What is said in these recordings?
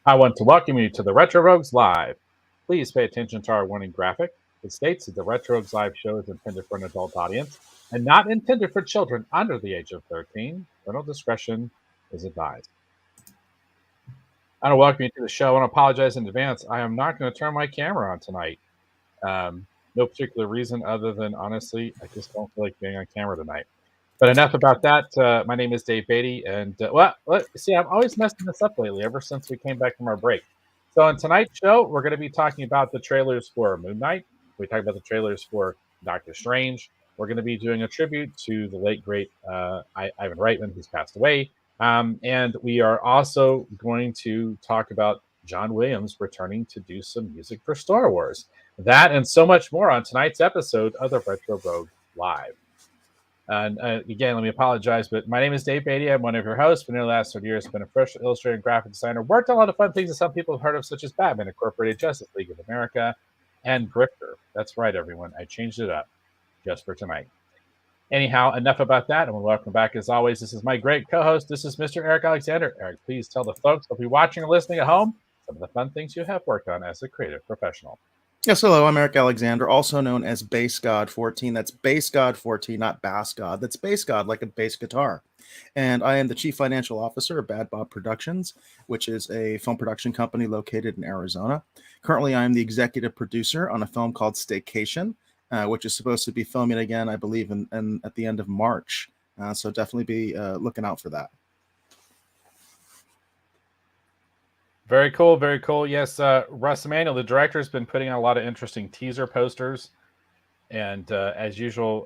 I want to welcome you to the Retro Rogues Live. Please pay attention to our warning graphic. It states that the Retro Rogues Live show is intended for an adult audience and not intended for children under the age of 13. Parental discretion is advised. I want to welcome you to the show. I want to apologize in advance. I am not going to turn my camera on tonight. No particular reason other than, honestly, I just don't feel like being on camera tonight. But enough about that. My name is Dave Beatty, and see, I'm always messing this up lately, ever since we came back from our break. So on tonight's show, we're going to be talking about the trailers for Moon Knight. We talk about the trailers for Doctor Strange. We're going to be doing a tribute to the late great Ivan Reitman, who's passed away, and we are also going to talk about John Williams returning to do some music for Star Wars. That and so much more on tonight's episode of the Retro Rogue Live. And again, let me apologize, but my name is Dave Beatty. I'm one of your hosts. For nearly the last 30 years, I've been a professional illustrator and graphic designer. Worked on a lot of fun things that some people have heard of, such as Batman Incorporated, Justice League of America, and Grifter. That's right, everyone. I changed it up just for tonight. Anyhow, enough about that. And welcome back, as always. This is my great co-host. This is Mr. Eric Alexander. Eric, please tell the folks who'll be watching or listening at home some of the fun things you have worked on as a creative professional. Yes, hello, I'm Eric Alexander, also known as Bass God 14. That's Bass God 14, not Bass God. That's Bass God, like a bass guitar. And I am the Chief Financial Officer of Bad Bob Productions, which is a film production company located in Arizona. Currently, I am the executive producer on a film called Staycation, which is supposed to be filming again, I believe, at the end of March. So definitely be looking out for that. Very cool, very cool. Yes, Russ Emanuel, the director, has been putting out a lot of interesting teaser posters. And as usual,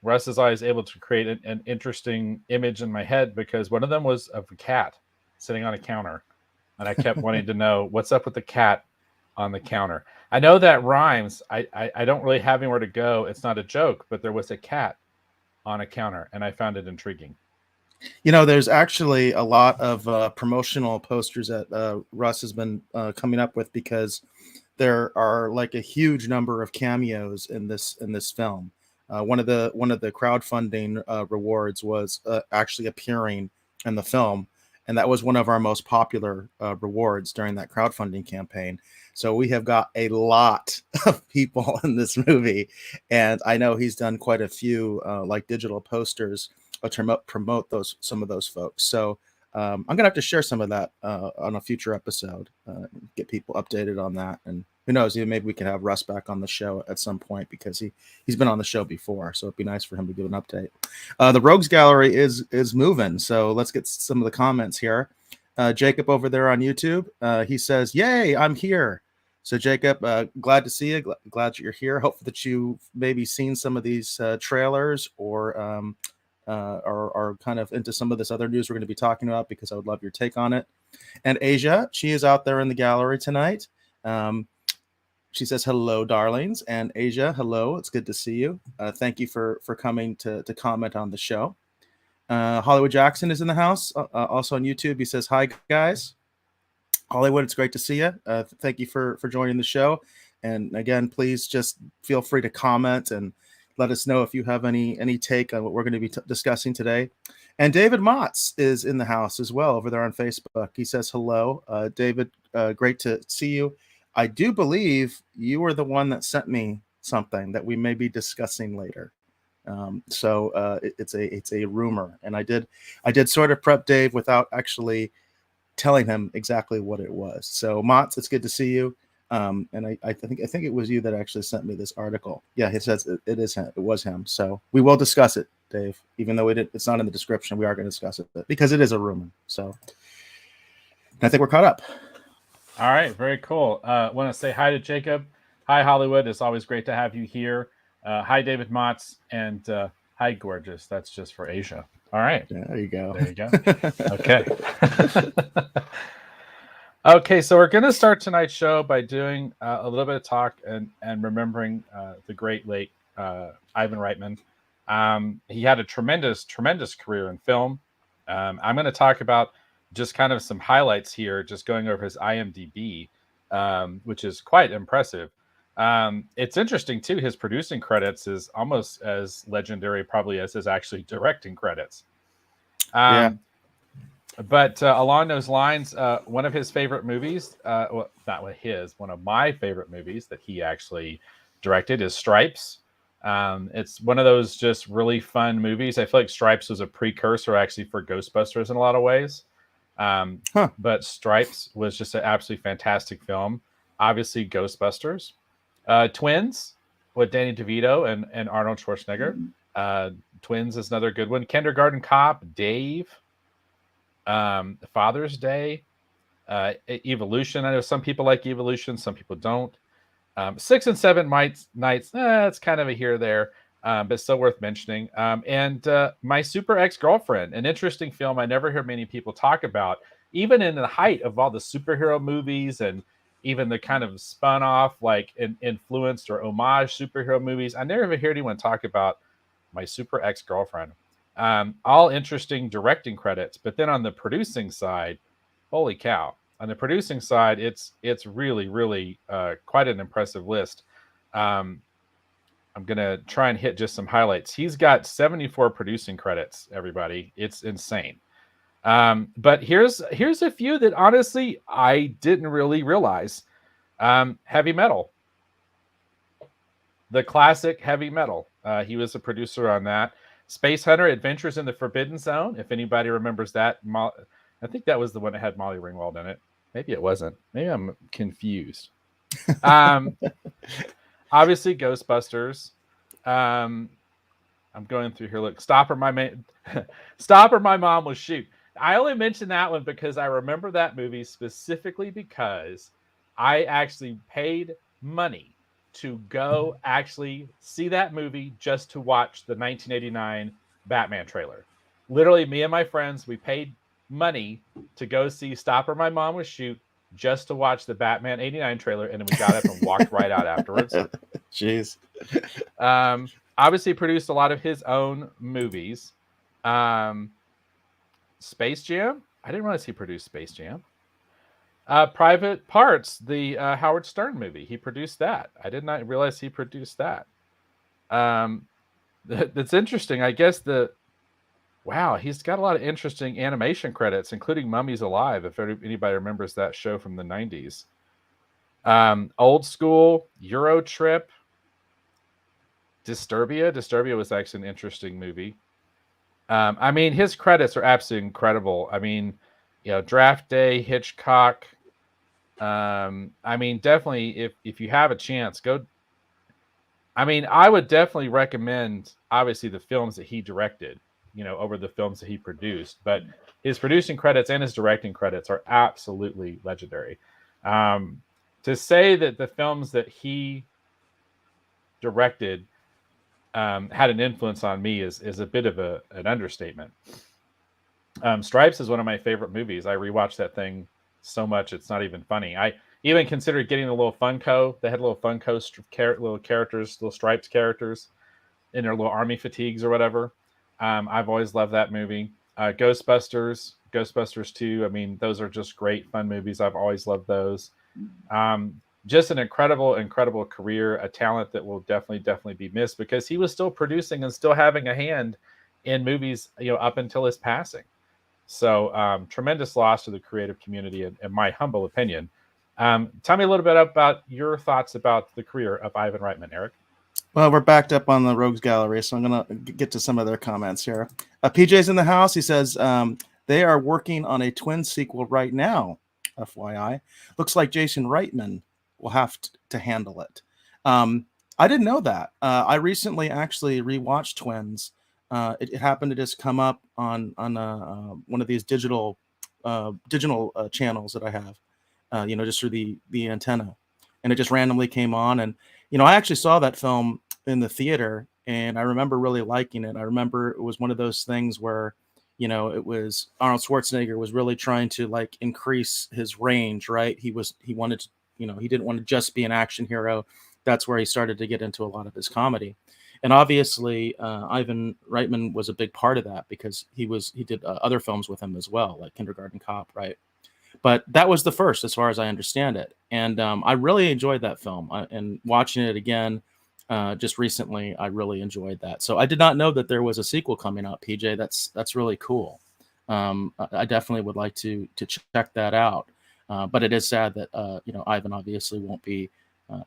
Russ is always able to create an interesting image in my head, because one of them was of a cat sitting on a counter. And I kept wanting to know what's up with the cat on the counter. I know that rhymes. I don't really have anywhere to go. It's not a joke, but there was a cat on a counter, and I found it intriguing. You know, there's actually a lot of promotional posters that Russ has been coming up with, because there are like a huge number of cameos in this film. One of the crowdfunding rewards was actually appearing in the film, and that was one of our most popular rewards during that crowdfunding campaign. So we have got a lot of people in this movie, and I know he's done quite a few like digital posters to promote some of those folks. So I'm gonna have to share some of that on a future episode, get people updated on that. And who knows, maybe we can have Russ back on the show at some point, because he's been on the show before, so it'd be nice for him to give an update. The Rogues Gallery is moving, so let's get some of the comments here. Jacob over there on YouTube, he says, "Yay, I'm here." So Jacob, glad to see you. Glad you're here. Hope that you've maybe seen some of these trailers, or are kind of into some of this other news we're going to be talking about, because I would love your take on it. And Asia, she is out there in the gallery tonight. She says, "Hello, darlings." And Asia, hello. It's good to see you. Thank you for coming to comment on the show. Hollywood Jackson is in the house, also on YouTube. He says, "Hi, guys." Hollywood, it's great to see you. Thank you for joining the show. And again, please just feel free to comment and let us know if you have any take on what we're going to be discussing today. And David Motz is in the house as well over there on Facebook. He says, "Hello, David. Great to see you. I do believe you were the one that sent me something that we may be discussing later." So it's a rumor, and I did sort of prep Dave without actually telling him exactly what it was. So Motz, it's good to see you. And I think it was you that actually sent me this article. Yeah, he says it is him. It was him. So we will discuss it, Dave. Even though it's not in the description, we are going to discuss it because it is a rumor. So I think we're caught up. All right, very cool. Want to say hi to Jacob. Hi, Hollywood. It's always great to have you here. Hi, David Motz, and hi, gorgeous. That's just for Asia. All right. There you go. There you go. Okay. Okay, so we're going to start tonight's show by doing a little bit of talk and remembering the great late Ivan Reitman. He had a tremendous career in film. I'm going to talk about just kind of some highlights here, just going over his IMDb, which is quite impressive. It's interesting, too. His producing credits is almost as legendary probably as his actually directing credits. Yeah. But along those lines, one of his favorite movies, well, not his, one of my favorite movies that he actually directed is Stripes. It's one of those just really fun movies. I feel like Stripes was a precursor actually for Ghostbusters in a lot of ways. Huh. But Stripes was just an absolutely fantastic film. Obviously, Ghostbusters. Twins with Danny DeVito and Arnold Schwarzenegger. Twins is another good one. Kindergarten Cop, Dave. Father's Day, Evolution. I know some people like Evolution, some people don't. 6 and 7 Nights, it's kind of a here there, but still worth mentioning. And My Super Ex-Girlfriend, an interesting film I never hear many people talk about, even in the height of all the superhero movies and even the kind of spun off, like influenced or homage superhero movies. I never hear anyone talk about My Super Ex-Girlfriend. All interesting directing credits, but then on the producing side, holy cow! On the producing side, it's really quite an impressive list. Um, I'm gonna try and hit just some highlights. He's got 74 producing credits. Everybody, it's insane. But here's a few that honestly I didn't really realize. Heavy Metal, the classic Heavy Metal. He was a producer on that. Space Hunter: Adventures in the Forbidden Zone. If anybody remembers that, I think that was the one that had Molly Ringwald in it. Maybe it wasn't. Maybe I'm confused. Obviously, Ghostbusters. I'm going through here. Look, Stop or My Mom Will Shoot. I only mentioned that one because I remember that movie specifically because I actually paid money to go actually see that movie just to watch the 1989 Batman trailer. Literally, me and my friends, we paid money to go see Stop or My Mom Will Shoot just to watch the Batman 89 trailer, and then we got up and walked right out afterwards. Jeez. Obviously produced a lot of his own movies. Space Jam. I didn't realize he produced Space Jam. Private Parts, the Howard Stern movie. He produced that. I did not realize he produced that. That's interesting. I guess wow, he's got a lot of interesting animation credits, including Mummies Alive, if anybody remembers that show from the 90s. Old School, Euro Trip, Disturbia. Disturbia was actually an interesting movie. I mean, his credits are absolutely incredible. I mean, Draft Day, Hitchcock. I mean, definitely, if you have a chance, go. I mean, I would definitely recommend, obviously, the films that he directed, over the films that he produced. But his producing credits and his directing credits are absolutely legendary. To say that the films that he directed had an influence on me is a bit of an understatement. Stripes is one of my favorite movies. I rewatched that thing so much it's not even funny. I even considered getting the little Funko. They had little Funko little characters, little Stripes characters in their little army fatigues or whatever. I've always loved that movie. Ghostbusters 2. I mean, those are just great fun movies. I've always loved those. Just an incredible career, a talent that will definitely be missed because he was still producing and still having a hand in movies, up until his passing. So tremendous loss to the creative community, in my humble opinion. Tell me a little bit about your thoughts about the career of Ivan Reitman, Eric. Well, we're backed up on the Rogues Gallery, so I'm going to get to some of their comments here. PJ's in the house. He says they are working on a twin sequel right now, FYI. Looks like Jason Reitman will have to handle it. I didn't know that. I recently actually rewatched Twins. It happened to just come up on one of these digital channels that I have, just through the antenna, and it just randomly came on. And I actually saw that film in the theater, and I remember really liking it. I remember it was one of those things where, it was Arnold Schwarzenegger was really trying to like increase his range, right? He wanted to, he didn't want to just be an action hero. That's where he started to get into a lot of his comedy. And obviously, Ivan Reitman was a big part of that because he did other films with him as well, like Kindergarten Cop, right? But that was the first, as far as I understand it. And I really enjoyed that film. And watching it again just recently, I really enjoyed that. So I did not know that there was a sequel coming out, PJ. That's really cool. I definitely would like to check that out. But it is sad that Ivan obviously won't be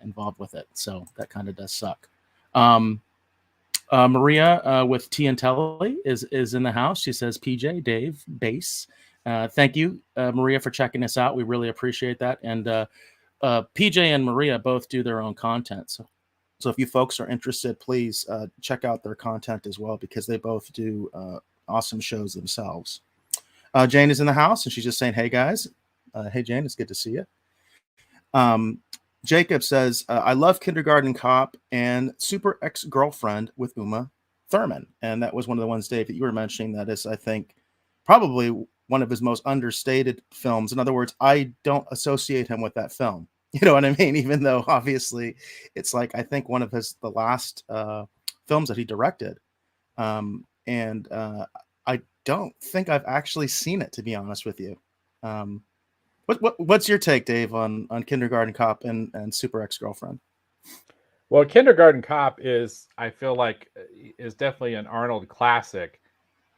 involved with it, so that kind of does suck. Maria with Tea and Telly is in the house. She says, "PJ, Dave, bass." Thank you, Maria, for checking us out. We really appreciate that. And PJ and Maria both do their own content, so if you folks are interested, please check out their content as well, because they both do awesome shows themselves. Jane is in the house, and she's just saying, "Hey guys." Hey Jane, it's good to see you. Jacob says, "I love Kindergarten Cop and Super Ex-Girlfriend with Uma Thurman." And that was one of the ones, Dave, that you were mentioning. That is, I think, probably one of his most understated films. In other words, I don't associate him with that film. You know what I mean? Even though obviously it's like, I think one of the last films that he directed. And I don't think I've actually seen it, to be honest with you. What's your take, Dave, on Kindergarten Cop and Super Ex-Girlfriend? Well, Kindergarten Cop I feel like, is definitely an Arnold classic.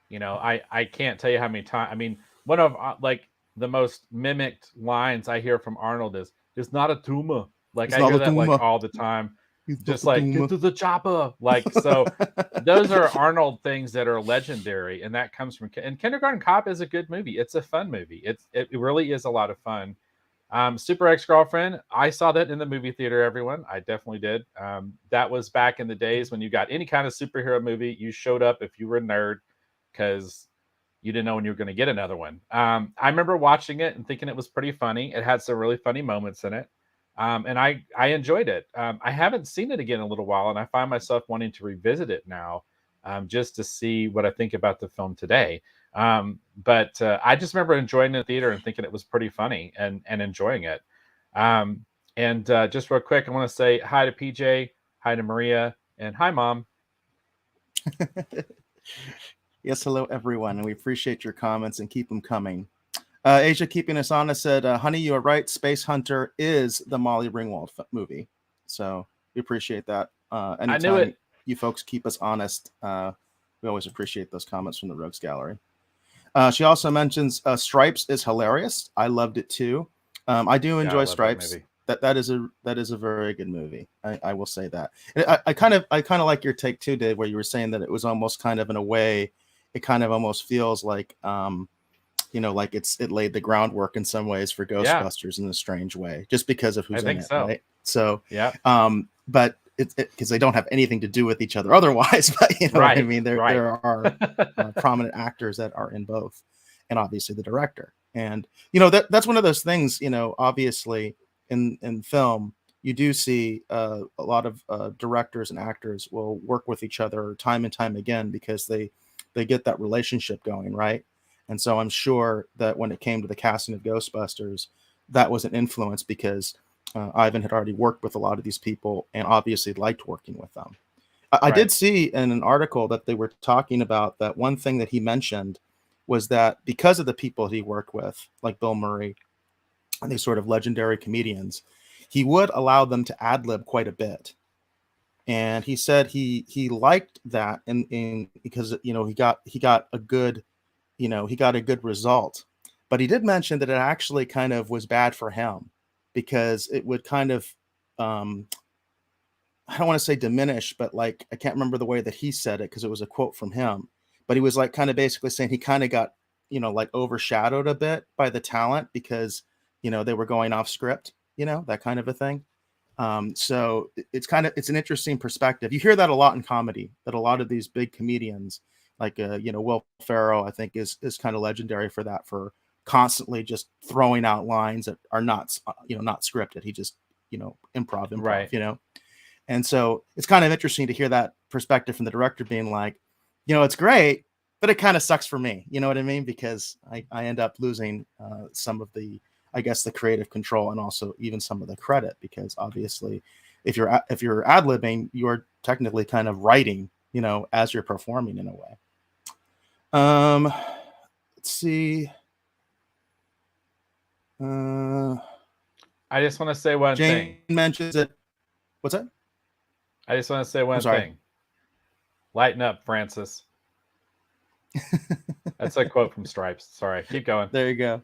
I can't tell you how many times. I mean, one of like the most mimicked lines I hear from Arnold is, "It's not a tumor." Like, It's I not hear a that like tumor. all the time. It's not Just a like, "Get tumor. to the chopper." Like, so those are Arnold things that are legendary, and that comes from. And Kindergarten Cop is a good movie. It's a fun movie. It really is a lot of fun. Super Ex Girlfriend, I saw that in the movie theater. Everyone, I definitely did. That was back in the days when you got any kind of superhero movie, you showed up if you were a nerd, because you didn't know when you were going to get another one. I remember watching it and thinking it was pretty funny. It had some really funny moments in it, and I enjoyed it. I haven't seen it again in a little while, and I find myself wanting to revisit it now, just to see what I think about the film today. But I just remember enjoying it in the theater and thinking it was pretty funny, and enjoying it. Um, and just real quick, I want to say hi to PJ, hi to Maria, and hi, Mom. Yes, hello everyone, and we appreciate your comments and keep them coming. Asia keeping us honest said, "Honey, you are right. Space Hunter is the Molly Ringwald movie." So we appreciate that. I knew Anytime it. you folks keep us honest, we always appreciate those comments from the Rogues Gallery. She also mentions Stripes is hilarious. I loved it too. I do Yeah, I enjoy love that Stripes. movie. That is a very good movie. I will say that. And I kind of like your take too, Dave, where you were saying that it was almost kind of, in a way, it kind of almost feels like like it laid the groundwork in some ways for Yeah, Ghostbusters in a strange way, just because of I who's in think it, so. right? So, Yeah. but it because they don't have anything to do with each other otherwise. But you know what I Right. mean. Right. There are prominent actors that are in both, and obviously the director. And that's one of those things. Obviously in film, you do see a lot of directors and actors will work with each other time and time again, because they get that relationship going, right? And so I'm sure that when it came to the casting of Ghostbusters, that was an influence, because Ivan had already worked with a lot of these people and obviously liked working with them. I did Right. see in an article that they were talking about that one thing that he mentioned was that because of the people he worked with, like Bill Murray and these sort of legendary comedians, he would allow them to ad lib quite a bit. And he said he liked that, in because he got a good result. But he did mention that it actually kind of was bad for him, because it would kind of, um, I don't want to say diminish, but like, I can't remember the way that he said it because it was a quote from him. But he was like kind of basically saying he kind of got, like overshadowed a bit by the talent, because, they were going off script, that kind of a thing. So it's an interesting perspective. You hear that a lot in comedy, that a lot of these big comedians, like Will Ferrell, I think is kind of legendary for that, for constantly just throwing out lines that are not scripted. He just improv, Right. and so it's kind of interesting to hear that perspective from the director, being like, it's great, but it kind of sucks for me. You know what I mean? Because I end up losing some of the, I guess, the creative control, and also even some of the credit, because obviously if you're ad-libbing, you're technically kind of writing, as you're performing in a way. Let's see. I just want to say one Jane thing. mentions it. What's that? I just want to say I'm one sorry. thing. Lighten up, Francis. That's a quote from Stripes. Sorry, keep going. There you go.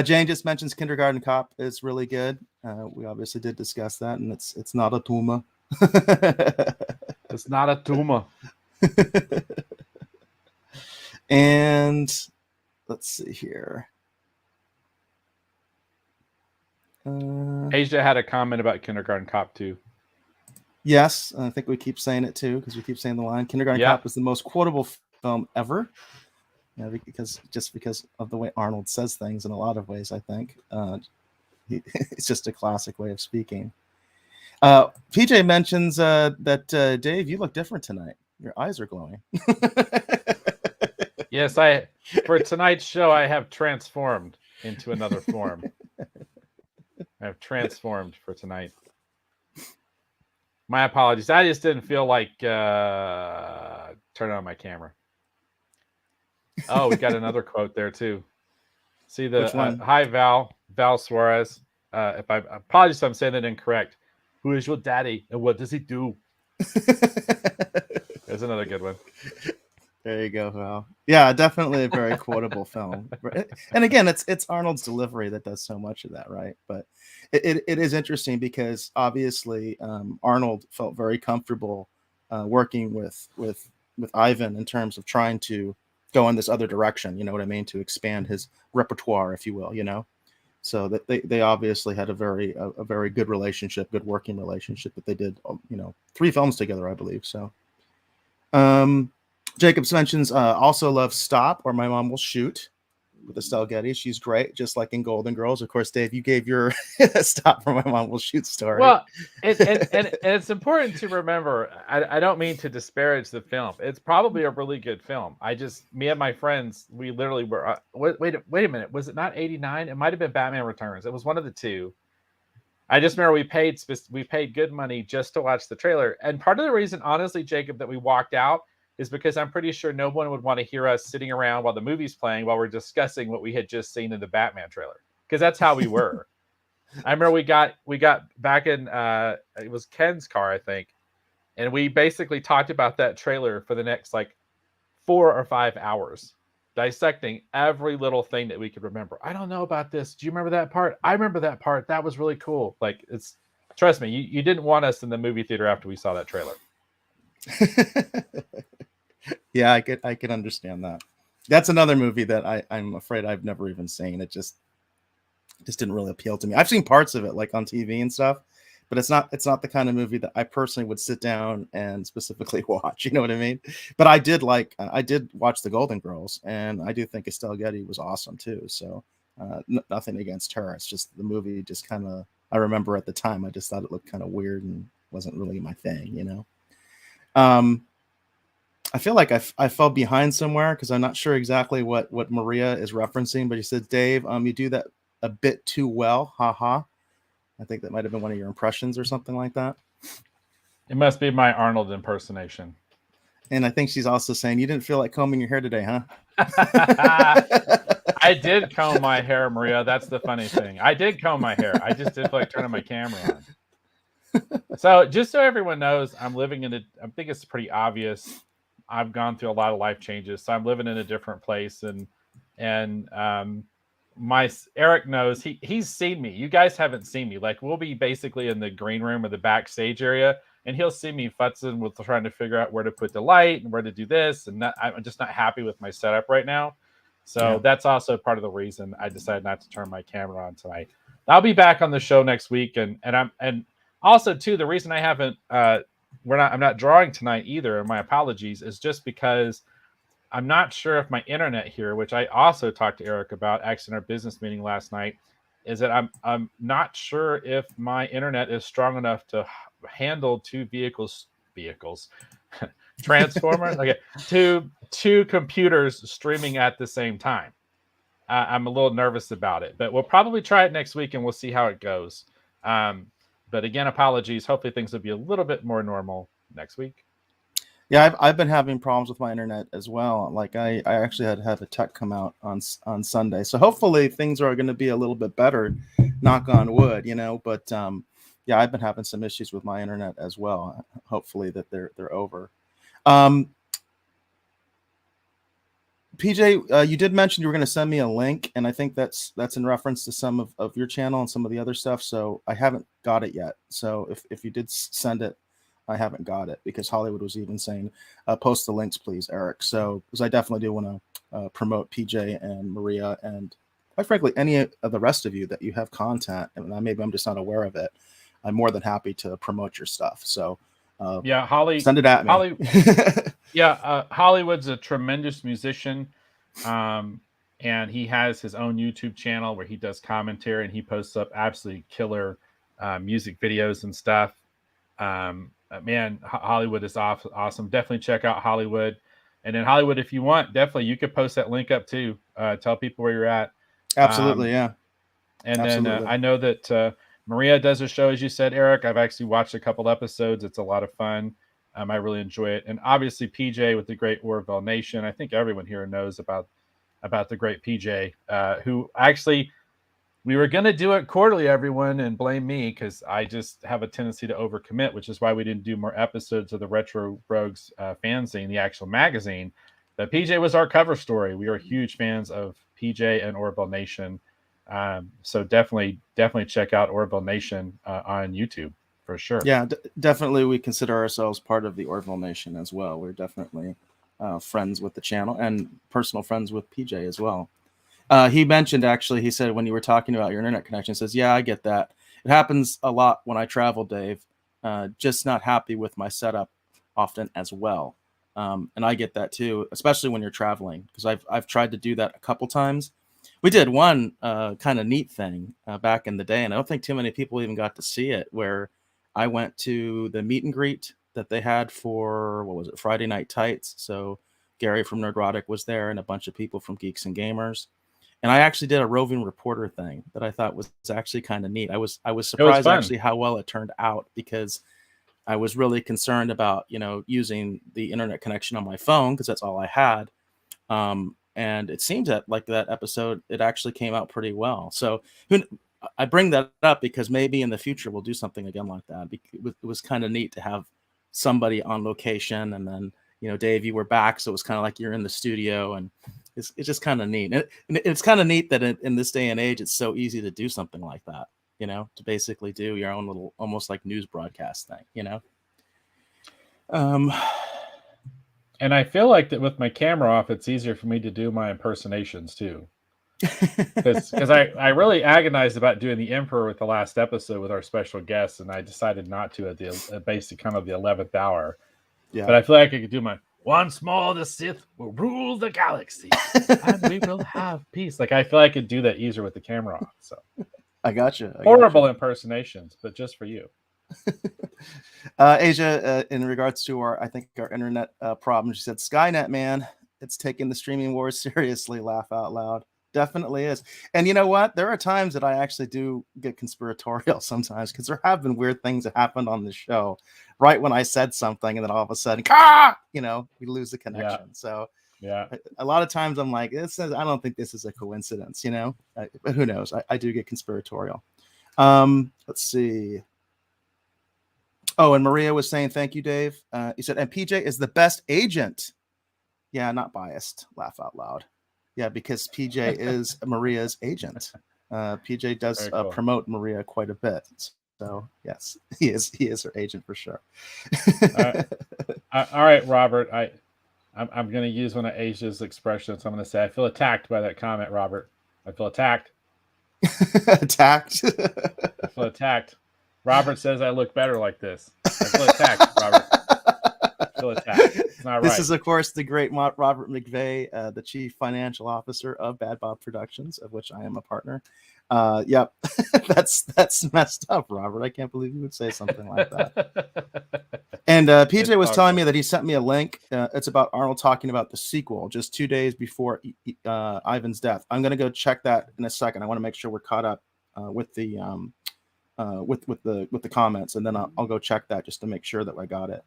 Jane just mentions Kindergarten Cop is really good. We obviously did discuss that, and it's not a tumor. It's not a tumor. And let's see here. Asia had a comment about Kindergarten Cop too. Yes, I think we keep saying it too because we keep saying the line. Kindergarten Cop is the most quotable film ever. Because of the way Arnold says things in a lot of ways, I think it's just a classic way of speaking. PJ mentions that Dave, you look different tonight. Your eyes are glowing. Yes, for tonight's show, I have transformed into another form. I have transformed for tonight. My apologies. I just didn't feel like turning on my camera. Oh, we got another quote there too. See the hi Val Suarez. If I apologize if I'm saying that incorrect. Who is your daddy and what does he do? There's another good one. There you go, Val. Yeah, definitely a very quotable film. And again, it's Arnold's delivery that does so much of that, right? But it is interesting because obviously Arnold felt very comfortable working with Ivan in terms of trying to go in this other direction, you know what I mean, to expand his repertoire, if you will, you know. So that they obviously had a very good relationship, good working relationship that they did, 3 films together, I believe. So Jacobs mentions also loves Stop or My Mom Will Shoot with Estelle Getty. She's great, just like in Golden Girls. Of course, Dave, you gave your Stop or My Mom Will Shoot story. Well, and it's important to remember, I don't mean to disparage the film. It's probably a really good film. Me and my friends, we literally were, wait a minute. Was it not 89? It might've been Batman Returns. It was one of the two. I just remember we paid good money just to watch the trailer. And part of the reason, honestly, Jacob, that we walked out is because I'm pretty sure no one would want to hear us sitting around while the movie's playing while we're discussing what we had just seen in the Batman trailer. Because that's how we were. I remember we got back in it was Ken's car, I think, and we basically talked about that trailer for the next 4 or 5 hours, dissecting every little thing that we could remember. I don't know about this. Do you remember that part? I remember that part. That was really cool. Trust me, you didn't want us in the movie theater after we saw that trailer. Yeah, I could understand that. That's another movie that I'm afraid I've never even seen. It just didn't really appeal to me. I've seen parts of it on TV and stuff, but it's not the kind of movie that I personally would sit down and specifically watch. You know what I mean? But I did watch the Golden Girls, and I do think Estelle Getty was awesome too. So nothing against her. It's just the movie just kind of, I remember at the time, I just thought it looked kind of weird and wasn't really my thing, you know? I feel like I fell behind somewhere because I'm not sure exactly what Maria is referencing, but he said, Dave, you do that a bit too well. Haha. I think that might have been one of your impressions or something like that. It must be my Arnold impersonation. And I think she's also saying you didn't feel like combing your hair today, huh? I did comb my hair, Maria. That's the funny thing. I did comb my hair. I just didn't feel like turning my camera on. So just so everyone knows, I think it's pretty obvious. I've gone through a lot of life changes, so I'm living in a different place, and Eric knows he's seen me. You guys haven't seen me. We'll be basically in the green room or the backstage area, and he'll see me futzing with trying to figure out where to put the light and where to do this, and I'm just not happy with my setup right now. So That's also part of the reason I decided not to turn my camera on tonight. I'll be back on the show next week, and also too, the reason I haven't I'm not drawing tonight either, and my apologies, is just because I'm not sure if my internet here, which I also talked to Eric about actually in our business meeting last night, is that I'm not sure if my internet is strong enough to handle two vehicles, Transformers, okay, two computers streaming at the same time. I'm a little nervous about it, but we'll probably try it next week and we'll see how it goes. But again, apologies. Hopefully things will be a little bit more normal next week. Yeah, I've been having problems with my internet as well. I actually had a tech come out on Sunday, so hopefully things are going to be a little bit better. Knock on wood, you know. But yeah, I've been having some issues with my internet as well. Hopefully that they're over. PJ, you did mention you were going to send me a link, and I think that's in reference to some of your channel and some of the other stuff. So I haven't got it yet. So if you did send it, I haven't got it, because Hollywood was even saying, post the links, please, Eric. So because I definitely do want to promote PJ and Maria, and quite frankly, any of the rest of you that you have content, and maybe I'm just not aware of it. I'm more than happy to promote your stuff. So Yeah, send it at me. Hollywood's a tremendous musician, and he has his own YouTube channel where he does commentary, and he posts up absolutely killer music videos and stuff. Man, Hollywood is awesome. Definitely check out Hollywood. And then Hollywood, if you want, definitely you could post that link up too. Tell people where you're at. Absolutely, yeah. And Absolutely. Then I know that Maria does a show, as you said, Eric. I've actually watched a couple episodes. It's a lot of fun. I really enjoy it. And obviously PJ with the great Orville Nation. I think everyone here knows about the great PJ, who actually, we were going to do it quarterly, everyone, and blame me because I just have a tendency to overcommit, which is why we didn't do more episodes of the Retro Rogues fanzine, the actual magazine. But PJ was our cover story. We are huge fans of PJ and Orville Nation. So definitely check out Orville Nation on YouTube for sure. Yeah, definitely. We consider ourselves part of the Orville Nation as well. We're definitely friends with the channel and personal friends with PJ as well. He mentioned, actually, he said when you were talking about your internet connection, says, yeah, I get that. It happens a lot when I travel, Dave. Just not happy with my setup often as well. And I get that too, especially when you're traveling, because I've tried to do that a couple times. We did one kind of neat thing back in the day, and I don't think too many people even got to see it, where I went to the meet and greet that they had for, what was it, Friday Night Tights. So Gary from Nerdrotic was there, and a bunch of people from Geeks and Gamers. And I actually did a roving reporter thing that I thought was actually kind of neat. I was surprised actually how well it turned out, because I was really concerned about, using the internet connection on my phone, because that's all I had. And it seems that like that episode, it actually came out pretty well. So I bring that up because maybe in the future we'll do something again like that. It was kind of neat to have somebody on location, and then, Dave, you were back, so it was kind of like you're in the studio, and it's just kind of neat. And it's kind of neat that in this day and age, it's so easy to do something like that, to basically do your own little, almost like news broadcast thing, And I feel like that with my camera off, it's easier for me to do my impersonations too. Because I really agonized about doing the Emperor with the last episode with our special guests, and I decided not to at the basic kind of the 11th hour. Yeah. But I feel like I could do my "Once more the Sith will rule the galaxy, and we will have peace." Like, I feel like I could do that easier with the camera off. So I gotcha. Horrible impersonations, but just for you. Asia, in regards to our internet problem, she said, Skynet, man, it's taking the streaming wars seriously. Laugh out loud. Definitely is. And you know what? There are times that I actually do get conspiratorial sometimes, because there have been weird things that happened on the show right when I said something, and then all of a sudden, we lose the connection. Yeah. So yeah, a lot of times I'm like, I don't think this is a coincidence, but who knows? I do get conspiratorial. Let's see. Oh, and Maria was saying, thank you, Dave. He said, and PJ is the best agent. Yeah, not biased. Laugh out loud. Yeah, because PJ is Maria's agent. PJ does cool. Promote Maria quite a bit. So yes, he is her agent for sure. All right, Robert. I'm going to use one of Asia's expressions. I'm going to say, I feel attacked by that comment, Robert. I feel attacked. Attacked? I feel attacked. Robert says I look better like this. I feel attacked, Robert. I feel attacked. It's not right. This is, of course, the great Robert McVeigh, the Chief Financial Officer of Bad Bob Productions, of which I am a partner. Yep, that's messed up, Robert. I can't believe you would say something like that. And PJ was telling me that he sent me a link. It's about Arnold talking about the sequel just 2 days before Ivan's death. I'm going to go check that in a second. I want to make sure we're caught up with the comments, and then I'll go check that just to make sure that I got it.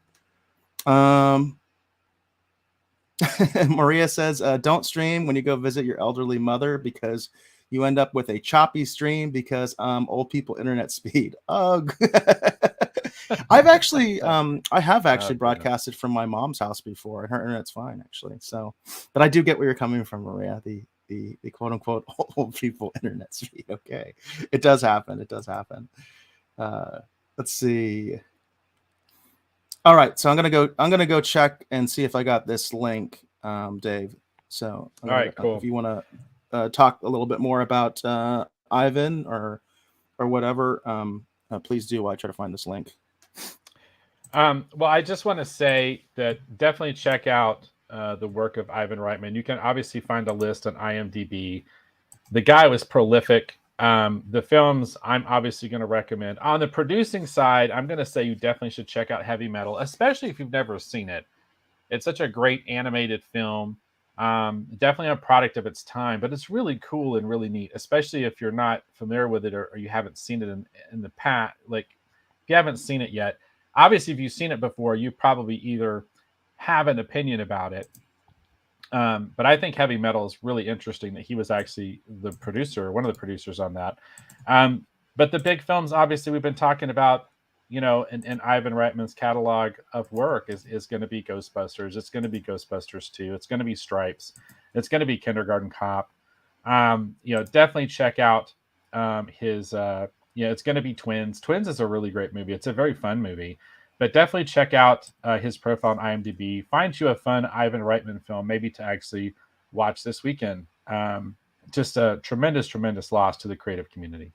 Maria says, don't stream when you go visit your elderly mother, because you end up with a choppy stream because old people internet speed. Ugh. I've actually, I have actually goodness. broadcasted from my mom's house before, and her internet's fine actually. So, but I do get where you're coming from, Maria. The quote unquote old people internet speed. Okay, it does happen. It does happen. Let's see. All right, so I'm gonna go check and see if I got this link, Dave. So All right, cool. if you want to talk a little bit more about Ivan or whatever, please do while I try to find this link. Well, I just want to say that definitely check out the work of Ivan Reitman. You can obviously find a list on IMDb. The guy was prolific. The films I'm obviously going to recommend. On the producing side, I'm going to say you definitely should check out Heavy Metal, especially if you've never seen it. It's such a great animated film. Definitely a product of its time, but it's really cool and really neat, especially if you're not familiar with it or you haven't seen it in the past. Like, if you haven't seen it yet, obviously, if you've seen it before, you probably either have an opinion about it. But I think Heavy Metal is really interesting that he was actually the producer, one of the producers on that. But the big films, obviously, we've been talking about, in Ivan Reitman's catalog of work is going to be Ghostbusters. It's going to be Ghostbusters 2. It's going to be Stripes. It's going to be Kindergarten Cop. Definitely check out his. It's going to be Twins. Twins is a really great movie. It's a very fun movie. But definitely check out his profile on IMDb. Find you a fun Ivan Reitman film, maybe to actually watch this weekend. Just a tremendous, tremendous loss to the creative community.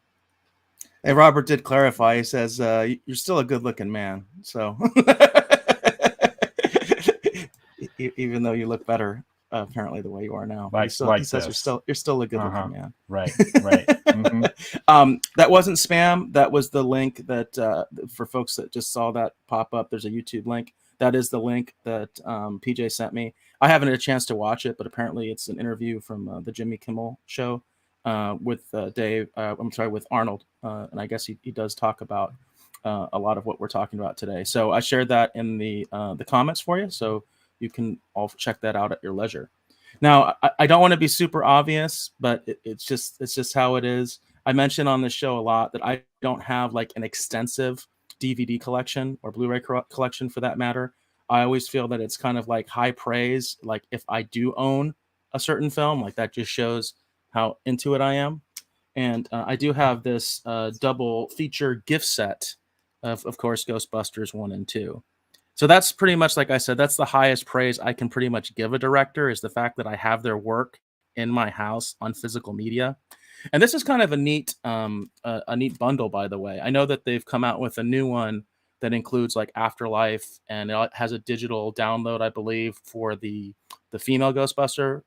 Hey, Robert did clarify. He says you're still a good-looking man. So even though you look better, apparently the way you are now, he says you're still a good-looking man. Right. Mm-hmm. That wasn't spam. That was the link that for folks that just saw that pop up. There's a YouTube link. That is the link that PJ sent me. I haven't had a chance to watch it, but apparently it's an interview from the Jimmy Kimmel show with with Arnold, and I guess he does talk about a lot of what we're talking about today. So I shared that in the comments for you, so you can all check that out at your leisure. Now, I don't want to be super obvious, but it's just how it is. I mentioned on this show a lot that I don't have like an extensive DVD collection or Blu-ray collection for that matter. I always feel that it's kind of like high praise. Like if I do own a certain film, like that just shows how into it I am. And I do have this double feature gift set of course, Ghostbusters 1 and 2. So that's pretty much, like I said, that's the highest praise I can pretty much give a director, is the fact that I have their work in my house on physical media. And this is kind of a neat bundle, by the way. I know that they've come out with a new one that includes like Afterlife, and it has a digital download, I believe, for the female Ghostbuster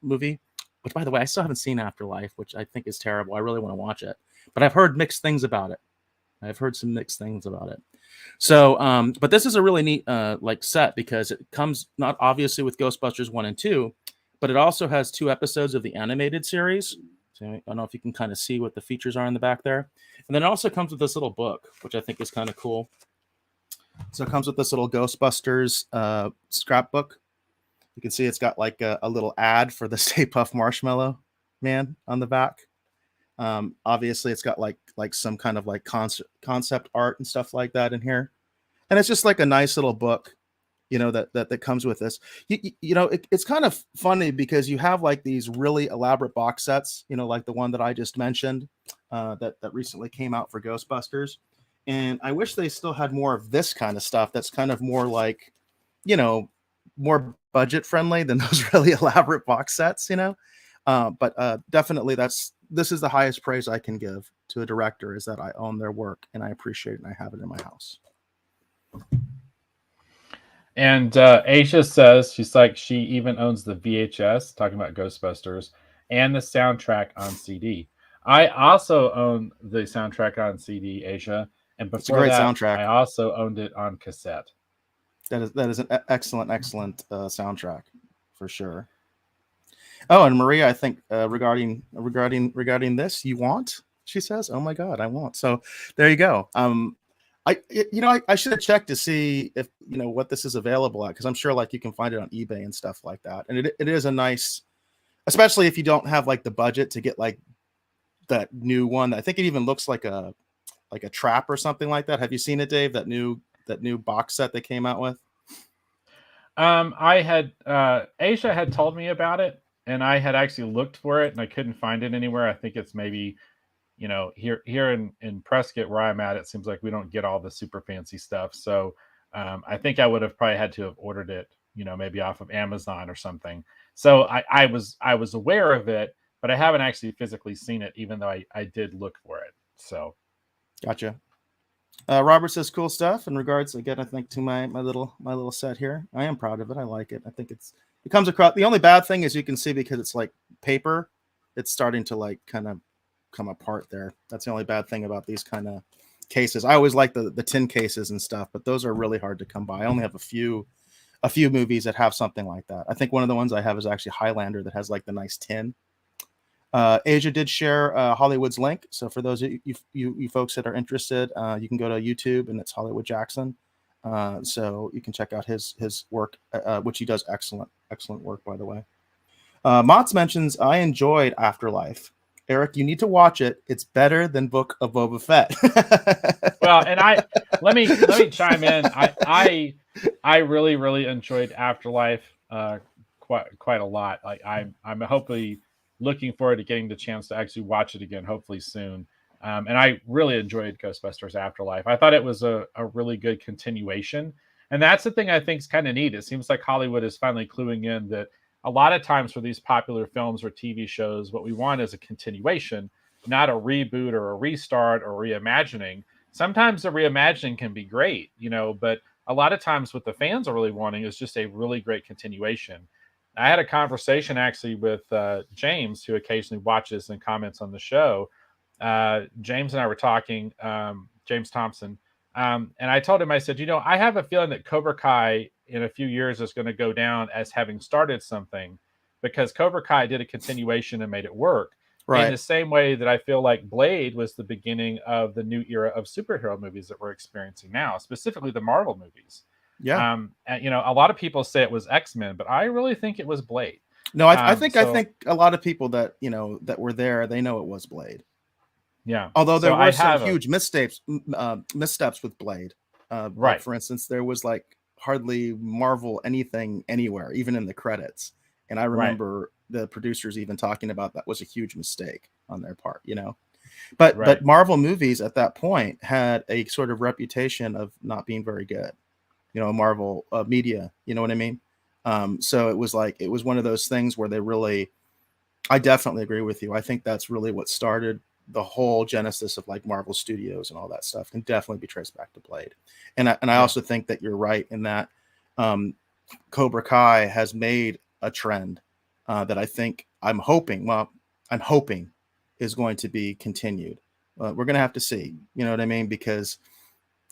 movie, which, by the way, I still haven't seen Afterlife, which I think is terrible. I really want to watch it, but I've heard mixed things about it. I've heard some mixed things about it. So, but this is a really neat set, because it comes not obviously with Ghostbusters 1 and 2, but it also has 2 episodes of the animated series. So I don't know if you can kind of see what the features are in the back there. And then it also comes with this little book, which I think is kind of cool. So it comes with this little Ghostbusters scrapbook. You can see it's got like a little ad for the Stay Puft Marshmallow Man on the back. Obviously it's got like some kind of like concept art and stuff like that in here, and it's just like a nice little book, that comes with this. It's kind of funny because you have like these really elaborate box sets, like the one that I just mentioned that recently came out for Ghostbusters, and I wish they still had more of this kind of stuff that's kind of more like, more budget friendly than those really elaborate box sets, but definitely this is the highest praise I can give to a director, is that I own their work and I appreciate it and I have it in my house. And Aisha says she even owns the VHS, talking about Ghostbusters, and the soundtrack on CD. I also own the soundtrack on CD, Aisha, and before it's a great that, soundtrack. I also owned it on cassette. That is an excellent soundtrack for sure. Oh, and Maria, I think regarding this, you want? She says, "Oh my God, I want." So there you go. I should have checked to see if what this is available at, because I'm sure like you can find it on eBay and stuff like that. And it is a nice, especially if you don't have like the budget to get like that new one. I think it even looks like a like a trap or something like that. Have you seen it, Dave? That new box set they came out with? I had Asia had told me about it, and I had actually looked for it, and I couldn't find it anywhere. I think it's maybe here in Prescott where I'm at. It seems like we don't get all the super fancy stuff, so I think I would have probably had to have ordered it, maybe off of Amazon or something. So I was aware of it, but I haven't actually physically seen it, even though I did look for it. So Gotcha. Robert says cool stuff in regards again. I think to my little set here. I am proud of it. I like it. I think it comes across. The only bad thing is you can see because it's like paper, it's starting to like kind of come apart there. That's the only bad thing about these kind of cases. I always like the tin cases and stuff, but those are really hard to come by. I only have a few movies that have something like that. I think one of the ones I have is actually Highlander that has like the nice tin. Asia did share Hollywood's link, so for those of you folks that are interested, you can go to YouTube and it's Hollywood Jackson. So you can check out his work, which he does excellent work, by the way. Mott's mentions I enjoyed Afterlife. Eric, you need to watch it. It's better than Book of Boba Fett. Well, and let me chime in. I really enjoyed Afterlife quite a lot. Like I'm hopefully looking forward to getting the chance to actually watch it again, hopefully soon. And I really enjoyed Ghostbusters Afterlife. I thought it was a really good continuation. And that's the thing I think is kind of neat. It seems like Hollywood is finally cluing in that a lot of times for these popular films or TV shows, what we want is a continuation, not a reboot or a restart or reimagining. Sometimes the reimagining can be great, but a lot of times what the fans are really wanting is just a really great continuation. I had a conversation actually with James, who occasionally watches and comments on the show. James and I were talking, James Thompson, and I told him, I said, I have a feeling that Cobra Kai in a few years is going to go down as having started something, because Cobra Kai did a continuation and made it work. Right. In the same way that I feel like Blade was the beginning of the new era of superhero movies that we're experiencing now, specifically the Marvel movies. Yeah. And, a lot of people say it was X-Men, but I really think it was Blade. No, I think a lot of people that that were there, they know it was Blade. Yeah. Although there were some huge missteps with Blade. Right. Like for instance, there was like hardly Marvel anything anywhere, even in the credits. And I remember the producers even talking about that was a huge mistake on their part, But Marvel movies at that point had a sort of reputation of not being very good. Marvel media, you know what I mean? So it was one of those things where I definitely agree with you. I think that's really what started the whole genesis of like Marvel Studios and all that stuff can definitely be traced back to Blade. And I also think that you're right in that Cobra Kai has made a trend that I'm hoping is going to be continued. We're going to have to see, you know what I mean? Because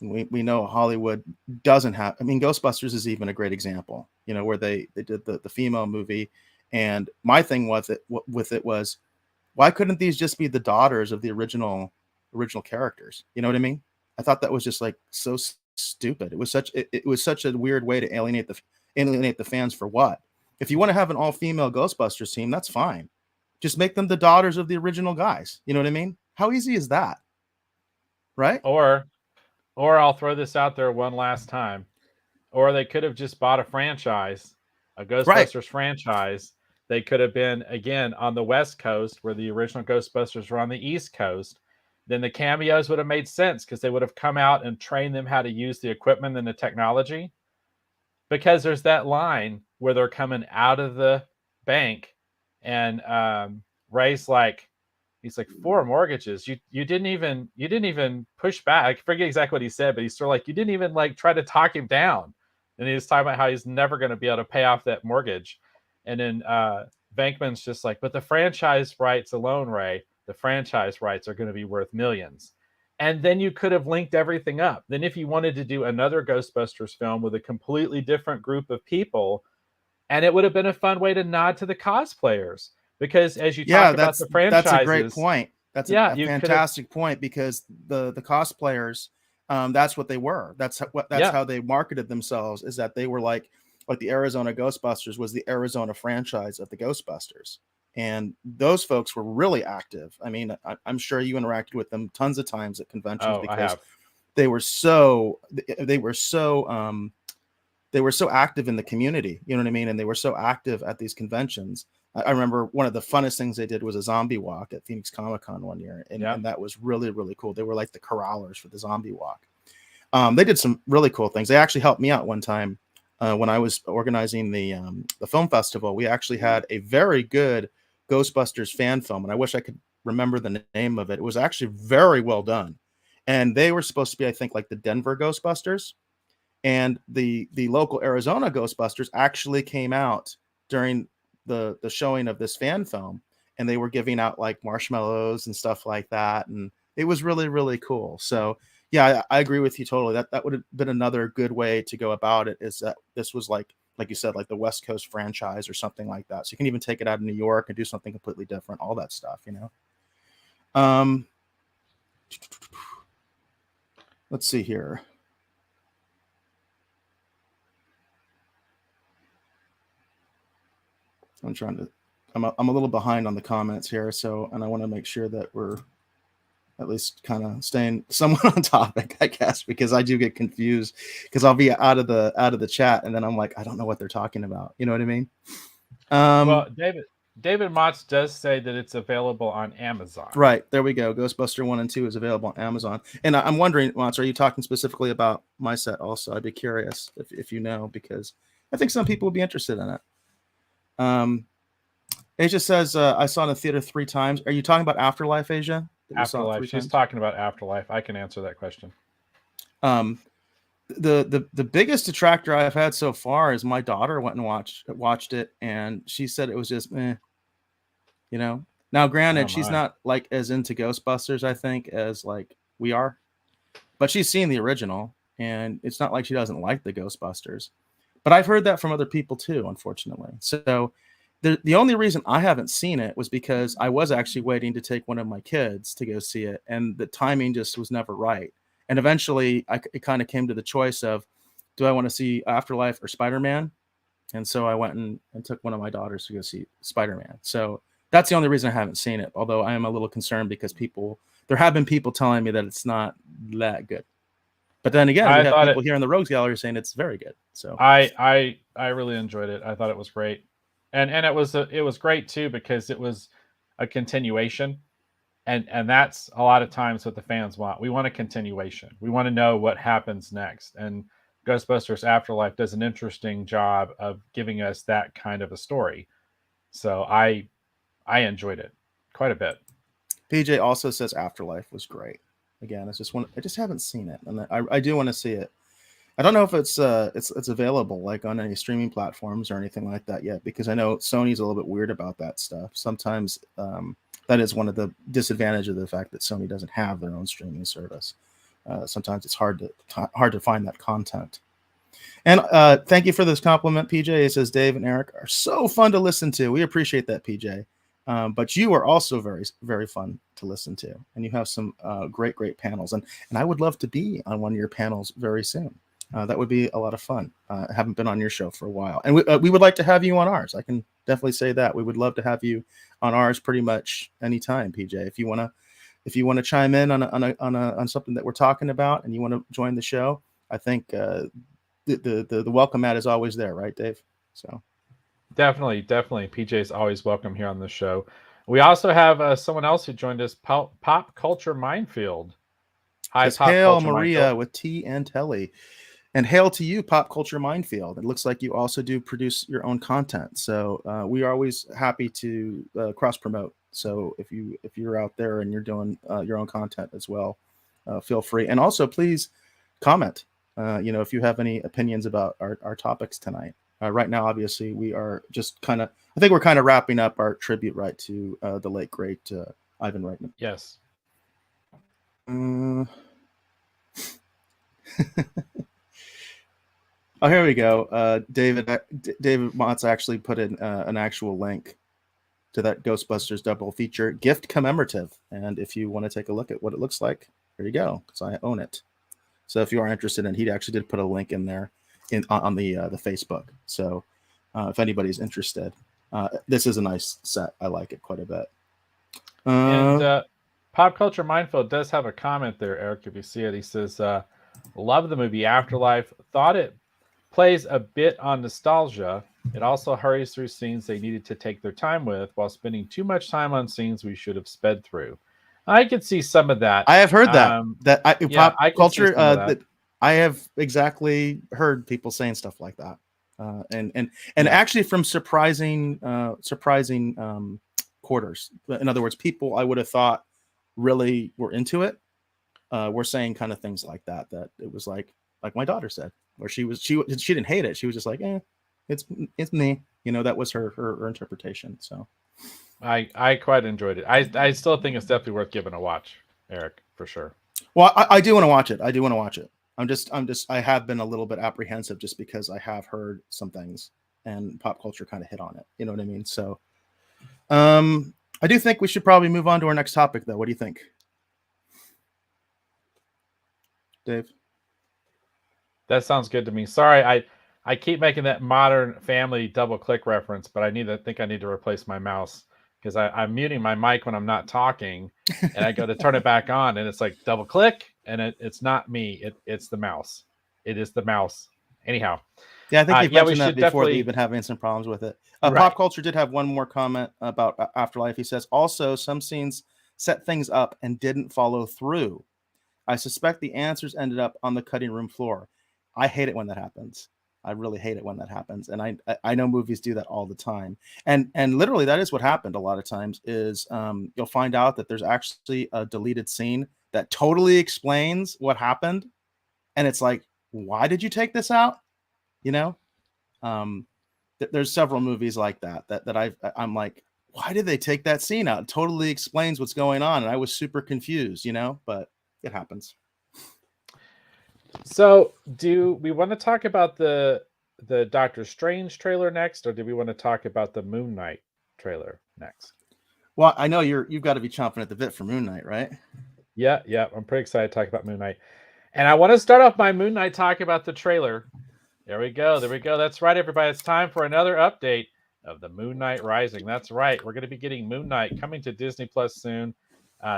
we know Hollywood doesn't have, Ghostbusters is even a great example, where they did the female movie. And my thing with it was, why couldn't these just be the daughters of the original characters? You know what I mean? I thought that was just like so stupid. It was such a weird way to alienate the fans for what? If you want to have an all-female Ghostbusters team, that's fine. Just make them the daughters of the original guys. You know what I mean? How easy is that? Right? Or I'll throw this out there one last time. Or they could have just bought a franchise, a Ghostbusters franchise. They could have been, again, on the West Coast where the original Ghostbusters were on the East Coast. Then the cameos would have made sense because they would have come out and trained them how to use the equipment and the technology. Because there's that line where they're coming out of the bank and Ray's like, he's like, 4 mortgages. You didn't even push back. I forget exactly what he said, but he's sort of like, you didn't even like try to talk him down. And he was talking about how he's never going to be able to pay off that mortgage. And then Venkman's just like, but the franchise rights alone, Ray, the franchise rights are going to be worth millions. And then you could have linked everything up. Then if you wanted to do another Ghostbusters film with a completely different group of people, and it would have been a fun way to nod to the cosplayers. Because as you talk about the franchises, that's a great point. That's a fantastic point, because the cosplayers, that's what they were. That's how they marketed themselves, is that they were like the Arizona Ghostbusters was the Arizona franchise of the Ghostbusters. and those folks were really active. I mean, I'm sure you interacted with them tons of times at conventions Oh, I because have. they were so they were so they were so active in the community, you know what I mean? And they were so active at these conventions. I remember one of the funnest things they did was a zombie walk at Phoenix Comic Con one year. And, Yeah. and that was really, really cool. They were like the corrallers for the zombie walk. They did some really cool things. They actually helped me out one time when I was organizing the film festival. We actually had a very good Ghostbusters fan film, and I wish I could remember the name of it. It was actually very well done. And they were supposed to be, I think, like the Denver Ghostbusters. And the local Arizona Ghostbusters actually came out during the showing of this fan film, and they were giving out like marshmallows and stuff like that, and it was really, really cool. So yeah, I agree with you totally. That would have been another good way to go about it, is that this was like you said, like the West Coast franchise or something like that. So you can even take it out of New York and do something completely different, all that stuff, you know. Let's see here. I'm a little behind on the comments here, so, and I want to make sure that we're at least kind of staying somewhat on topic, I guess, because I do get confused because I'll be out of the chat and then I'm like, I don't know what they're talking about. You know what I mean? Well, David Motz does say that it's available on Amazon. Right, there we go. Ghostbuster 1 and 2 is available on Amazon. And I'm wondering, Motz, are you talking specifically about my set also? I'd be curious if you know, because I think some people would be interested in it. Asia says, I saw it in the theater 3 times. Are you talking about Afterlife, Asia? Afterlife. She's talking about Afterlife. I can answer that question. The biggest detractor I've had so far is my daughter went and watched it, and she said it was just you know. Now, granted, she's not like as into Ghostbusters, I think, as like we are, but she's seen the original, and it's not like she doesn't like the Ghostbusters. But I've heard that from other people too, unfortunately. So the only reason I haven't seen it was because I was actually waiting to take one of my kids to go see it, and the timing just was never right. And eventually, it kind of came to the choice of, do I want to see Afterlife or Spider-Man? And so I went and took one of my daughters to go see Spider-Man. So that's the only reason I haven't seen it, although I am a little concerned because there have been people telling me that it's not that good. But then again, we have people here in the Rogues Gallery saying it's very good. So I really enjoyed it. I thought it was great. And it was great too because it was a continuation. And that's a lot of times what the fans want. We want a continuation. We want to know what happens next. And Ghostbusters Afterlife does an interesting job of giving us that kind of a story. So I enjoyed it quite a bit. PJ also says Afterlife was great. Again, I just haven't seen it, and I do want to see it. I don't know if it's available like on any streaming platforms or anything like that yet, because I know Sony's a little bit weird about that stuff. Sometimes that is one of the disadvantages of the fact that Sony doesn't have their own streaming service. Sometimes it's hard to find that content. And thank you for this compliment, PJ. It says Dave and Eric are so fun to listen to. We appreciate that, PJ. But you are also very, very fun to listen to, and you have some great panels. And I would love to be on one of your panels very soon. That would be a lot of fun. I haven't been on your show for a while, and we would like to have you on ours. I can definitely say that we would love to have you on ours pretty much anytime, PJ. If you want to chime in on something that we're talking about, and you want to join the show, I think the welcome mat is always there, right, Dave? So definitely, PJ is always welcome here on the show. We also have someone else who joined us, Pop Culture Minefield. Hi, Pop hail Culture Maria Minefield. With T and Telly. And hail to you, Pop Culture Minefield. It looks like you also do produce your own content. So we are always happy to cross promote. So if you're out there and you're doing your own content as well, feel free. And also please comment. If you have any opinions about our topics tonight. Right now, obviously, we are just I think we're kind of wrapping up our tribute right to the late great Ivan Reitman. Yes. Oh, here we go. David Motz actually put in an actual link to that Ghostbusters double feature gift commemorative. And if you want to take a look at what it looks like, here you go, because I own it. So if you are interested in it, he actually did put a link in there on the Facebook. So if anybody's interested. This is a nice set. I like it quite a bit. And Pop Culture Mindfield does have a comment there, Eric, if you see it. He says, love the movie Afterlife. Thought it plays a bit on nostalgia. It also hurries through scenes they needed to take their time with while spending too much time on scenes we should have sped through. I could see some of that. I have heard that pop I culture. that. I have exactly heard people saying stuff like that, and Yeah. actually from surprising quarters. In other words, people I would have thought really were into it. Were saying kind of things like that. That it was like my daughter said, or she didn't hate it. She was just like, it's me. You know, that was her interpretation. So. I quite enjoyed it. I still think it's definitely worth giving a watch, Eric, for sure. Well, I do want to watch it. I do want to watch it. I have been a little bit apprehensive just because I have heard some things and pop culture kind of hit on it. You know what I mean? So, I do think we should probably move on to our next topic, though. What do you think, Dave? That sounds good to me. Sorry, I keep making that Modern Family double click reference, but I think I need to replace my mouse because I'm muting my mic when I'm not talking, and I go to turn it back on, and it's like double click, and it's not me. It's the mouse. It is the mouse. Anyhow. Yeah, I think you mentioned that before. Definitely... They've been having some problems with it. Right. Pop Culture did have one more comment about Afterlife. He says, also, some scenes set things up and didn't follow through. I suspect the answers ended up on the cutting room floor. I hate it when that happens. I really hate it when that happens. And I know movies do that all the time. And literally that is what happened a lot of times is you'll find out that there's actually a deleted scene that totally explains what happened. And it's like, why did you take this out? You know, there's several movies like that I'm like, why did they take that scene out? It totally explains what's going on. And I was super confused, you know, but it happens. So, do we want to talk about the Doctor Strange trailer next, or do we want to talk about the Moon Knight trailer next? Well, I know you've got to be chomping at the bit for Moon Knight, right? Yeah, I'm pretty excited to talk about Moon Knight, and I want to start off my Moon Knight talk about the trailer. There we go. That's right, everybody. It's time for another update of the Moon Knight Rising. That's right. We're going to be getting Moon Knight coming to Disney Plus soon.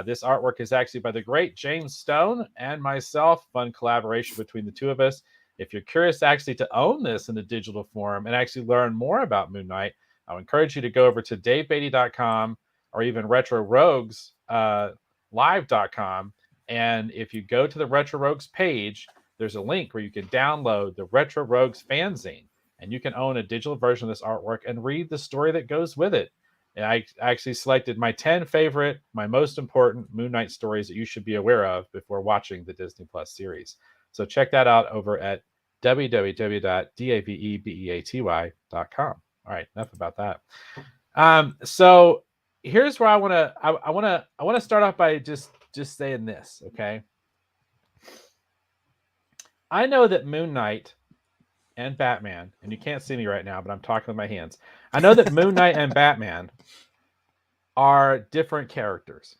This artwork is actually by the great James Stone and myself. Fun collaboration between the two of us. If you're curious actually to own this in a digital form and actually learn more about Moon Knight, I would encourage you to go over to davebeatty.com or even retrorogueslive.com. And if you go to the Retro Rogues page, there's a link where you can download the Retro Rogues fanzine, and you can own a digital version of this artwork and read the story that goes with it. And I actually selected my 10 favorite, my most important Moon Knight stories that you should be aware of before watching the Disney Plus series. So check that out over at www.davebeaty.com. All right, enough about that. So here's where I want to start off by just saying this, okay? I know that Moon Knight and Batman, and you can't see me right now, but I'm talking with my hands. I know that Moon Knight and Batman are different characters,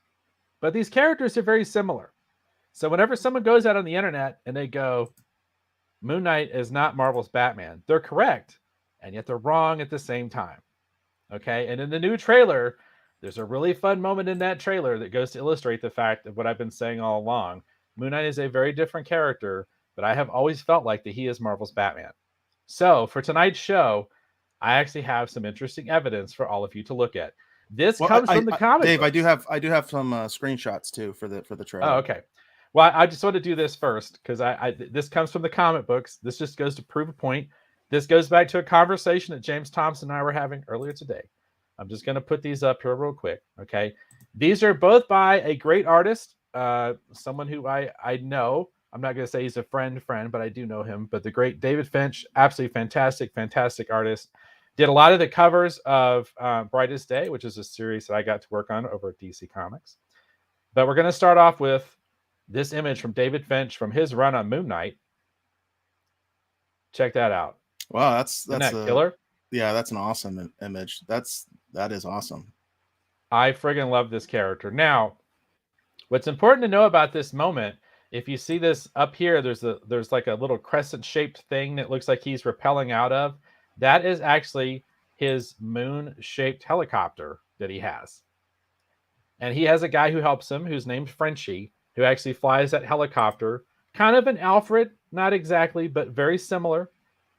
but these characters are very similar. So whenever someone goes out on the internet and they go, Moon Knight is not Marvel's Batman, they're correct, and yet they're wrong at the same time. Okay, and in the new trailer, there's a really fun moment in that trailer that goes to illustrate the fact of what I've been saying all along. Moon Knight is a very different character, but I have always felt like that he is Marvel's Batman. So for tonight's show, I actually have some interesting evidence for all of you to look at. This comes from the comic Dave, books. I do have some screenshots too for the trailer. Oh, okay. Well, I just want to do this first because this comes from the comic books. This just goes to prove a point. This goes back to a conversation that James Thompson and I were having earlier today. I'm just going to put these up here real quick. Okay. These are both by a great artist, someone who I know. I'm not going to say he's a friend, but I do know him. But the great David Finch, absolutely fantastic artist. Did a lot of the covers of Brightest Day, which is a series that I got to work on over at DC Comics. But we're going to start off with this image from David Finch from his run on Moon Knight. Check that out. Wow, that's killer. Yeah, that's an awesome image. That is awesome. I friggin' love this character. Now, what's important to know about this moment, if you see this up here, there's like a little crescent-shaped thing that looks like he's rappelling out of. That is actually his moon-shaped helicopter that he has. And he has a guy who helps him who's named Frenchie, who actually flies that helicopter. Kind of an Alfred, not exactly, but very similar.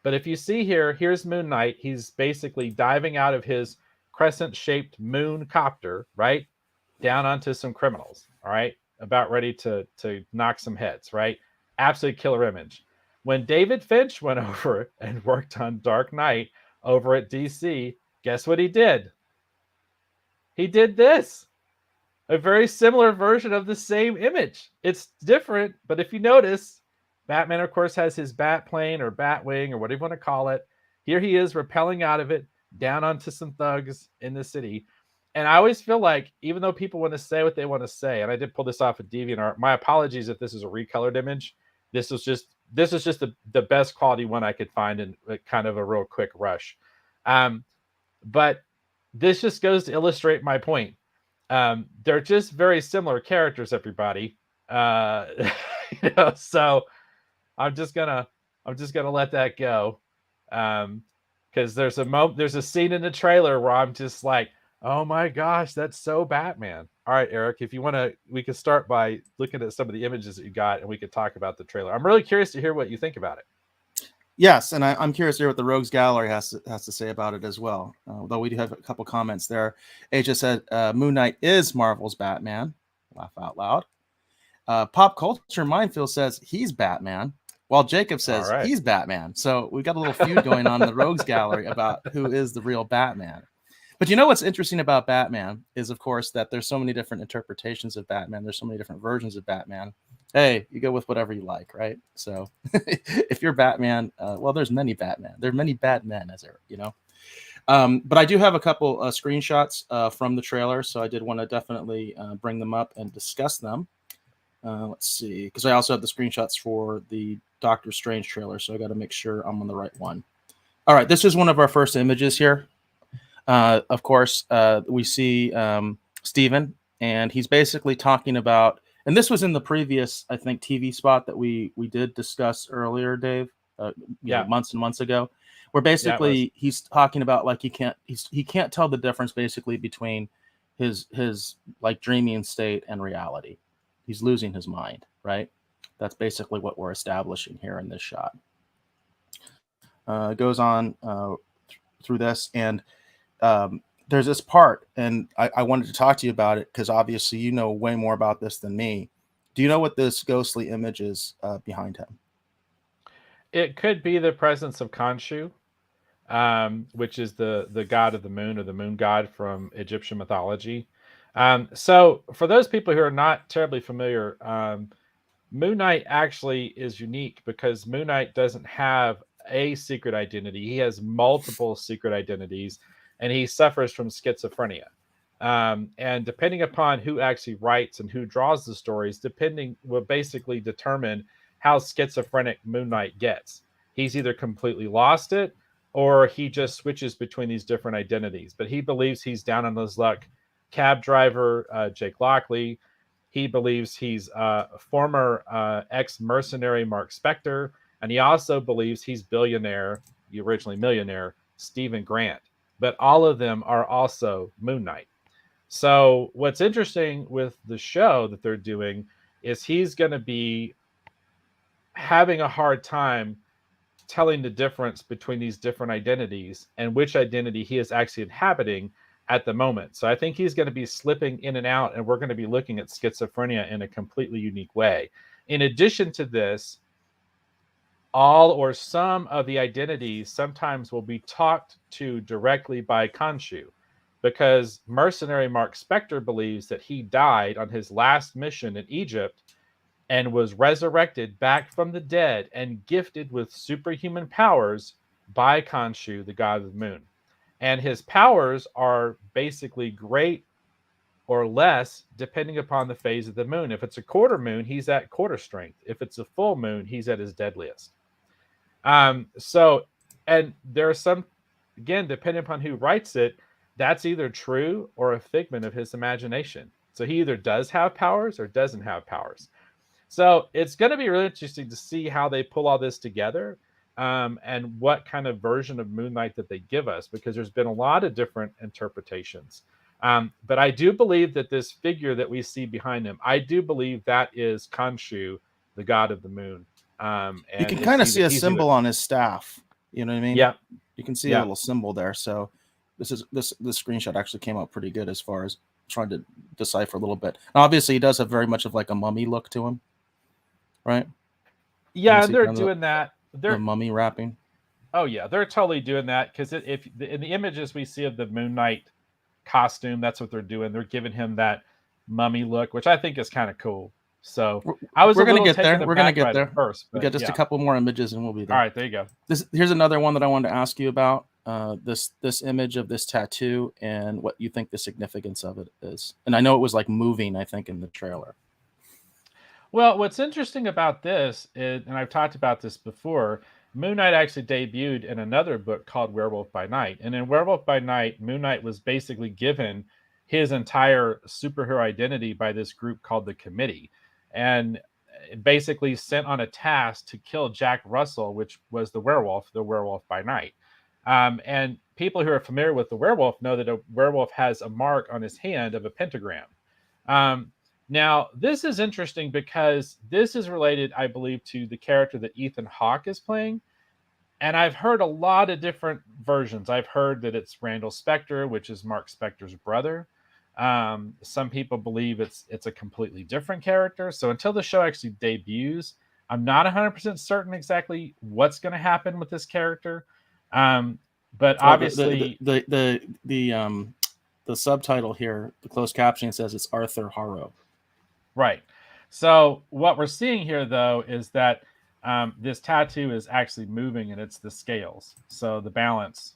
But if you see here, here's Moon Knight. He's basically diving out of his crescent-shaped moon copter, right, down onto some criminals, all right, about ready to knock some heads, right? Absolute killer image. When David Finch went over and worked on Dark Knight over at DC, guess what he did? He did this. A very similar version of the same image. It's different, but if you notice, Batman, of course, has his bat plane or bat wing or whatever you want to call it. Here he is rappelling out of it down onto some thugs in the city. And I always feel like, even though people want to say what they want to say, and I did pull this off of DeviantArt, my apologies if this is a recolored image. This is just the best quality one I could find in kind of a real quick rush. But this just goes to illustrate my point. They're just very similar characters, everybody. So I'm just gonna let that go. Because there's a scene in the trailer where I'm just like, oh my gosh, that's so Batman. All right, Eric, if you want to, we can start by looking at some of the images that you got, and we could talk about the trailer. I'm really curious to hear what you think about it. Yes, and I'm curious to hear what the Rogues Gallery has to say about it as well. Though we do have a couple comments there. AJ said Moon Knight is Marvel's Batman. Laugh out loud. Pop Culture Minefield says he's Batman, while Jacob says he's Batman. So we've got a little feud going on in the Rogues Gallery about who is the real Batman. But you know what's interesting about Batman is, of course, that there's so many different interpretations of Batman. There's so many different versions of Batman. Hey, you go with whatever you like, right? So if you're Batman, well, there's many Batman. There's many Batmen, as there, you know. But I do have a couple screenshots from the trailer, so I did want to definitely bring them up and discuss them. Let's see, because I also have the screenshots for the Doctor Strange trailer, so I got to make sure I'm on the right one. All right, this is one of our first images here. Of course, we see Steven, and he's basically talking about, and this was in the previous, I think, TV spot that we did discuss earlier, Dave, months and months ago, where basically he's talking about like he can't tell the difference basically between his like dreaming state and reality. He's losing his mind, right? That's basically what we're establishing here in this shot. Goes on through this, and there's this part, and I wanted to talk to you about it because obviously you know way more about this than me. Do you know what this ghostly image is behind him? It could be the presence of Khonshu, which is the god of the moon, or the moon god from Egyptian mythology. So for those people who are not terribly familiar, Moon Knight actually is unique because Moon Knight doesn't have a secret identity. He has multiple secret identities, and he suffers from schizophrenia. And depending upon who actually writes and who draws the stories, will basically determine how schizophrenic Moon Knight gets. He's either completely lost it, or he just switches between these different identities. But he believes he's down on his luck cab driver, Jake Lockley. He believes he's former ex-mercenary Mark Spector. And he also believes he's billionaire, originally millionaire, Stephen Grant. But all of them are also Moon Knight. So what's interesting with the show that they're doing is he's going to be having a hard time telling the difference between these different identities and which identity he is actually inhabiting at the moment. So I think he's going to be slipping in and out, and we're going to be looking at schizophrenia in a completely unique way. In addition to this, all or some of the identities sometimes will be talked to directly by Khonshu, because mercenary Mark Spector believes that he died on his last mission in Egypt and was resurrected back from the dead and gifted with superhuman powers by Khonshu, the god of the moon. And his powers are basically great or less depending upon the phase of the moon. If it's a quarter moon, he's at quarter strength. If it's a full moon, he's at his deadliest. And there are some, again, depending upon who writes it, that's either true or a figment of his imagination. So he either does have powers or doesn't have powers. So it's going to be really interesting to see how they pull all this together. and what kind of version of Moon Knight that they give us, because there's been a lot of different interpretations. But I do believe that this figure that we see behind him, I do believe that is Khonshu, the god of the moon. You And can kind of see a he's either, symbol on his staff. You know what I mean? yeah, You can see a yeah, little symbol there. So this screenshot actually came out pretty good as far as trying to decipher a little bit. Now, obviously, he does have very much of like a mummy look to him, right? You can yeah. see They're kind of doing that. the They're mummy wrapping. Oh yeah, they're totally doing that, because if in the images we see of the Moon Knight costume, that's what they're doing. They're giving him that mummy look, which I think is kind of cool. So I was a We're gonna little get there. taken We're gonna aback get by it at there. first, We but got just a yeah. couple more images and we'll be All there. right, there you go. Here's another one that I wanted to ask you about. This image of this tattoo and what you think the significance of it is. And I know it was like moving, I think, in the trailer. Well, what's interesting about this is, and I've talked about this before, Moon Knight actually debuted in another book called Werewolf by Night. And in Werewolf by Night, Moon Knight was basically given his entire superhero identity by this group called the Committee, and basically sent on a task to kill Jack Russell, which was the werewolf by night. And people who are familiar with the werewolf know that a werewolf has a mark on his hand of a pentagram. Um, Now, this is interesting because this is related, I believe, to the character that Ethan Hawke is playing. And I've heard a lot of different versions. I've heard that it's Randall Spector, which is Mark Spector's brother. Some people believe it's a completely different character. So until the show actually debuts, I'm not 100% certain exactly what's going to happen with this character. But Well, obviously, the subtitle here, the closed caption says it's Arthur Harrow. right. So what we're seeing here, though, is that this tattoo is actually moving, and it's the scales. So the balance,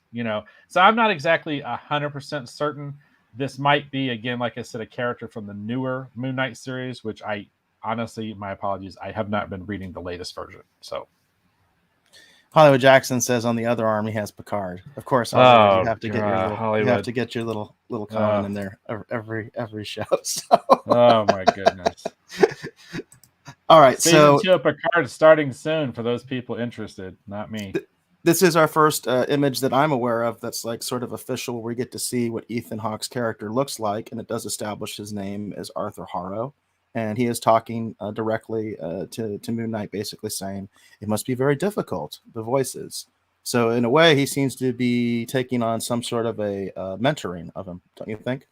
So I'm not exactly 100% certain. This might be, again, like I said, a character from the newer Moon Knight series, which I honestly, my apologies, I have not been reading the latest version. So Hollywood Jackson says on the other arm he has Picard. Of course, Hollywood, you have to get your little comment in there every show. So. Oh my goodness! All right, Season 2 of Picard starting soon for those people interested. Not me. This is our first image that I'm aware of that's like sort of official, where we get to see what Ethan Hawke's character looks like, and it does establish his name as Arthur Harrow. And he is talking directly to Moon Knight, basically saying it must be very difficult, the voices. So in a way, he seems to be taking on some sort of a mentoring of him, don't you think?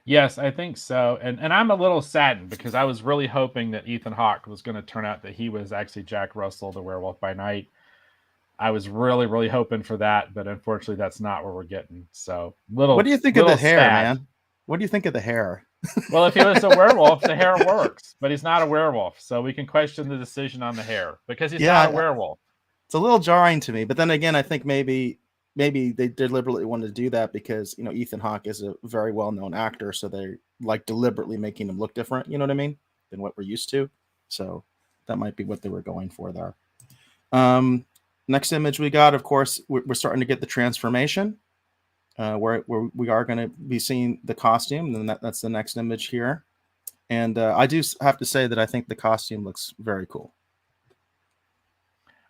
Yes, I think so. And I'm a little saddened because I was really hoping that Ethan Hawke was going to turn out that he was actually Jack Russell, the Werewolf by Night. I was really, really hoping for that, but unfortunately, that's not what we're getting. So, what do you think of the hair, sad. man? What do you think of the hair? Well, if he was a werewolf, the hair works, but he's not a werewolf, so we can question the decision on the hair because he's not a werewolf. It's a little jarring to me, but then again, I think maybe they deliberately wanted to do that because Ethan Hawke is a very well-known actor, so they're like deliberately making him look different. You know what I mean? Than what we're used to. So that might be what they were going for there. Next image we got, of course, we're starting to get the transformation. Where we are going to be seeing the costume, and that's the next image here. And I do have to say that I think the costume looks very cool.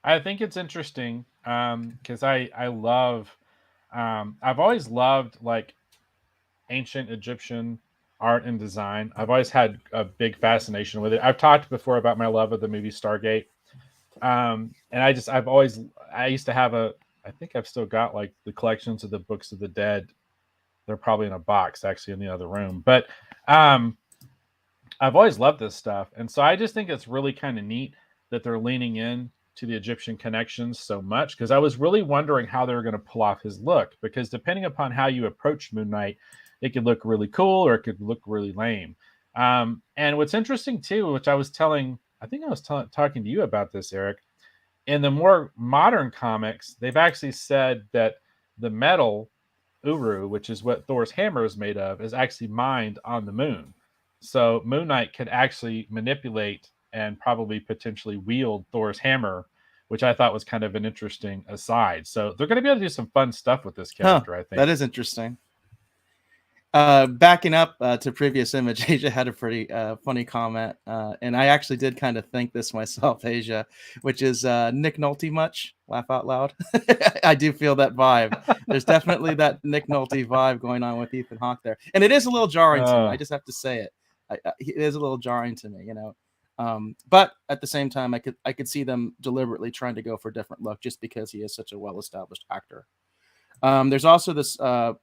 I think it's interesting because I love, I've always loved like ancient Egyptian art and design. I've always had a big fascination with it. I've talked before about my love of the movie Stargate. And I used to have I think I've still got like the collections of the Books of the Dead. They're probably in a box actually in the other room. But I've always loved this stuff. And so I just think it's really kind of neat that they're leaning in to the Egyptian connections so much, because I was really wondering how they were going to pull off his look, because depending upon how you approach Moon Knight, it could look really cool or it could look really lame. And what's interesting too, which I was talking to you about this, Eric, in the more modern comics, they've actually said that the metal Uru, which is what Thor's hammer is made of, is actually mined on the moon. So Moon Knight could actually manipulate and probably potentially wield Thor's hammer, which I thought was kind of an interesting aside. So they're going to be able to do some fun stuff with this character, I think. That is interesting. Backing up to previous image, Asia had a pretty funny comment, and I actually did kind of think this myself, Asia, which is Nick Nolte much? Laugh out loud. I do feel that vibe. There's definitely that Nick Nolte vibe going on with Ethan Hawke there, and it is a little jarring to me. I just have to say it. It is a little jarring to me, but at the same time, I could see them deliberately trying to go for a different look just because he is such a well-established actor. There's also this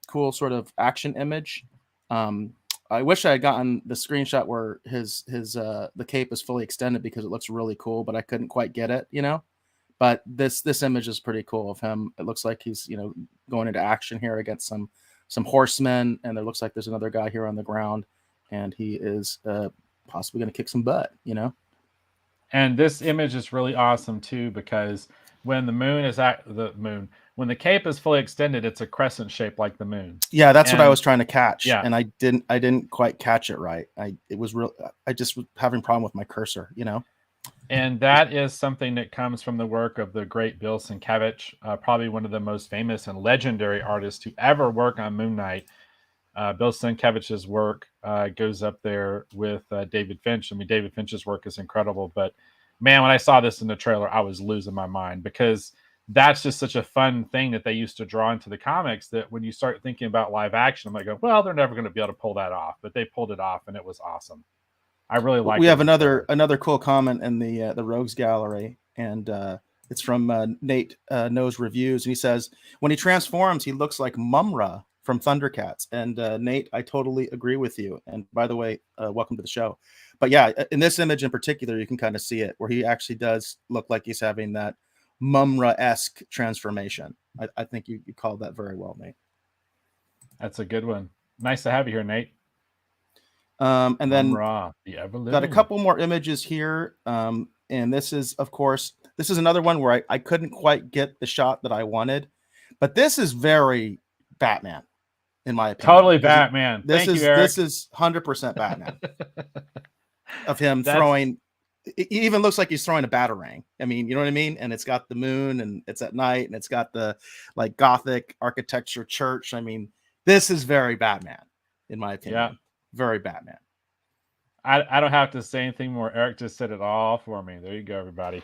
cool sort of action image. I wish I had gotten the screenshot where his the cape is fully extended because it looks really cool, but I couldn't quite get it, But this image is pretty cool of him. It looks like he's going into action here against some horsemen, and there looks like there's another guy here on the ground, and he is possibly going to kick some butt, And this image is really awesome too, because when the moon is when the cape is fully extended, it's a crescent shape like the moon. Yeah, that's what I was trying to catch. Yeah. And I didn't quite catch it right. I just was having a problem with my cursor, And that is something that comes from the work of the great Bill Sienkiewicz, probably one of the most famous and legendary artists to ever work on Moon Knight. Bill Sienkiewicz's work goes up there with David Finch. I mean, David Finch's work is incredible, but man, when I saw this in the trailer, I was losing my mind, because that's just such a fun thing that they used to draw into the comics, that when you start thinking about live action, I'm like, well, they're never going to be able to pull that off, but they pulled it off, and it was awesome. I really like it. We have another cool comment in the Rogues Gallery, and it's from Nate Knows Reviews, and he says, when he transforms, he looks like Mumra from Thundercats. And Nate, I totally agree with you. And by the way, welcome to the show. But yeah, in this image in particular, you can kind of see it, where he actually does look like he's having that Mumra-esque transformation. I think you called that very well, Nate. That's a good one. Nice to have you here, Nate. And then got a couple more images here. And this is, of course, another one where I couldn't quite get the shot that I wanted, but this is very Batman, in my opinion. Totally Batman. Thank you, Eric. This is 100% Batman. Of him throwing, it even looks like he's throwing a batarang. I mean, you know what I mean? And it's got the moon, and it's at night, and it's got the like Gothic architecture church. I mean, this is very Batman, in my opinion. Yeah. Very Batman. I don't have to say anything more. Eric just said it all for me. There you go, everybody.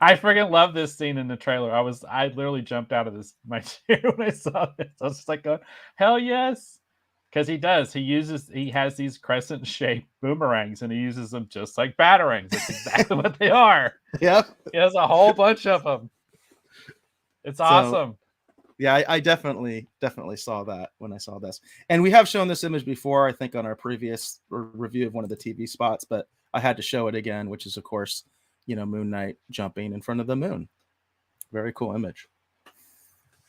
I freaking love this scene in the trailer. I literally jumped out of my chair when I saw this. I was just like, hell yes. Because he has these crescent shaped boomerangs, and he uses them just like batarangs. That's exactly what they are. Yep. He has a whole bunch of them. It's awesome. Yeah, I definitely saw that when I saw this. And we have shown this image before, I think, on our previous review of one of the TV spots, but I had to show it again, which is, of course, Moon Knight jumping in front of the moon. Very cool image.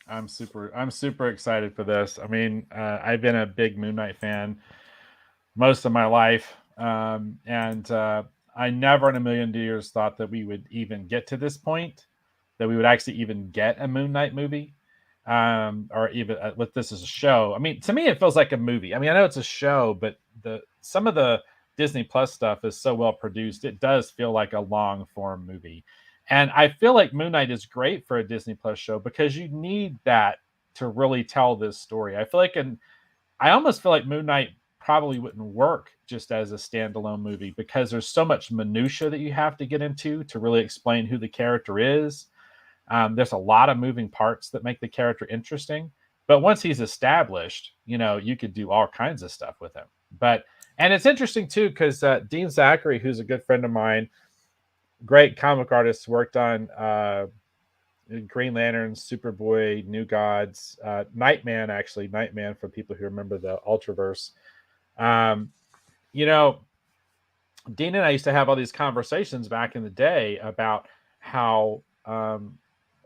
I'm super excited for this. I mean, I've been a big Moon Knight fan most of my life. And I never in a million years thought that we would even get to this point, that we would actually even get a Moon Knight movie. Or even with this as a show. I mean, to me, it feels like a movie. I mean, I know it's a show, but some of the Disney Plus stuff is so well produced, it does feel like a long form movie. And I feel like Moon Knight is great for a Disney Plus show, because you need that to really tell this story. I almost feel like Moon Knight probably wouldn't work just as a standalone movie, because there's so much minutia that you have to get into to really explain who the character is. There's a lot of moving parts that make the character interesting, but once he's established, you could do all kinds of stuff with him. And it's interesting too, because Dean Zachary, who's a good friend of mine, great comic artist, worked on Green Lantern, Superboy, New Gods, Nightman for people who remember the Ultraverse. Dean and I used to have all these conversations back in the day about how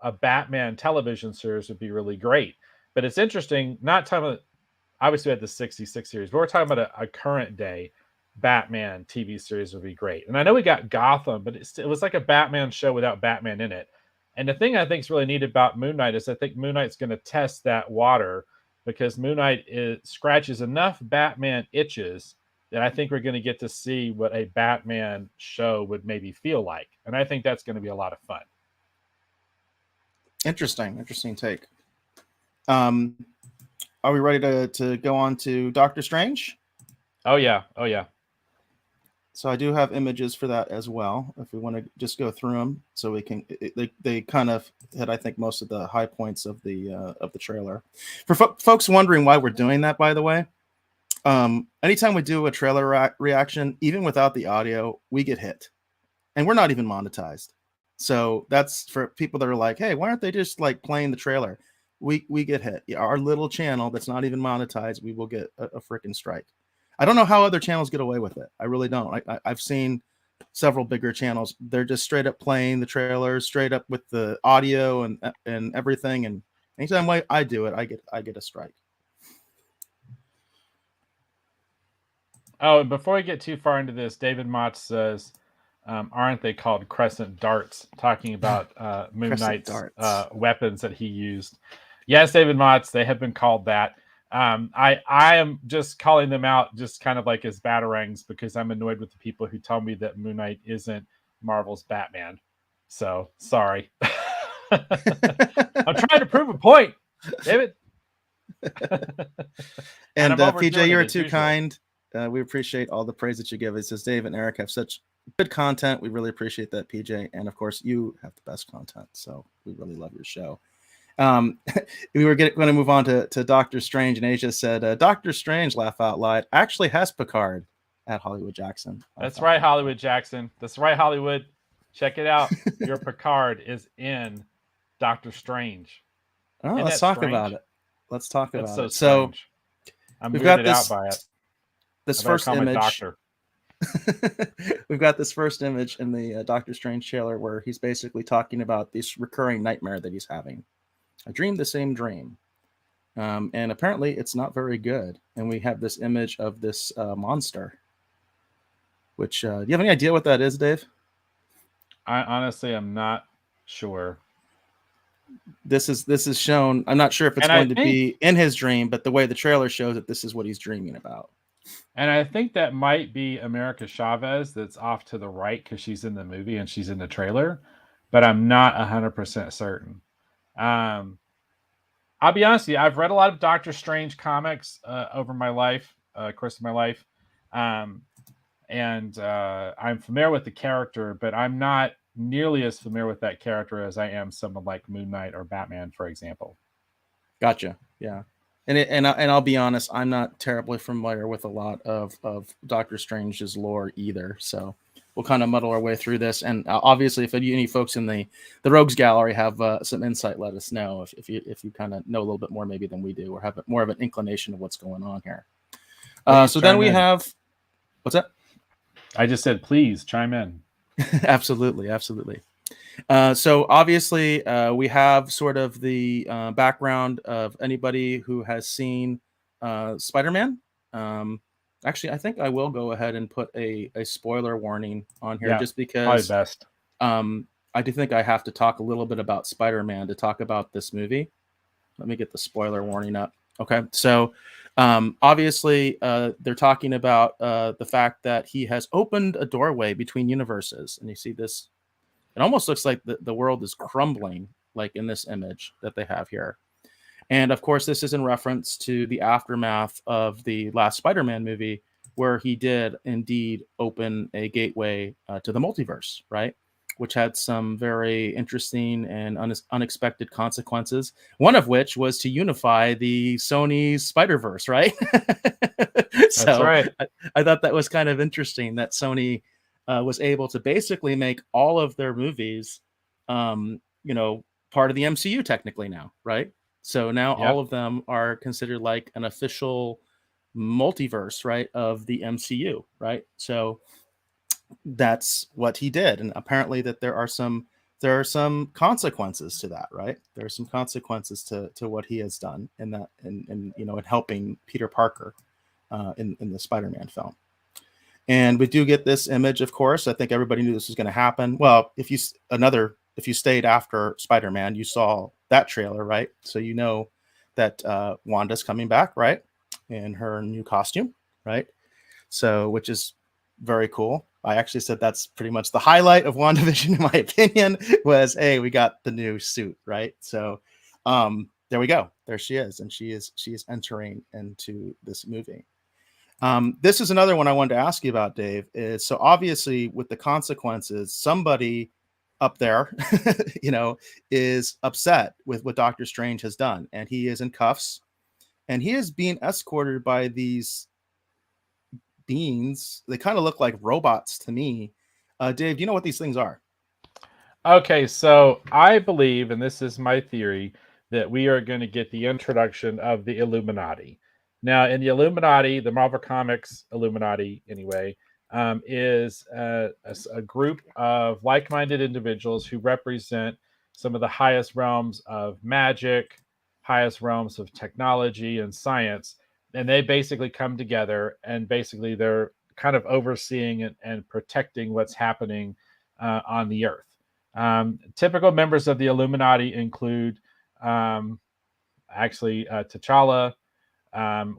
a Batman television series would be really great. But it's interesting, not talking about, obviously we had the 66 series, but we're talking about a current day Batman TV series would be great. And I know we got Gotham, but it was like a Batman show without Batman in it. And the thing I think is really neat about Moon Knight is I think Moon Knight's going to test that water, because Moon Knight scratches enough Batman itches that I think we're going to get to see what a Batman show would maybe feel like. And I think that's going to be a lot of fun. Interesting take. are we ready to go on to Doctor Strange? Oh yeah. Oh yeah. So I do have images for that as well. If we want to just go through them, so we can, they kind of hit, I think, most of the high points of the trailer. For folks wondering why we're doing that, by the way, anytime we do a trailer reaction, even without the audio, we get hit, and we're not even monetized. So that's for people that are like, hey, why aren't they just like playing the trailer? We get hit. Our little channel that's not even monetized, we will get a freaking strike. I don't know how other channels get away with it. I really don't. I've seen several bigger channels. They're just straight up playing the trailers, straight up with the audio and everything. And anytime I do it, I get a strike. Oh, and before we get too far into this, David Mott says, aren't they called crescent darts? Talking about Moon Knight's weapons that he used. Yes, David Mott, they have been called that. I am just calling them out just kind of like as batarangs because I'm annoyed with the people who tell me that Moon Knight isn't Marvel's Batman. So sorry. I'm trying to prove a point, David. and PJ, you're too kind. We appreciate all the praise that you give. It says Dave and Eric have such good content. We really appreciate that, PJ. And of course, you have the best content. So we really love your show. We were going to move on to Doctor Strange, and Asia said, Doctor Strange, laugh out loud, actually has Picard at Hollywood Jackson. That's right, Hollywood Jackson. That's right, Hollywood. Check it out. Your Picard is in Doctor Strange. Oh, let's talk about it. Let's talk about it. So I'm weirded out by it. This first image. We've got this first image in the Doctor Strange trailer where he's basically talking about this recurring nightmare that he's having. I dreamed the same dream. And apparently it's not very good. And we have this image of this monster. Which, do you have any idea what that is, Dave? I honestly am not sure. This is shown. I'm not sure if it's going to be in his dream, but the way the trailer shows it, this is what he's dreaming about. And I think that might be America Chavez that's off to the right because she's in the movie and she's in the trailer. But I'm not 100% certain. I'll be honest with you, I've read a lot of Doctor Strange comics over my life, course of my life, and I'm familiar with the character, but I'm not nearly as familiar with that character as I am someone like Moon Knight or Batman, for example. Gotcha. Yeah, and I'll be honest, I'm not terribly familiar with a lot of Doctor Strange's lore either, so we'll kind of muddle our way through this. And obviously, if any folks in the Rogues Gallery have some insight, let us know if you kind of know a little bit more maybe than we do, or have more of an inclination of what's going on here. So then we have, what's that? I just said, please chime in. Absolutely. So obviously, we have sort of the background of anybody who has seen Spider-Man. Actually, I think I will go ahead and put a spoiler warning on here, just because best. I do think I have to talk a little bit about Spider-Man to talk about this movie. Let me get the spoiler warning up. Okay, so obviously they're talking about the fact that he has opened a doorway between universes, and you see this. It almost looks like the world is crumbling, like in this image that they have here. And of course, this is in reference to the aftermath of the last Spider-Man movie, where he did indeed open a gateway to the multiverse, right? Which had some very interesting and unexpected consequences. One of which was to unify the Sony Spider-Verse, right? That's right. I thought that was kind of interesting that Sony was able to basically make all of their movies, part of the MCU technically now, right? So now all of them are considered like an official multiverse, right, of the MCU, right? So that's what he did, and apparently that there are some consequences to that, right? There are some consequences to what he has done in that, in helping Peter Parker in the Spider-Man film. And we do get this image, of course. I think everybody knew this was going to happen. Well, if you stayed after Spider-Man, you saw that trailer, right? So you know that Wanda's coming back, right, in her new costume, right? So, which is very cool. I actually said that's pretty much the highlight of Wanda Vision, in my opinion, was, hey, we got the new suit, right? So There we go. There she is, and she is entering into this movie. This is another one I wanted to ask you about, Dave. Is so obviously with the consequences, somebody up there, is upset with what Doctor Strange has done, and he is in cuffs, and he is being escorted by these beings. They kind of look like robots to me. Dave, do you know what these things are? Okay, so I believe, and this is my theory, that we are going to get the introduction of the Illuminati. Now, in the Illuminati, the Marvel Comics Illuminati, anyway, is a group of like-minded individuals who represent some of the highest realms of magic, highest realms of technology and science, and they basically come together, and basically they're kind of overseeing and protecting what's happening on the Earth. Typical members of the Illuminati include T'Challa.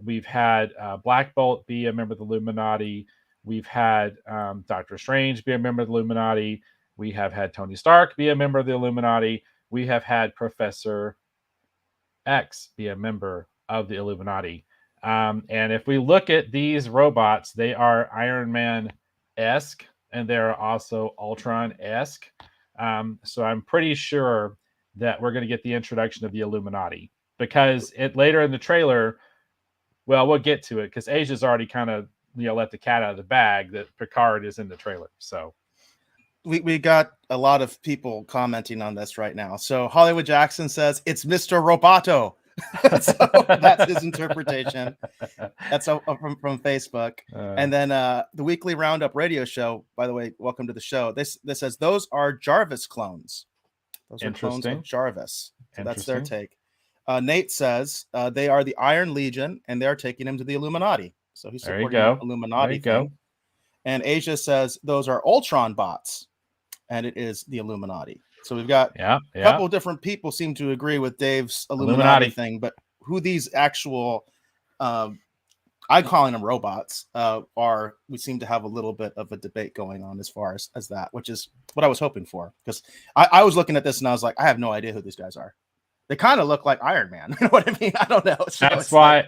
We've had Black Bolt be a member of the Illuminati. We've had Doctor Strange be a member of the Illuminati. We have had Tony Stark be a member of the Illuminati. We have had Professor X be a member of the Illuminati. And if we look at these robots, they are Iron Man-esque, and they're also Ultron-esque. So I'm pretty sure that we're going to get the introduction of the Illuminati, because later in the trailer, well, we'll get to it because Asia's already kind of let the cat out of the bag that Picard is in the trailer. So we got a lot of people commenting on this right now. So Hollywood Jackson says it's Mr. Roboto. So that's his interpretation. That's from Facebook. And then the Weekly Roundup radio show, by the way, welcome to the show. This says those are Jarvis clones. Those are clones of Jarvis. So that's their take. Nate says they are the Iron Legion, and they're taking him to the Illuminati. So he's supporting the Illuminati thing. And Asia says those are Ultron bots, and it is the Illuminati. So we've got a couple of different people seem to agree with Dave's Illuminati thing, but who these actual, I'm calling them robots, we seem to have a little bit of a debate going on as far as that, which is what I was hoping for. Because I was looking at this and I was like, I have no idea who these guys are. They kind of look like Iron Man. You know what I mean? I don't know. So that's why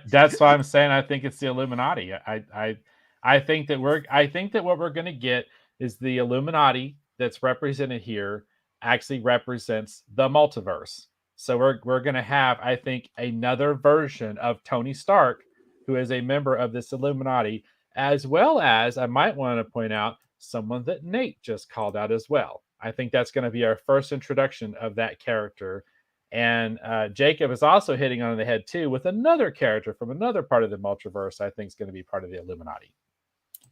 I'm saying I think it's the Illuminati. I think that what we're going to get is the Illuminati that's represented here actually represents the multiverse. So we're going to have, I think, another version of Tony Stark, who is a member of this Illuminati, as well as, I might want to point out, someone that Nate just called out as well. I think that's going to be our first introduction of that character. And Jacob is also hitting on the head, too, with another character from another part of the multiverse I think is going to be part of the Illuminati.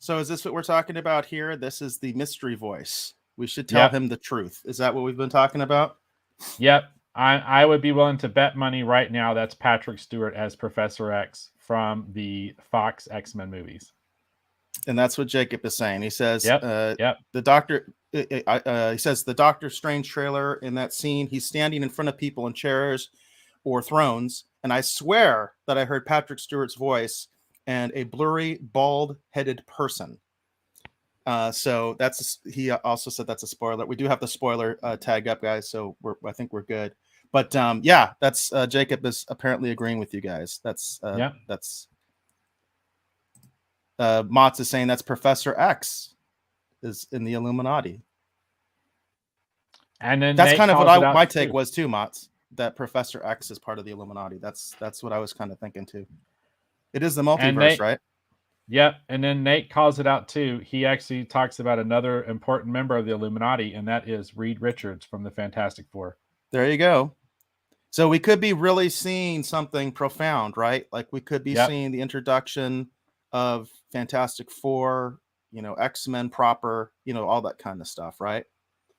So is this what we're talking about here? This is the mystery voice. We should tell him the truth. Is that what we've been talking about? Yep. I would be willing to bet money right now that's Patrick Stewart as Professor X from the Fox X-Men movies. And that's what Jacob is saying. He says, the Doctor... he says the Doctor Strange trailer in that scene, he's standing in front of people in chairs or thrones, and I swear that I heard Patrick Stewart's voice and a blurry, bald-headed person. So he also said that's a spoiler. We do have the spoiler tag up, guys, so I think we're good. But that's Jacob is apparently agreeing with you guys. That's Motz is saying that's Professor X is in the Illuminati. And then that's Nate kind of what my take too. was too, Motz, that Professor X is part of the Illuminati. That's what I was kind of thinking too. It is the multiverse, right? Yep. And then Nate calls it out too. He actually talks about another important member of the Illuminati, and that is Reed Richards from the Fantastic Four. There you go. So we could be really seeing something profound, right? Like we could be seeing the introduction of Fantastic Four, X-Men proper, all that kind of stuff, right?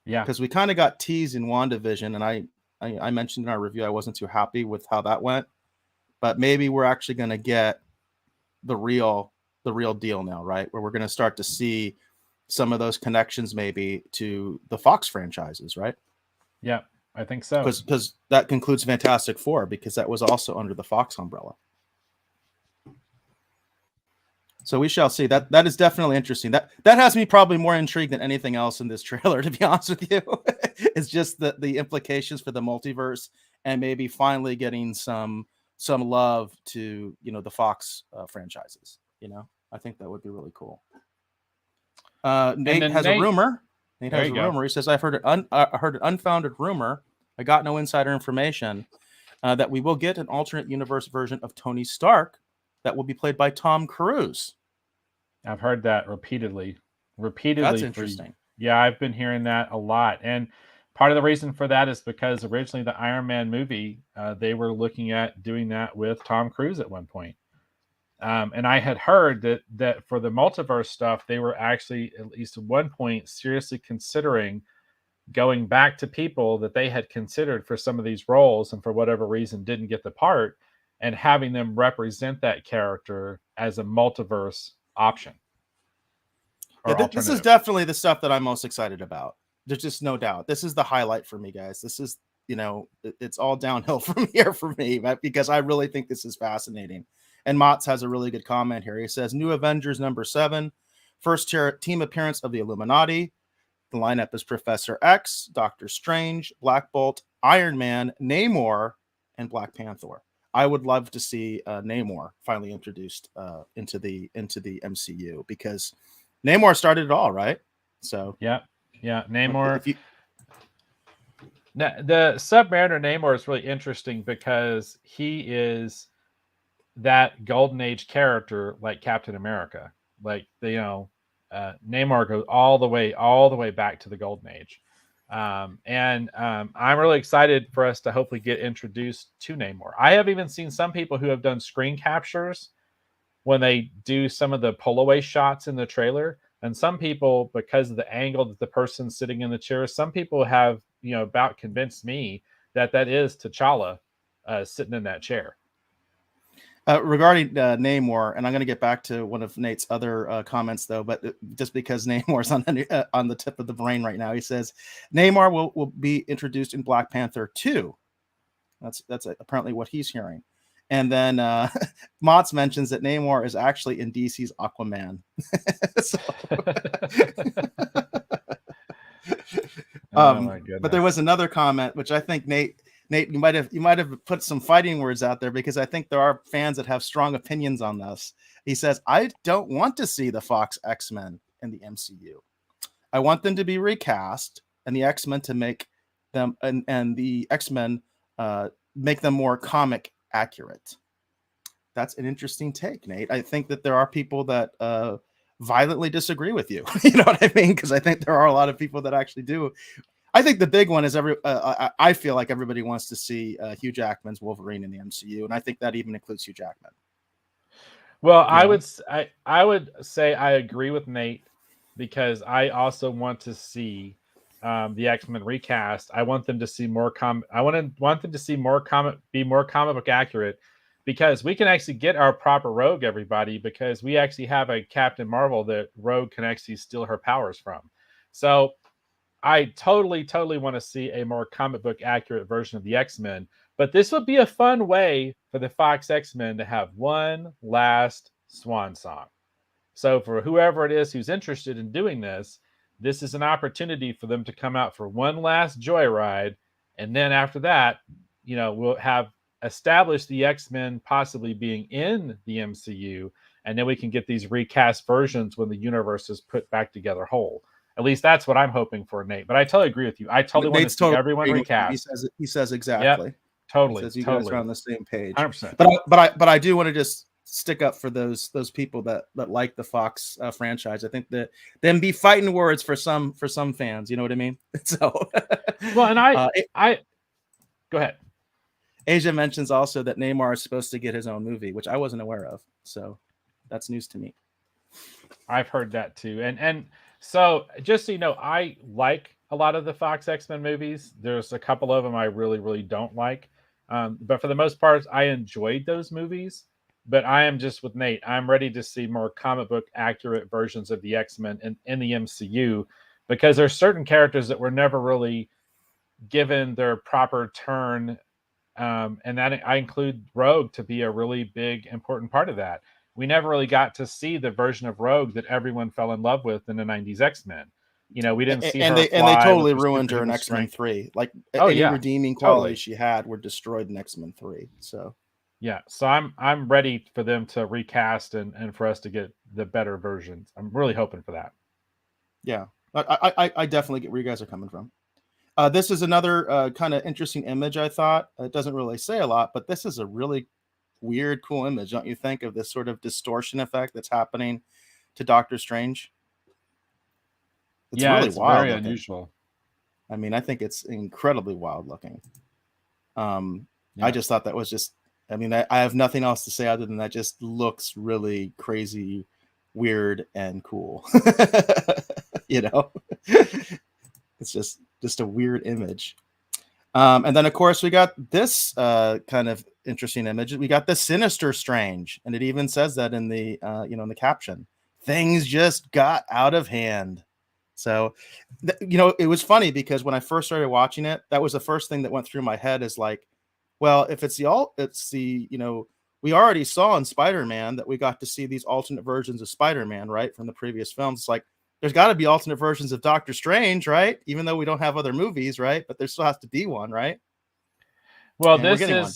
Yeah. Because we kind of got teased in Wanda Vision, and I mentioned in our review I wasn't too happy with how that went, but maybe we're actually going to get the real deal now, right? Where we're going to start to see some of those connections maybe to the Fox franchises, right? Yeah, I think so. Because that concludes Fantastic Four, because that was also under the Fox umbrella. So we shall see. That is definitely interesting. That has me probably more intrigued than anything else in this trailer, to be honest with you. It's just the implications for the multiverse and maybe finally getting some love to, you know, the Fox franchises. You know, I think that would be really cool. Nate has a rumor. Nate has a rumor. He says, I've heard heard an unfounded rumor. I got no insider information that we will get an alternate universe version of Tony Stark that will be played by Tom Cruise. I've heard that repeatedly. That's interesting. Yeah, I've been hearing that a lot. And part of the reason for that is because originally the Iron Man movie, they were looking at doing that with Tom Cruise at one point. And I had heard that for the multiverse stuff, they were actually, at least at one point, seriously considering going back to people that they had considered for some of these roles and for whatever reason didn't get the part, and having them represent that character as a multiverse option. Yeah, this is definitely the stuff that I'm most excited about. There's just no doubt. This is the highlight for me, guys. This is, you know, it's all downhill from here for me, because I really think this is fascinating. And Motz has a really good comment here. He says, New Avengers #7, first team appearance of the Illuminati. The lineup is Professor X, Doctor Strange, Black Bolt, Iron Man, Namor, and Black Panther. I would love to see Namor finally introduced into the MCU, because Namor started it all, right? So yeah, Namor. The Submariner Namor is really interesting because he is that Golden Age character like Captain America. Like, you know, Namor goes all the way back to the Golden Age. I'm really excited for us to hopefully get introduced to Namor. I have even seen some people who have done screen captures when they do some of the pull away shots in the trailer. And some people, because of the angle that the person's sitting in the chair, some people have, you know, about convinced me that is T'Challa sitting in that chair. Regarding Namor, and I'm going to get back to one of Nate's other comments, though, but just because Namor's on the tip of the brain right now, he says Namor will be introduced in Black Panther 2. That's apparently what he's hearing. And then Motz mentions that Namor is actually in DC's Aquaman. But there was another comment, which I think Nate, you might have put some fighting words out there, because I think there are fans that have strong opinions on this. He says, I don't want to see the Fox X-Men in the MCU. I want them to be recast, and the X-Men to make them and the X-Men make them more comic accurate. That's an interesting take, Nate. I think that there are people that violently disagree with you. You know what I mean? Because I think there are a lot of people that actually do. I think the big one is I feel like everybody wants to see Hugh Jackman's Wolverine in the MCU, and I think that even includes Hugh Jackman. Well, I would say I agree with Nate, because I also want to see the X-Men recast. I want them to see more I want them to see be more comic book accurate, because we can actually get our proper Rogue, everybody, because we actually have a Captain Marvel that Rogue can actually steal her powers from. So I totally want to see a more comic book accurate version of the X-Men, but this would be a fun way for the Fox X-Men to have one last swan song. So for whoever it is who's interested in doing this, this is an opportunity for them to come out for one last joyride. And then after that, you know, we'll have established the X-Men possibly being in the MCU, and then we can get these recast versions when the universe is put back together whole. At least that's what I'm hoping for, Nate. But I totally agree with you. I totally want to see everyone recast. He says exactly. Yep, totally. He says you guys are on the same page. 100%. But I do want to just stick up for those people that like the Fox franchise. I think that them be fighting words for some fans. You know what I mean? So well, and I go ahead. Asia mentions also that Namor is supposed to get his own movie, which I wasn't aware of. So that's news to me. I've heard that too. And so just so you know, I like a lot of the Fox X-Men movies. There's a couple of them I really don't like. But for the most part, I enjoyed those movies. But I am just with Nate. I'm ready to see more comic book accurate versions of the X-Men in the MCU, because there's certain characters that were never really given their proper turn. And that I include Rogue to be a really big, important part of that. We never really got to see the version of Rogue that everyone fell in love with in the 90s X-Men. we didn't see And her they fly with totally her ruined her in superhuman X-Men strength. 3. Like Oh any yeah, redeeming qualities totally. she had were destroyed in X-Men 3. So Yeah, so I'm ready for them to recast and for us to get the better versions. I'm really hoping for that. yeah, I definitely get where you guys are coming from. This is another kind of interesting image. I thought it doesn't really say a lot, but this is a really weird, cool image, don't you think? Of this sort of distortion effect that's happening to Doctor Strange. It's Yeah, really it's wild very looking. unusual. I mean, I think it's incredibly wild looking. I Yeah. just thought that was just. I mean, I have nothing else to say other than that. Just looks really crazy, weird, and cool. you know, it's just a weird image. And then, of course, we got this kind of interesting image. We got the Sinister Strange, and it even says that in the in the caption. Things just got out of hand. So, it was funny because when I first started watching it, that was the first thing that went through my head is like, well, if it's we already saw in Spider-Man that we got to see these alternate versions of Spider-Man, right, from the previous films. It's like there's got to be alternate versions of Doctor Strange, right? Even though we don't have other movies, right? But there still has to be one, right? Well, And we're getting one.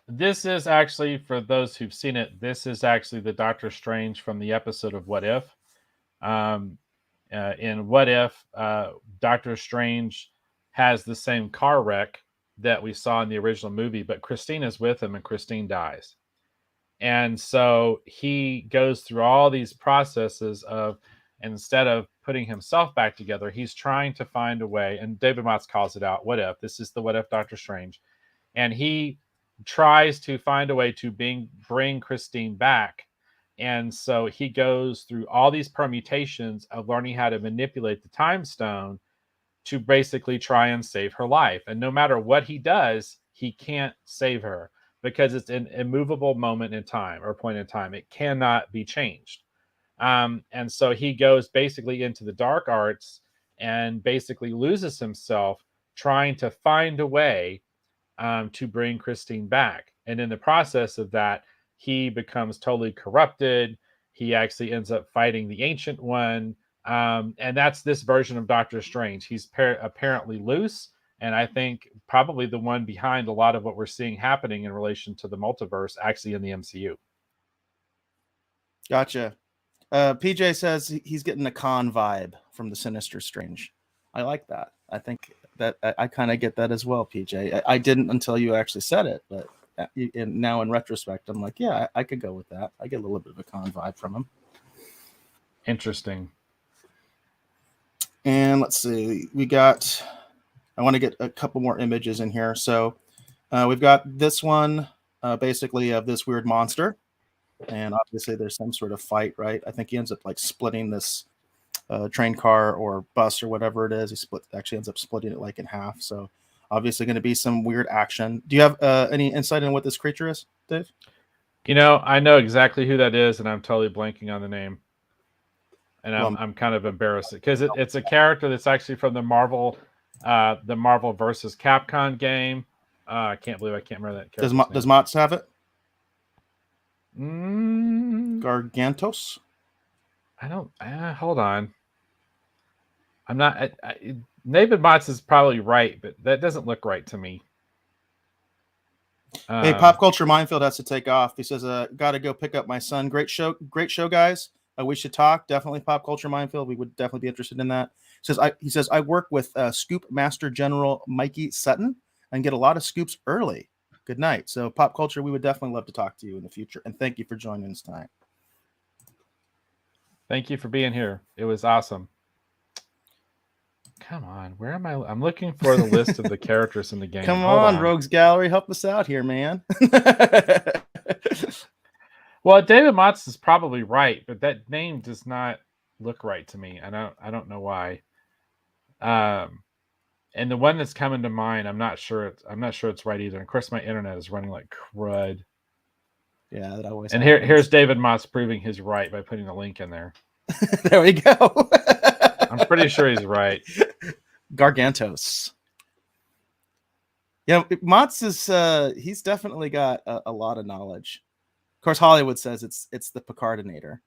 this is actually, for those who've seen it, this is actually the Doctor Strange from the episode of What If. Um, in What If, Doctor Strange has the same car wreck that we saw in the original movie, but Christine is with him and Christine dies. And so he goes through all these processes of, instead of putting himself back together, he's trying to find a way. And David Motz calls it out. What if? This is the What If Doctor Strange. And he tries to find a way to bring Christine back. And so he goes through all these permutations of learning how to manipulate the time stone to basically try and save her life. And no matter what he does, he can't save her because it's an immovable moment in time or point in time. It cannot be changed. And so he goes basically into the dark arts and basically loses himself trying to find a way to bring Christine back. And in the process of that, he becomes totally corrupted. He actually ends up fighting the Ancient One. And that's this version of Doctor Strange. He's apparently loose. And I think probably the one behind a lot of what we're seeing happening in relation to the multiverse actually in the MCU. Gotcha. PJ says he's getting a con vibe from the Sinister Strange. I like that. I think that I kind of get that as well, PJ. I didn't until you actually said it, but now in retrospect, I'm like, yeah, I could go with that. I get a little bit of a con vibe from him. Interesting. And let's see, I want to get a couple more images in here. So we've got this one basically of this weird monster. And obviously there's some sort of fight, right? I think he ends up like splitting this train car or bus or whatever it is. He actually ends up splitting it like in half. So obviously going to be some weird action. Do you have any insight on what this creature is, Dave? I know exactly who that is, and I'm totally blanking on the name. And I'm kind of embarrassed because it's a character that's actually from the Marvel versus Capcom game. I can't believe I can't remember that character. Does Motz have it? Gargantos? I don't. Hold on. I'm not. David Motz is probably right, but that doesn't look right to me. Hey, Pop Culture Minefield has to take off. He says, "Got to go pick up my son. Great show, guys. We should talk. Definitely Pop Culture Minefield. We would definitely be interested in that." He says, I work with Scoop Master General Mikey Sutton and get a lot of scoops early. Good night. So Pop Culture, we would definitely love to talk to you in the future. And thank you for joining us tonight. Thank you for being here. It was awesome. Come on, where am I? I'm looking for the list of the characters in the game. Come on, Rogues Gallery, help us out here, man. Well, David Motz is probably right, but that name does not look right to me. I don't know why. And the one that's coming to mind, I'm not sure it's right either. And of course, my internet is running like crud. Yeah, that always. And here's David Motz proving he's right by putting a link in there. There we go. I'm pretty sure he's right. Gargantos. Yeah, Motz is he's definitely got a lot of knowledge. Of course, Hollywood says it's the Picardinator.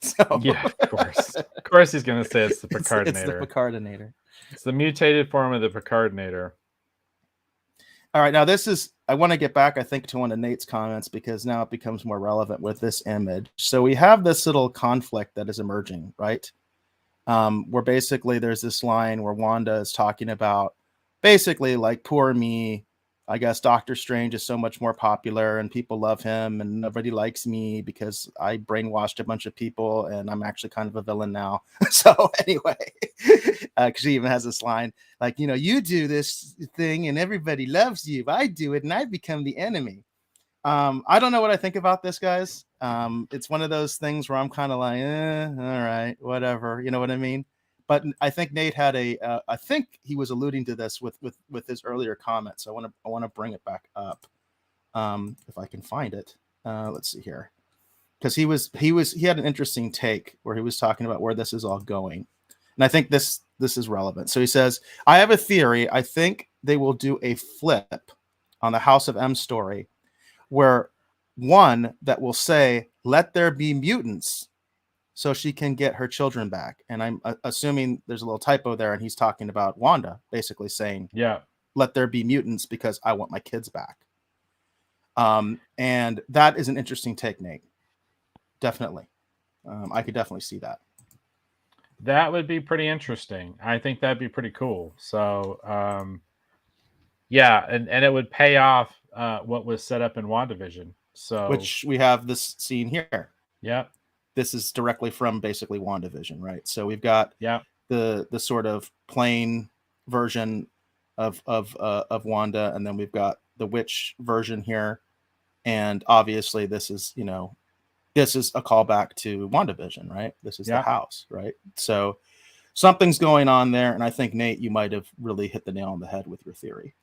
So Yeah, of course. Of course he's going to say it's the Picardinator. It's the Picardinator. It's the mutated form of the Picardinator. All right, now this is, I want to get back, I think, to one of Nate's comments because now it becomes more relevant with this image. So we have this little conflict that is emerging, right? Where basically there's this line where Wanda is talking about basically like, poor me. I guess Doctor Strange is so much more popular and people love him and nobody likes me because I brainwashed a bunch of people and I'm actually kind of a villain now. So anyway, because she even has this line like, you know, you do this thing and everybody loves you. I do it and I become the enemy. I don't know what I think about this, guys. It's one of those things where I'm kind of like, all right, whatever. You know what I mean? But I think Nate had I think he was alluding to this with his earlier comments. So I want to bring it back up, if I can find it. Let's see here, because he had an interesting take where he was talking about where this is all going, and I think this is relevant. So he says, "I have a theory. I think they will do a flip on the House of M story, where one that will say, 'Let there be mutants,' so she can get her children back." And I'm assuming there's a little typo there, and he's talking about Wanda, basically saying, Yeah. "Let there be mutants because I want my kids back." And that is an interesting take, Nate. Definitely. I could definitely see that. That would be pretty interesting. I think that'd be pretty cool. So, yeah, and it would pay off what was set up in WandaVision. So, which we have this scene here. Yeah. This is directly from basically WandaVision, right? So we've got Yeah. the sort of plain version of Wanda, and then we've got the witch version here, and obviously this is, you know, this is a callback to WandaVision, right? This is the house, right? So something's going on there, and I think Nate, you might have really hit the nail on the head with your theory.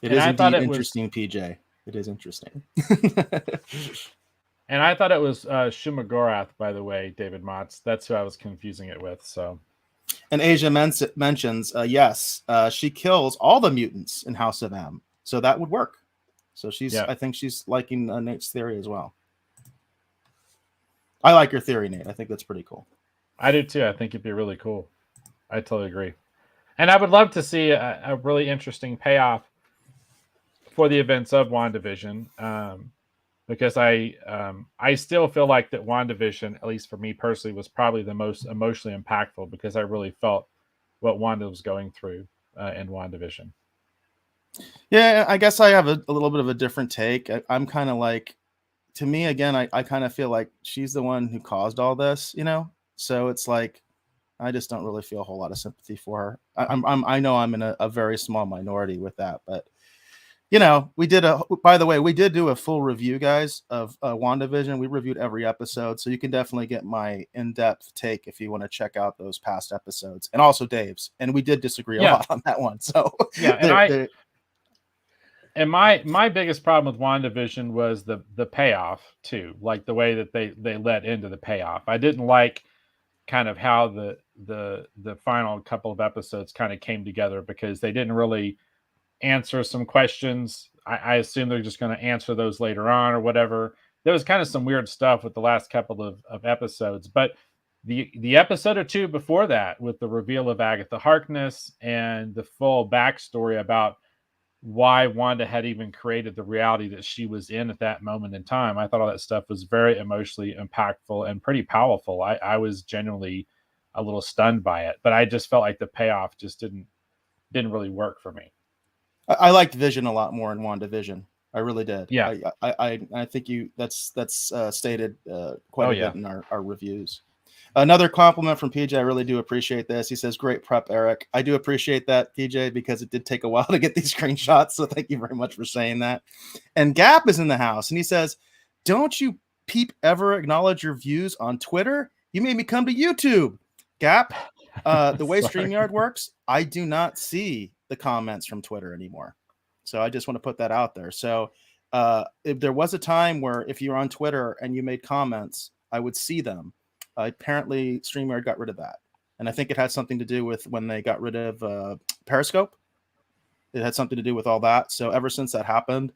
It is indeed interesting, PJ. It is interesting. And I thought it was Shumagorath, by the way, David Motz. That's who I was confusing it with. So, and Asia mentions, yes, she kills all the mutants in House of M, so that would work. So she's, I think she's liking Nate's theory as well. I like your theory, Nate. I think that's pretty cool. I do too. I think it'd be really cool. I totally agree. And I would love to see a really interesting payoff for the events of WandaVision, because I still feel like that WandaVision, at least for me personally, was probably the most emotionally impactful because I really felt what Wanda was going through in WandaVision. Yeah, I guess I have a little bit of a different take. I'm kind of like, to me, again, I kind of feel like she's the one who caused all this, you know? So it's like, I just don't really feel a whole lot of sympathy for her. I know I'm in a very small minority with that, but you know, by the way, we did do a full review, guys, of WandaVision. We reviewed every episode, so you can definitely get my in-depth take if you want to check out those past episodes, and also Dave's. And we did disagree a lot on that one. So yeah, and my biggest problem with WandaVision was the payoff too, like the way that they led into the payoff. I didn't like kind of how the final couple of episodes kind of came together because they didn't really answer some questions. I assume they're just going to answer those later on or whatever. There was kind of some weird stuff with the last couple of episodes, but the episode or two before that, with the reveal of Agatha Harkness and the full backstory about why Wanda had even created the reality that she was in at that moment in time, I thought all that stuff was very emotionally impactful and pretty powerful. I was genuinely a little stunned by it, but I just felt like the payoff just didn't really work for me. I liked Vision a lot more in WandaVision. I really did. Yeah. I think that's stated quite a bit in our reviews. Another compliment from PJ. I really do appreciate this. He says, "Great prep, Eric." I do appreciate that, PJ, because it did take a while to get these screenshots. So thank you very much for saying that. And Gap is in the house, and he says, "Don't you peep ever acknowledge your views on Twitter? You made me come to YouTube." Gap, the way StreamYard works, I do not see the comments from Twitter anymore. So I just want to put that out there. So if there was a time where if you're on Twitter and you made comments, I would see them. Apparently StreamYard got rid of that. And I think it had something to do with when they got rid of Periscope. It had something to do with all that. So ever since that happened,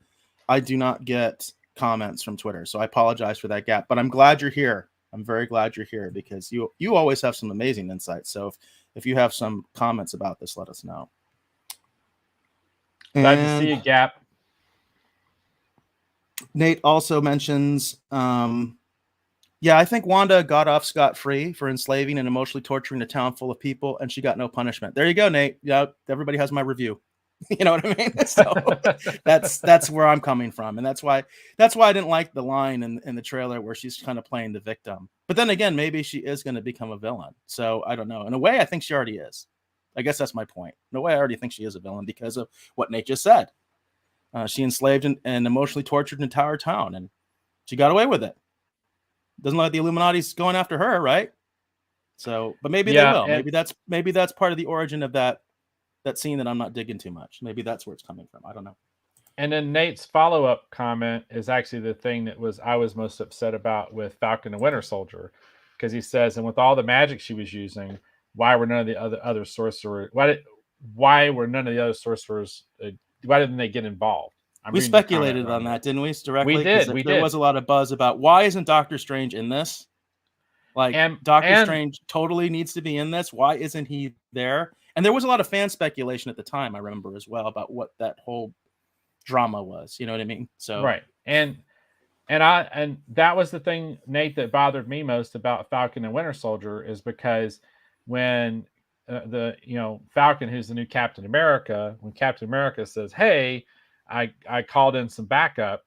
I do not get comments from Twitter. So I apologize for that gap, but I'm glad you're here. I'm very glad you're here because you always have some amazing insights. So if you have some comments about this, let us know. Glad to see a gap. Nate also mentions, yeah, I think Wanda got off scot-free for enslaving and emotionally torturing a town full of people, and she got no punishment. There you go, Nate. Yeah, everybody has my review. You know what I mean? So that's where I'm coming from, and that's why I didn't like the line in the trailer where she's kind of playing the victim. But then again, maybe she is going to become a villain. So I don't know. In a way, I think she already is. I guess that's my point. In a way, I already think she is a villain because of what Nate just said. She enslaved and emotionally tortured an entire town, and she got away with it. Doesn't look like the Illuminati's going after her, right? So, but maybe they will. Maybe that's part of the origin of that scene that I'm not digging too much. Maybe that's where it's coming from. I don't know. And then Nate's follow-up comment is actually the thing that I was most upset about with Falcon and Winter Soldier, because he says, and with all the magic she was using, why were none of the other sorcerers? Why were none of the other sorcerers? Why didn't they get involved? We speculated on that, didn't we? Directly, we did. There was a lot of buzz about why isn't Doctor Strange in this? Like, Doctor Strange totally needs to be in this. Why isn't he there? And there was a lot of fan speculation at the time, I remember as well, about what that whole drama was. You know what I mean? So right. And that was the thing, Nate, that bothered me most about Falcon and Winter Soldier, is because when Falcon, who's the new Captain America, when Captain America says, "Hey, I called in some backup,"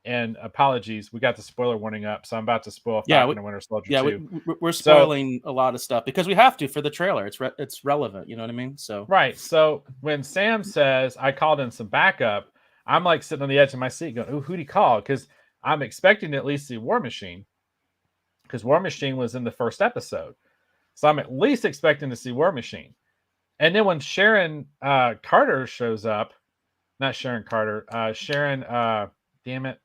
and apologies, we got the spoiler warning up, so I'm about to spoil Falcon and Winter Soldier too. We're spoiling a lot of stuff because we have to for the trailer. It's relevant, you know what I mean? So right. So when Sam says, "I called in some backup," I'm like sitting on the edge of my seat going, "Ooh, who'd he call?" Because I'm expecting to at least see War Machine, because War Machine was in the first episode, so I'm at least expecting to see War Machine. And then when Sharon Carter shows up, not Sharon Carter, Sharon, damn it.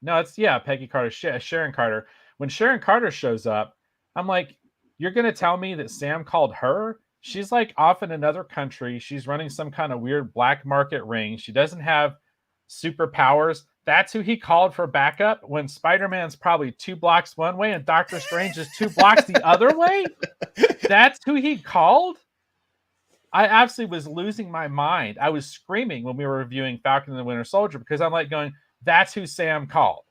No, Peggy Carter, Sharon Carter. When Sharon Carter shows up, I'm like, you're going to tell me that Sam called her? She's like off in another country. She's running some kind of weird black market ring. She doesn't have superpowers. That's who he called for backup when Spider-Man's probably 2 blocks one way and Doctor Strange is 2 blocks the other way? That's who he called? I absolutely was losing my mind. I was screaming when we were reviewing Falcon and the Winter Soldier, because I'm like going, that's who Sam called.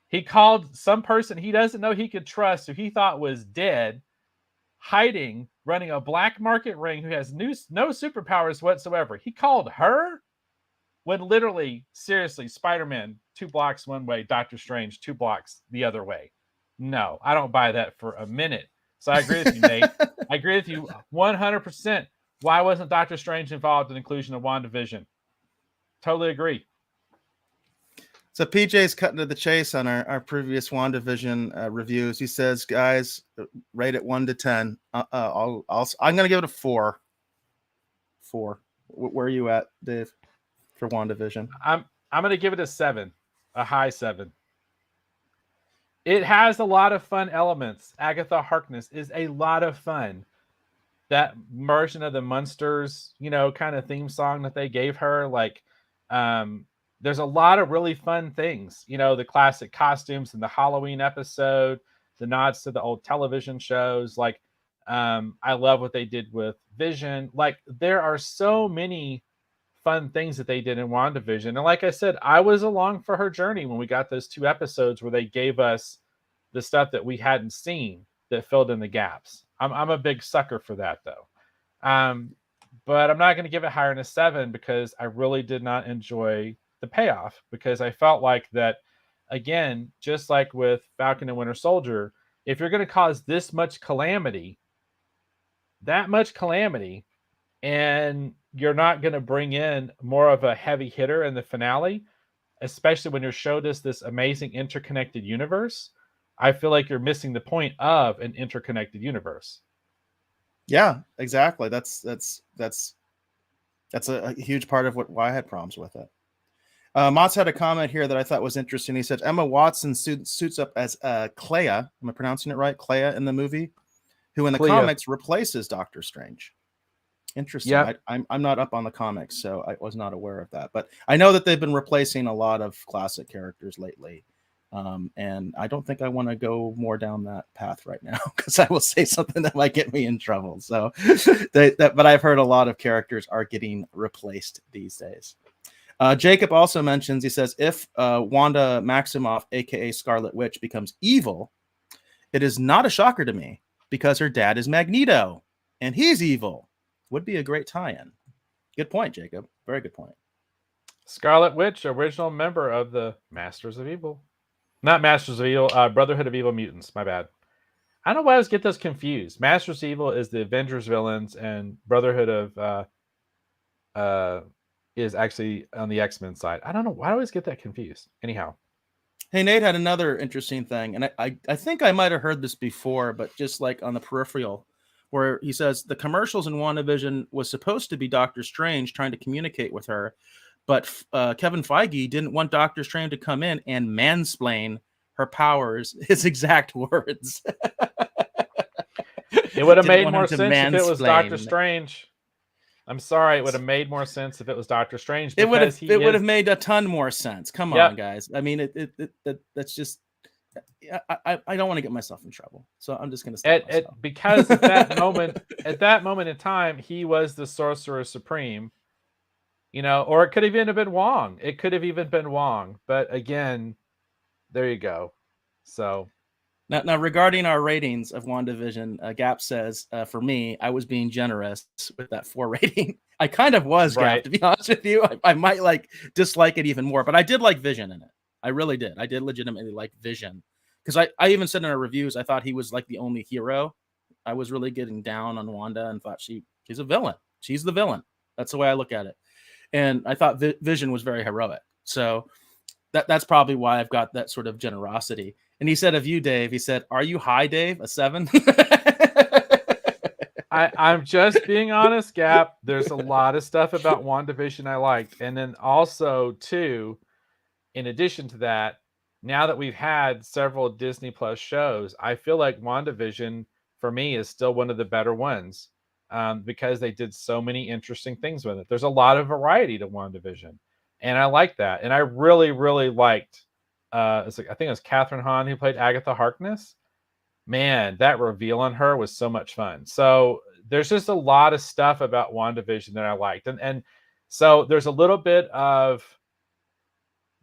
He called some person he doesn't know he could trust, who he thought was dead, hiding, running a black market ring, who has no superpowers whatsoever. He called her when literally, seriously, Spider-Man 2 blocks one way, Doctor Strange 2 blocks the other way. No, I don't buy that for a minute. So I agree with you, Nate. I agree with you 100%. Why wasn't Doctor Strange involved in the inclusion of Wanda Vision? Totally agree. So PJ's cutting to the chase on our previous WandaVision reviews. He says, guys, rate it 1 to 10. I'm going to give it a 4. 4. Where are you at, Dave, for WandaVision? I'm going to give it a 7, a high 7. It has a lot of fun elements. Agatha Harkness is a lot of fun. That version of the Munsters, kind of theme song that they gave her, there's a lot of really fun things. The classic costumes in the Halloween episode, the nods to the old television shows. I love what they did with Vision. There are so many fun things that they did in WandaVision. And like I said, I was along for her journey when we got those 2 episodes where they gave us the stuff that we hadn't seen that filled in the gaps. I'm a big sucker for that, though. But I'm not going to give it higher than a 7 because I really did not enjoy the payoff, because I felt like that, again, just like with Falcon and Winter Soldier, if you're going to cause this much calamity, and you're not going to bring in more of a heavy hitter in the finale, especially when you're showed us this amazing interconnected universe, I feel like you're missing the point of an interconnected universe. Yeah, exactly. That's a huge part of why I had problems with it. Mott's had a comment here that I thought was interesting. He said Emma Watson suits up as Clea. Am I pronouncing it right? Clea in the movie, who in the comics replaces Doctor Strange. Interesting. Yep. I'm not up on the comics, so I was not aware of that. But I know that they've been replacing a lot of classic characters lately. And I don't think I want to go more down that path right now because I will say something that might get me in trouble. So, but I've heard a lot of characters are getting replaced these days. Jacob also mentions, he says, if Wanda Maximoff, aka Scarlet Witch, becomes evil, it is not a shocker to me because her dad is Magneto and he's evil. Would be a great tie-in. Good point, Jacob. Very good point. Scarlet Witch, original member of the Masters of Evil. Not Masters of Evil, Brotherhood of Evil Mutants. My bad. I don't know why I always get those confused. Masters of Evil is the Avengers villains, and Brotherhood of is actually on the X-Men side. I don't know why I always get that confused. Anyhow. Hey, Nate had another interesting thing, and I think I might have heard this before, but just like on the peripheral, where he says the commercials in WandaVision was supposed to be Doctor Strange trying to communicate with her, but Kevin Feige didn't want Doctor Strange to come in and mansplain her powers, his exact words. It would have made more sense if it was Doctor Strange. I'm sorry, it would have made more sense if it was Doctor Strange. It would have made a ton more sense. Come on, guys. I mean, that's just. I don't want to get myself in trouble, so I'm just going to stop myself. Because at that moment in time, he was the Sorcerer Supreme. You know, or it could have even been Wong. It could have even been Wong. But again, there you go. So now regarding our ratings of WandaVision, Gap says, for me, I was being generous with that 4 rating. I kind of was, right. Gap, to be honest with you. I might like dislike it even more, but I did like Vision in it. I really did. I did legitimately like Vision. Because I even said in our reviews, I thought he was like the only hero. I was really getting down on Wanda and thought she's a villain. She's the villain. That's the way I look at it. And I thought Vision was very heroic. So that's probably why I've got that sort of generosity. And he said of you, Dave, he said, are you high, Dave? A 7? I'm just being honest, Gap. There's a lot of stuff about WandaVision I liked. And then also, too, in addition to that, now that we've had several Disney Plus shows, I feel like WandaVision, for me, is still one of the better ones because they did so many interesting things with it. There's a lot of variety to WandaVision, and I like that. And I really, really liked, I think it was Catherine Hahn who played Agatha Harkness. Man, that reveal on her was so much fun. So there's just a lot of stuff about WandaVision that I liked. And so there's a little bit of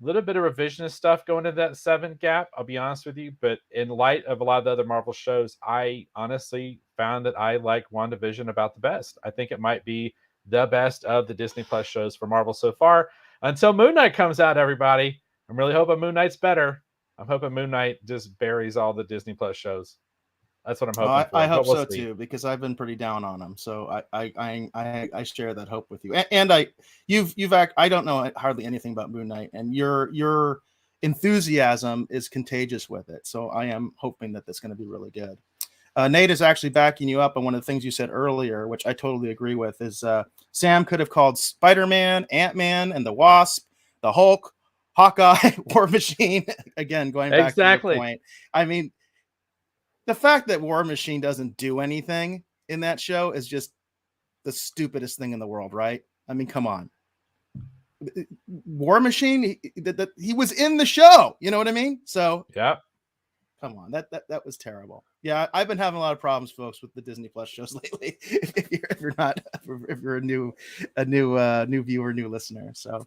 revisionist stuff going into that 7 gap, I'll be honest with you. But in light of a lot of the other Marvel shows, I honestly found that I like WandaVision about the best. I think it might be the best of the Disney Plus shows for Marvel so far. Until Moon Knight comes out, everybody. I'm really hoping Moon Knight's better. I'm hoping Moon Knight just buries all the Disney Plus shows. That's what I'm hoping for. I hope so too, because I've been pretty down on him. So I share that hope with you. And I don't know hardly anything about Moon Knight, and your enthusiasm is contagious with it. So I am hoping that that's going to be really good. Nate is actually backing you up on one of the things you said earlier, which I totally agree with. Is Sam could have called Spider-Man, Ant-Man, and the Wasp, the Hulk, Hawkeye, War Machine. Again, going back to your point. I mean, the fact that War Machine doesn't do anything in that show is just the stupidest thing in the world, right? I mean, come on. War Machine, he was in the show. You know what I mean? So, yeah. Come on, that was terrible. Yeah, I've been having a lot of problems, folks, with the Disney Plus shows lately. if you're a new viewer, new listener. So,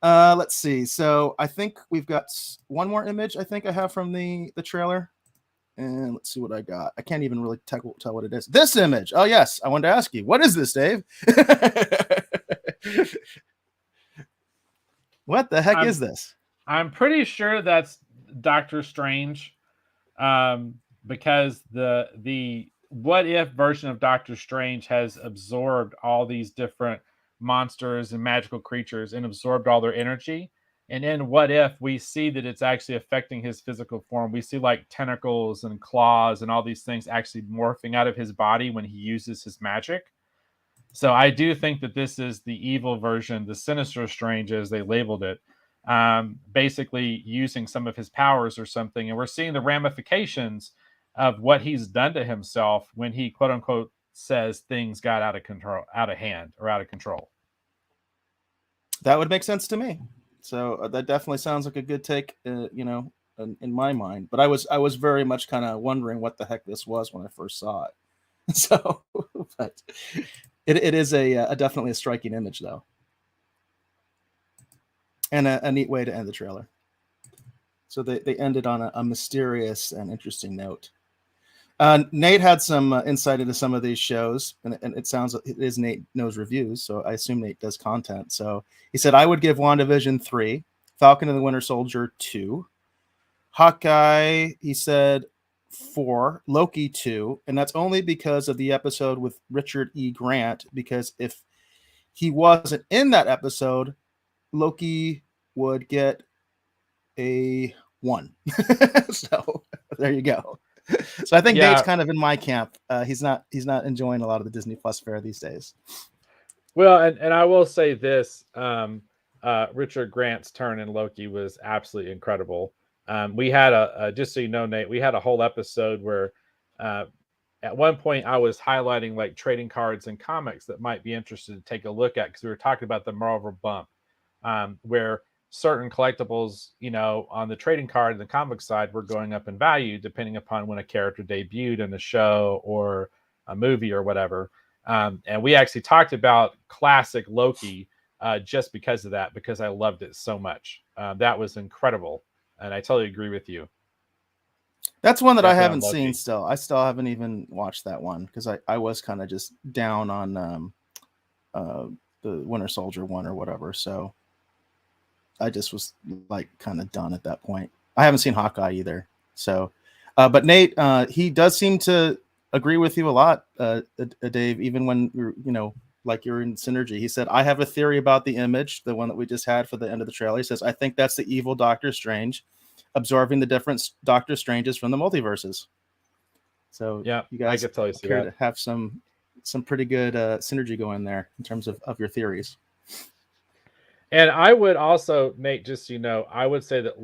let's see. So I think we've got one more image. I think I have from the trailer. And let's see what I got. I can't even really tell what it is. This image. Oh, yes. I wanted to ask you, what is this, Dave? What the heck is this? I'm pretty sure that's Doctor Strange, because the what if version of Doctor Strange has absorbed all these different monsters and magical creatures and absorbed all their energy. And in What If, we see that it's actually affecting his physical form. We see like tentacles and claws and all these things actually morphing out of his body when he uses his magic. So I do think that this is the evil version, the Sinister Strange, as they labeled it, basically using some of his powers or something. And we're seeing the ramifications of what he's done to himself when he, quote unquote, says things got out of hand, or out of control. That would make sense to me. So that definitely sounds like a good take, in my mind. But I was very much kind of wondering what the heck this was when I first saw it. So, but it is a definitely a striking image, though, and a neat way to end the trailer. So they ended on a mysterious and interesting note. Nate had some insight into some of these shows, and it sounds like it is Nate knows reviews, so I assume Nate does content. So he said, I would give WandaVision 3, Falcon and the Winter Soldier 2, Hawkeye, he said 4, Loki 2, and that's only because of the episode with Richard E. Grant, because if he wasn't in that episode, Loki would get a 1. So there you go. So I think Nate's kind of in my camp. He's not enjoying a lot of the Disney Plus fare these days. Well, and I will say this: Richard Grant's turn in Loki was absolutely incredible. We had just so you know, Nate, we had a whole episode where at one point I was highlighting like trading cards and comics that might be interested to take a look at, because we were talking about the Marvel bump, where certain collectibles, on the trading card and the comic side were going up in value depending upon when a character debuted in a show or a movie or whatever. And we actually talked about classic Loki just because of that, because I loved it so much. That was incredible. And I totally agree with you. That's one that I haven't seen still. I still haven't even watched that one because I was kind of just down on the Winter Soldier one or whatever. So I just was like kind of done at that point. I haven't seen Hawkeye either. So, but Nate, he does seem to agree with you a lot, Dave, even when like you're in Synergy. He said, I have a theory about the image, the one that we just had for the end of the trailer. He says, I think that's the evil Doctor Strange absorbing the different Doctor Stranges from the multiverses. So yeah, you guys I could totally see appear that. to have some pretty good synergy going there in terms of your theories. And I would also, Nate, just so you know, I would say that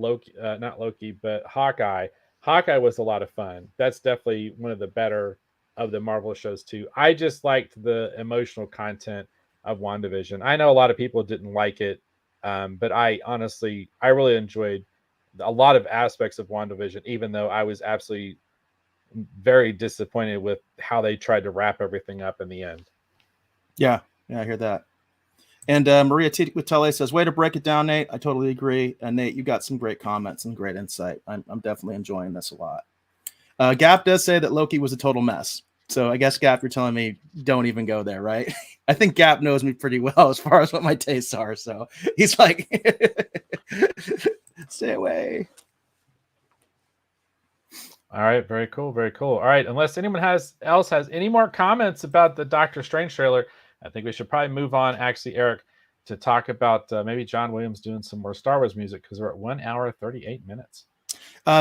not Loki, but Hawkeye was a lot of fun. That's definitely one of the better of the Marvel shows too. I just liked the emotional content of WandaVision. I know a lot of people didn't like it, but I really enjoyed a lot of aspects of WandaVision, even though I was absolutely very disappointed with how they tried to wrap everything up in the end. Yeah, I hear that. And Maria Titale says, way to break it down, Nate. I totally agree. Nate, you got some great comments and great insight. I'm definitely enjoying this a lot. Gap does say that Loki was a total mess. So I guess, Gap, you're telling me don't even go there, right? I think Gap knows me pretty well as far as what my tastes are. So he's like, stay away. All right, very cool, very cool. All right, unless anyone else has any more comments about the Doctor Strange trailer, I think we should probably move on, actually, Eric, to talk about maybe John Williams doing some more Star Wars music, because we're at 1 hour 38 minutes.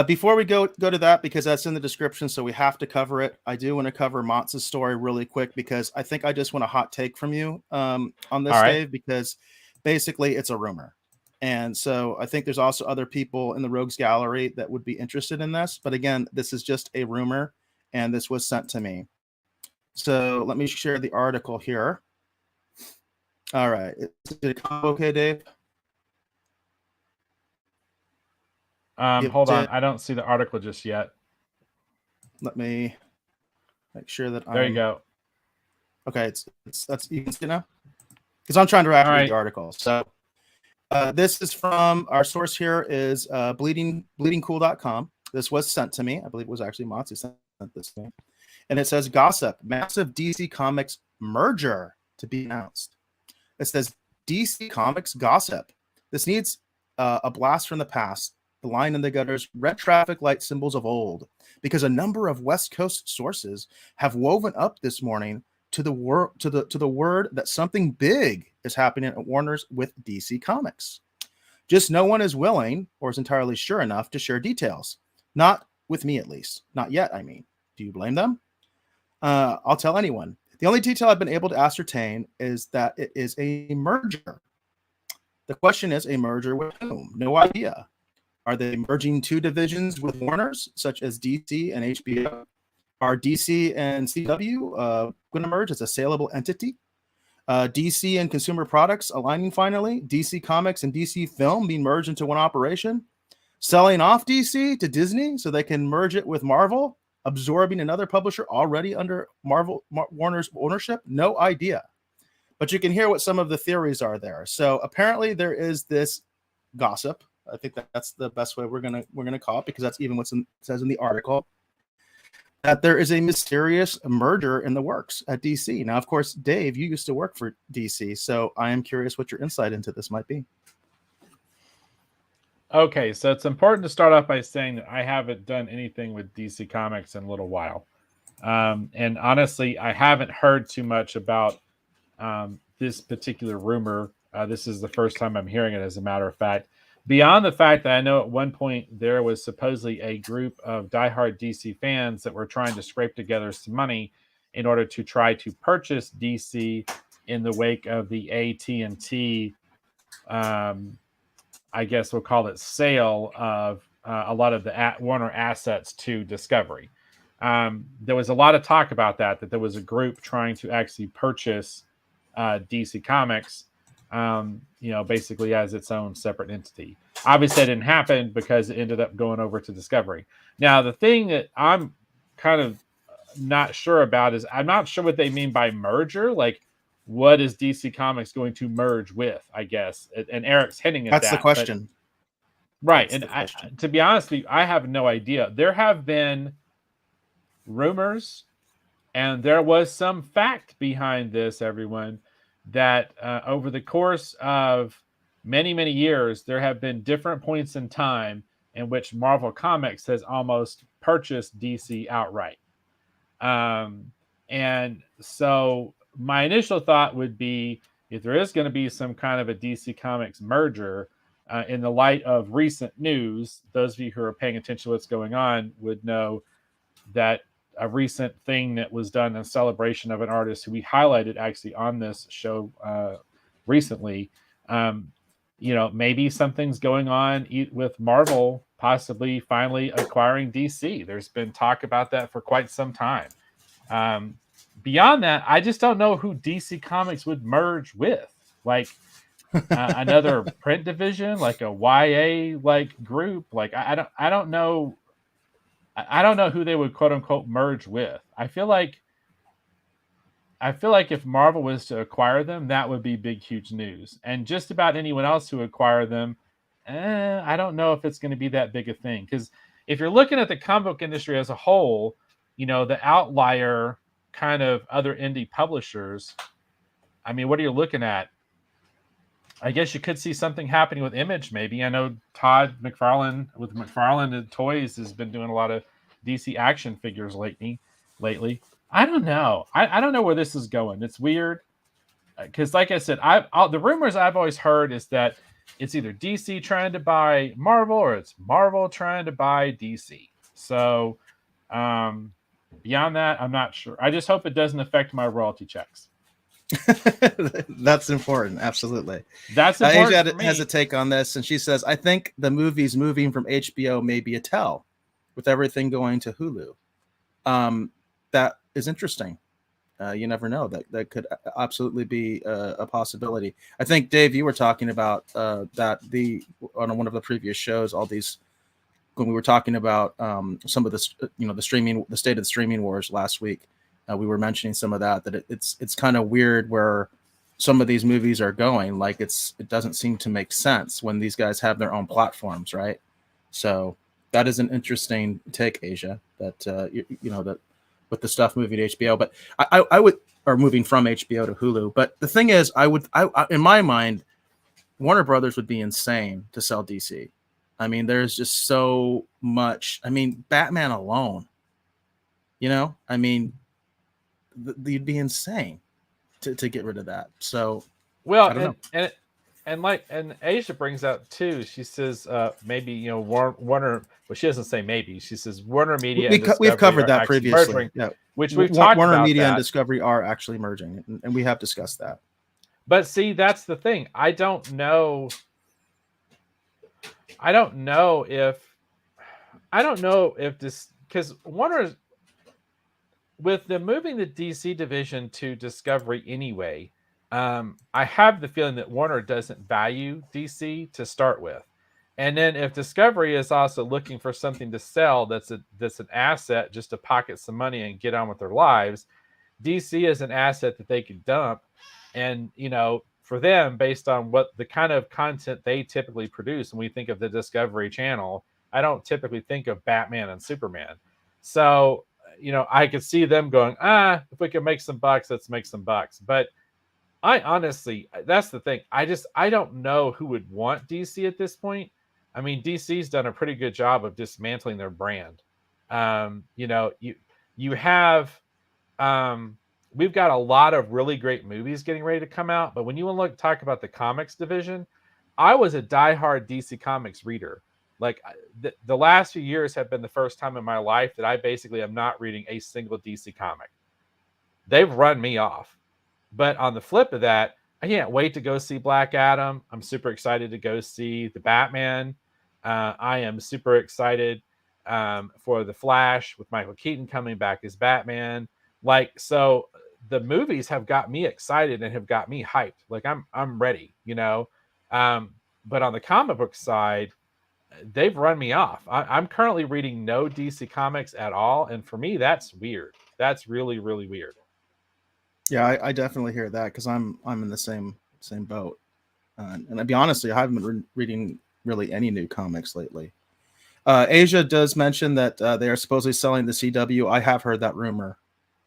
Before we go to that, because that's in the description, so we have to cover it. I do want to cover Motz's story really quick, because I think I just want a hot take from you on this, right, Dave, because basically it's a rumor. And so I think there's also other people in the Rogues Gallery that would be interested in this. But again, this is just a rumor, and this was sent to me. So let me share the article here. All right. Is it okay, Dave? Hold on. I don't see the article just yet. Let me make sure that there you go. Okay, that's you can see now, because I'm trying to read the article. So this is from our source here is bleedingcool.com. This was sent to me. I believe it was actually Motz who sent this to me. And it says, gossip, massive DC Comics merger to be announced. It says DC Comics gossip. This needs a blast from the past. The line in the gutters, red traffic light symbols of old, because a number of West Coast sources have woven up this morning to the word that something big is happening at Warner's with DC Comics. Just no one is willing or is entirely sure enough to share details. Not with me, at least. Not yet, I mean. Do you blame them? I'll tell anyone. The only detail I've been able to ascertain is that it is a merger. The question is, a merger with whom? No idea. Are they merging two divisions with Warner's, such as DC and HBO? Are DC and CW going to merge as a saleable entity? DC and consumer products aligning finally. DC Comics and DC Film being merged into one operation. Selling off DC to Disney so they can merge it with Marvel, absorbing another publisher already under Warner's ownership. No idea. But you can hear what some of the theories are there. So apparently there is this gossip. I think that's the best way we're gonna call it, because that's even what says in the article, that there is a mysterious merger in the works at DC. Now, of course, Dave, you used to work for DC, so I am curious what your insight into this might be. Okay, so it's important to start off by saying that I haven't done anything with DC Comics in a little while. And honestly, I haven't heard too much about this particular rumor. This is the first time I'm hearing it, as a matter of fact. Beyond the fact that I know at one point there was supposedly a group of diehard DC fans that were trying to scrape together some money in order to try to purchase DC in the wake of the AT&T, I guess we'll call it, sale of a lot of the Warner assets to Discovery. There was a lot of talk about that there was a group trying to actually purchase DC Comics, basically as its own separate entity. Obviously, that didn't happen because it ended up going over to Discovery. Now, the thing that I'm kind of not sure about is I'm not sure what they mean by merger. Like, what is DC Comics going to merge with, I guess? And Eric's hinting at that. That's the question. Right. And to be honest with you, I have no idea. There have been rumors, and there was some fact behind this, everyone, that over the course of many, many years, there have been different points in time in which Marvel Comics has almost purchased DC outright. And so my initial thought would be, if there is going to be some kind of a DC Comics merger, in the light of recent news, those of you who are paying attention to what's going on would know that a recent thing that was done in celebration of an artist who we highlighted actually on this show recently, maybe something's going on with Marvel possibly finally acquiring DC. There's been talk about that for quite some time. Beyond that, I just don't know who DC Comics would merge with. Like another print division, like a YA like group. Like I don't know. I don't know who they would quote unquote merge with. I feel like if Marvel was to acquire them, that would be big, huge news. And just about anyone else who acquire them, I don't know if it's going to be that big a thing. Because if you're looking at the comic book industry as a whole, the outlier kind of other indie publishers, I mean, what are you looking at? I guess you could see something happening with Image, maybe. I know Todd McFarlane with McFarlane and Toys has been doing a lot of DC action figures lately. I don't know. I don't know where this is going. It's weird. Because like I said, the rumors I've always heard is that it's either DC trying to buy Marvel or it's Marvel trying to buy DC. So beyond that, I'm not sure. I just hope it doesn't affect my royalty checks. That's important. Absolutely. That's important. Asia has a take on this, and she says, I think the movies moving from HBO may be a tell with everything going to Hulu. That is interesting. You never know. That could absolutely be a possibility. I think, Dave, you were talking about that on one of the previous shows, all these, when we were talking about some of the the state of the streaming wars last week. We were mentioning some of that it's kind of weird where some of these movies are going. Like it doesn't seem to make sense when these guys have their own platforms, right? So that is an interesting take, Asia. That that with the stuff moving to HBO, but I would, or moving from HBO to Hulu. But the thing is, I in my mind, Warner Brothers would be insane to sell DC. I mean, there's just so much. I mean, Batman alone. I mean. You'd be insane to get rid of that. So, well, and Asia brings out too. She says maybe Warner. Well, she doesn't say maybe. She says Warner Media. We've covered that previously. Merging, yeah, which we've talked about. Warner Media that. And Discovery are actually merging, and we have discussed that. But see, that's the thing. I don't know if this, because Warner's. with them moving the DC division to Discovery anyway, I have the feeling that Warner doesn't value DC to start with. And then if Discovery is also looking for something to sell that's an asset just to pocket some money and get on with their lives, DC is an asset that they could dump. And, for them, based on what the kind of content they typically produce, when we think of the Discovery Channel, I don't typically think of Batman and Superman. So, I could see them going, if we can make some bucks, let's make some bucks. But I honestly, that's the thing. I don't know who would want DC at this point. I mean, DC's done a pretty good job of dismantling their brand. You have we've got a lot of really great movies getting ready to come out, but when you want to talk about the comics division, I was a diehard DC Comics reader. Like the last few years have been the first time in my life that I basically am not reading a single DC comic. They've run me off. But on the flip of that, I can't wait to go see Black Adam. I'm super excited to go see the Batman. I am super excited for the Flash with Michael Keaton coming back as Batman. So the movies have got me excited and have got me hyped. Like I'm ready, but on the comic book side, they've run me off. I'm currently reading no DC comics at all, and for me, that's weird. That's really, really weird. Yeah, I definitely hear that because I'm in the same boat. And to be honest, I haven't been reading really any new comics lately. Asia does mention that they are supposedly selling the CW. I have heard that rumor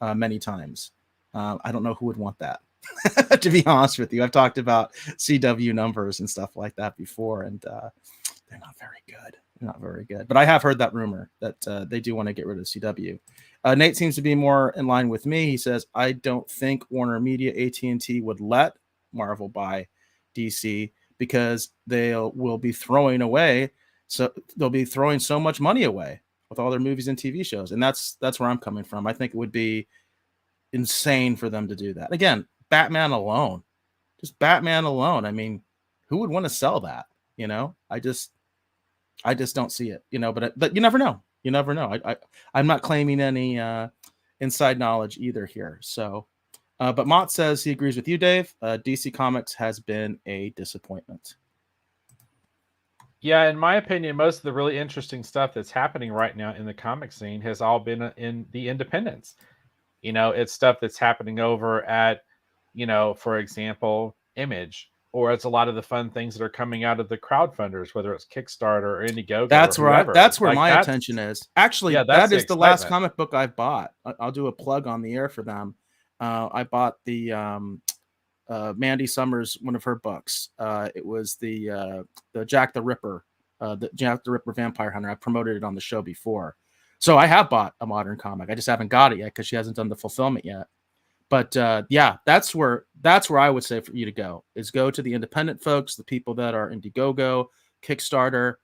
many times. I don't know who would want that. To be honest with you, I've talked about CW numbers and stuff like that before, and they're not very good. They're not very good. But I have heard that rumor that they do want to get rid of CW. Nate seems to be more in line with me. He says, I don't think Warner Media, AT&T would let Marvel buy DC because they will be throwing away. So they'll be throwing so much money away with all their movies and TV shows. And that's where I'm coming from. I think it would be insane for them to do that. Again, Batman alone, just Batman alone. I mean, who would want to sell that? I just don't see it, but you never know. You never know. I'm not claiming any inside knowledge either here. So, but Mott says he agrees with you, Dave. DC Comics has been a disappointment. Yeah, in my opinion, most of the really interesting stuff that's happening right now in the comic scene has all been in the independents. It's stuff that's happening over at, for example, Image, or it's a lot of the fun things that are coming out of the crowdfunders, whether it's Kickstarter or Indiegogo. That's where my attention is. Actually, yeah, that is the last comic book I've bought. I'll do a plug on the air for them. I bought the Mandy Summers, one of her books. It was the Jack the Ripper, Vampire Hunter. I promoted it on the show before. So I have bought a modern comic. I just haven't got it yet because she hasn't done the fulfillment yet. But yeah, that's where I would say for you to go to the independent folks, the people that are Indiegogo, Kickstarter.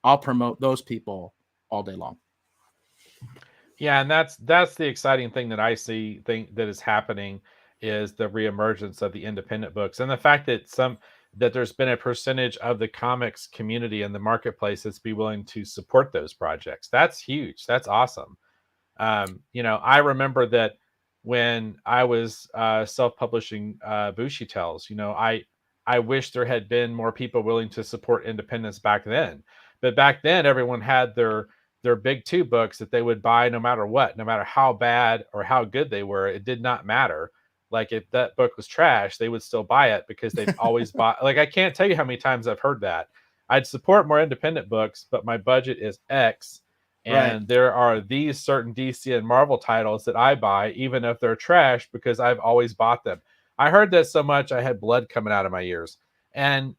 I'll promote those people all day long. Yeah, and that's the exciting thing that I think that is happening is the reemergence of the independent books and the fact that there's been a percentage of the comics community in the marketplace that's be willing to support those projects. That's huge. That's awesome. I remember that when I was self-publishing Bushy Tales, I wish there had been more people willing to support independence back then. But back then, everyone had their big two books that they would buy no matter what, no matter how bad or how good they were. It did not matter. Like if that book was trash, they would still buy it because they've always bought. Like I can't tell you how many times I've heard that. I'd support more independent books, but my budget is X. And there are these certain DC and Marvel titles that I buy, even if they're trash, because I've always bought them. I heard that so much, I had blood coming out of my ears. And,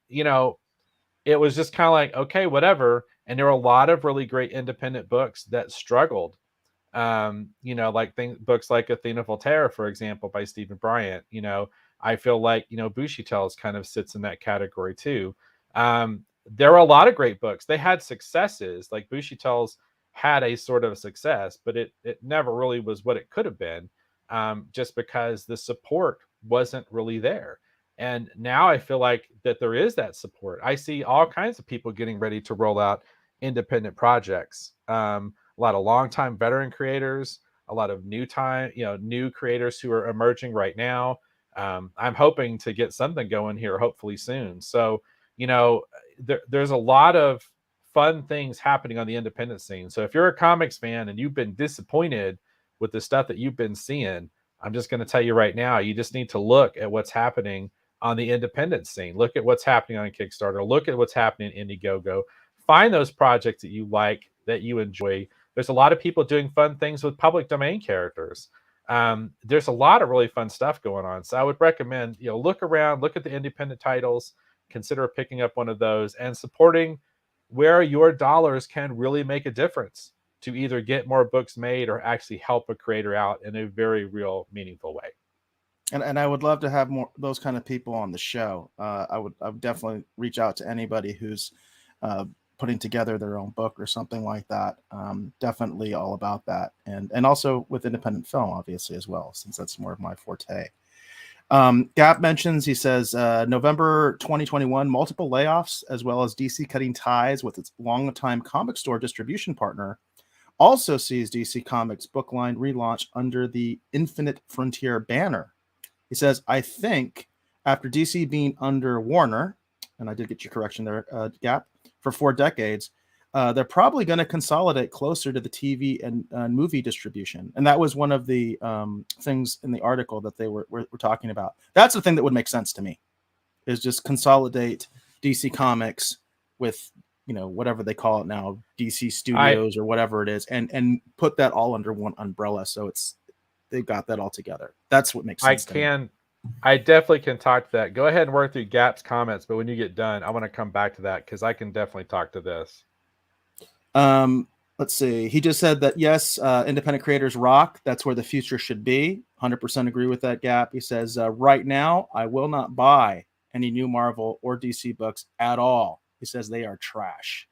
it was just kind of like, okay, whatever. And there were a lot of really great independent books that struggled. Like books like Athena Voltaire, for example, by Stephen Bryant. I feel like, Bushy Tales kind of sits in that category too. There were a lot of great books. They had successes, like Bushy Tales had a sort of success, but it never really was what it could have been, just because the support wasn't really there. And now I feel like that there is that support. I see all kinds of people getting ready to roll out independent projects. A lot of longtime veteran creators, a lot of new creators who are emerging right now. I'm hoping to get something going here hopefully soon. So, there's a lot of fun things happening on the independent scene. So if you're a comics fan and you've been disappointed with the stuff that you've been seeing, I'm just going to tell you right now, you just need to look at what's happening on the independent scene. Look at what's happening on Kickstarter. Look at what's happening in Indiegogo. Find those projects that you like, that you enjoy. There's a lot of people doing fun things with public domain characters. There's a lot of really fun stuff going on. So I would recommend, look around, look at the independent titles, consider picking up one of those and supporting where your dollars can really make a difference to either get more books made or actually help a creator out in a very real, meaningful way. And I would love to have more those kind of people on the show. I would definitely reach out to anybody who's putting together their own book or something like that. Definitely all about that, and also with independent film, obviously as well, since that's more of my forte. Gap mentions, he says, November 2021, multiple layoffs, as well as DC cutting ties with its longtime comic store distribution partner, also sees DC Comics book line relaunch under the Infinite Frontier banner. He says, I think after DC being under Warner, and I did get your correction there, Gap, for 4 decades, they're probably going to consolidate closer to the TV and movie distribution. And that was one of the things in the article that they were talking about. That's the thing that would make sense to me, is just consolidate DC Comics with, whatever they call it now, DC Studios or whatever it is, and put that all under one umbrella. So they've got that all together. That's what makes sense to me. I definitely can talk to that. Go ahead and work through Gap's comments, but when you get done, I want to come back to that because I can definitely talk to this. Let's see. He just said that, yes, independent creators rock. That's where the future should be. 100% agree with that, Gap. He says, right now, I will not buy any new Marvel or DC books at all. He says they are trash.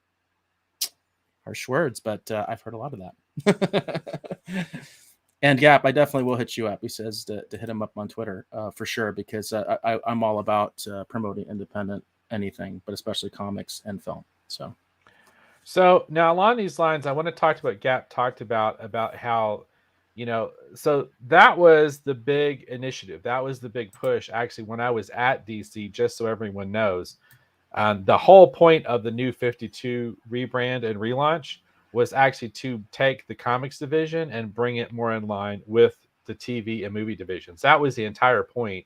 Harsh words, but I've heard a lot of that. And Gap, I definitely will hit you up. He says to hit him up on Twitter for sure, because I'm all about promoting independent anything, but especially comics and film. So now along these lines, I want to talk to what Gap talked about how, so that was the big initiative. That was the big push, actually, when I was at DC, just so everyone knows. The whole point of the New 52 rebrand and relaunch was actually to take the comics division and bring it more in line with the TV and movie divisions. That was the entire point.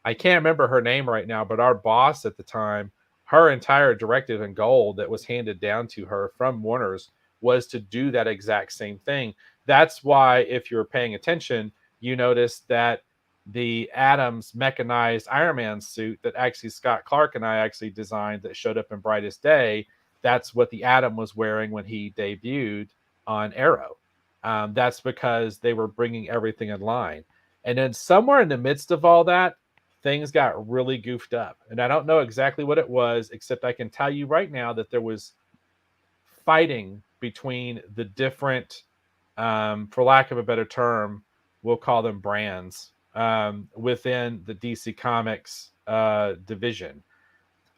I can't remember her name right now, but our boss at the time, her entire directive and goal that was handed down to her from Warner's was to do that exact same thing. That's why, if you're paying attention, you notice that the Adams mechanized Iron Man suit that actually Scott Clark and I actually designed that showed up in Brightest Day, that's what the Atom was wearing when he debuted on Arrow. That's because they were bringing everything in line. And then somewhere in the midst of all that, things got really goofed up. And I don't know exactly what it was, except I can tell you right now that there was fighting between the different, for lack of a better term, we'll call them brands, within the DC Comics division.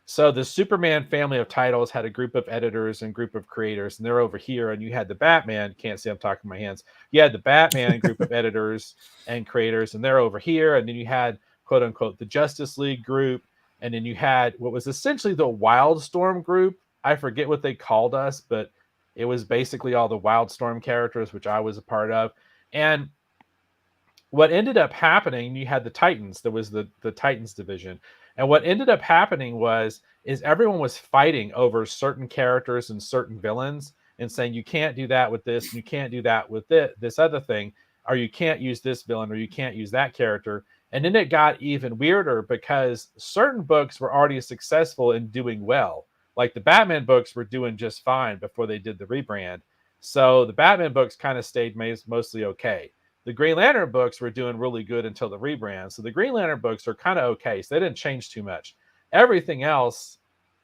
So the Superman family of titles had a group of editors and group of creators, and they're over here. And you had the Batman, can't see I'm talking with my hands. You had the Batman group of editors and creators, and they're over here. And then you had, quote unquote, the Justice League group. And then you had what was essentially the Wildstorm group. I forget what they called us, but it was basically all the Wildstorm characters, which I was a part of. And what ended up happening, you had the Titans. There was the Titans division. And what ended up happening is everyone was fighting over certain characters and certain villains and saying, you can't do that with this, and you can't do that with this other thing, or you can't use this villain, or you can't use that character. And then it got even weirder because certain books were already successful in doing well. Like the Batman books were doing just fine before they did the rebrand. So the Batman books kind of stayed mostly okay. The Green Lantern books were doing really good until the rebrand. So the Green Lantern books are kind of okay. So they didn't change too much. Everything else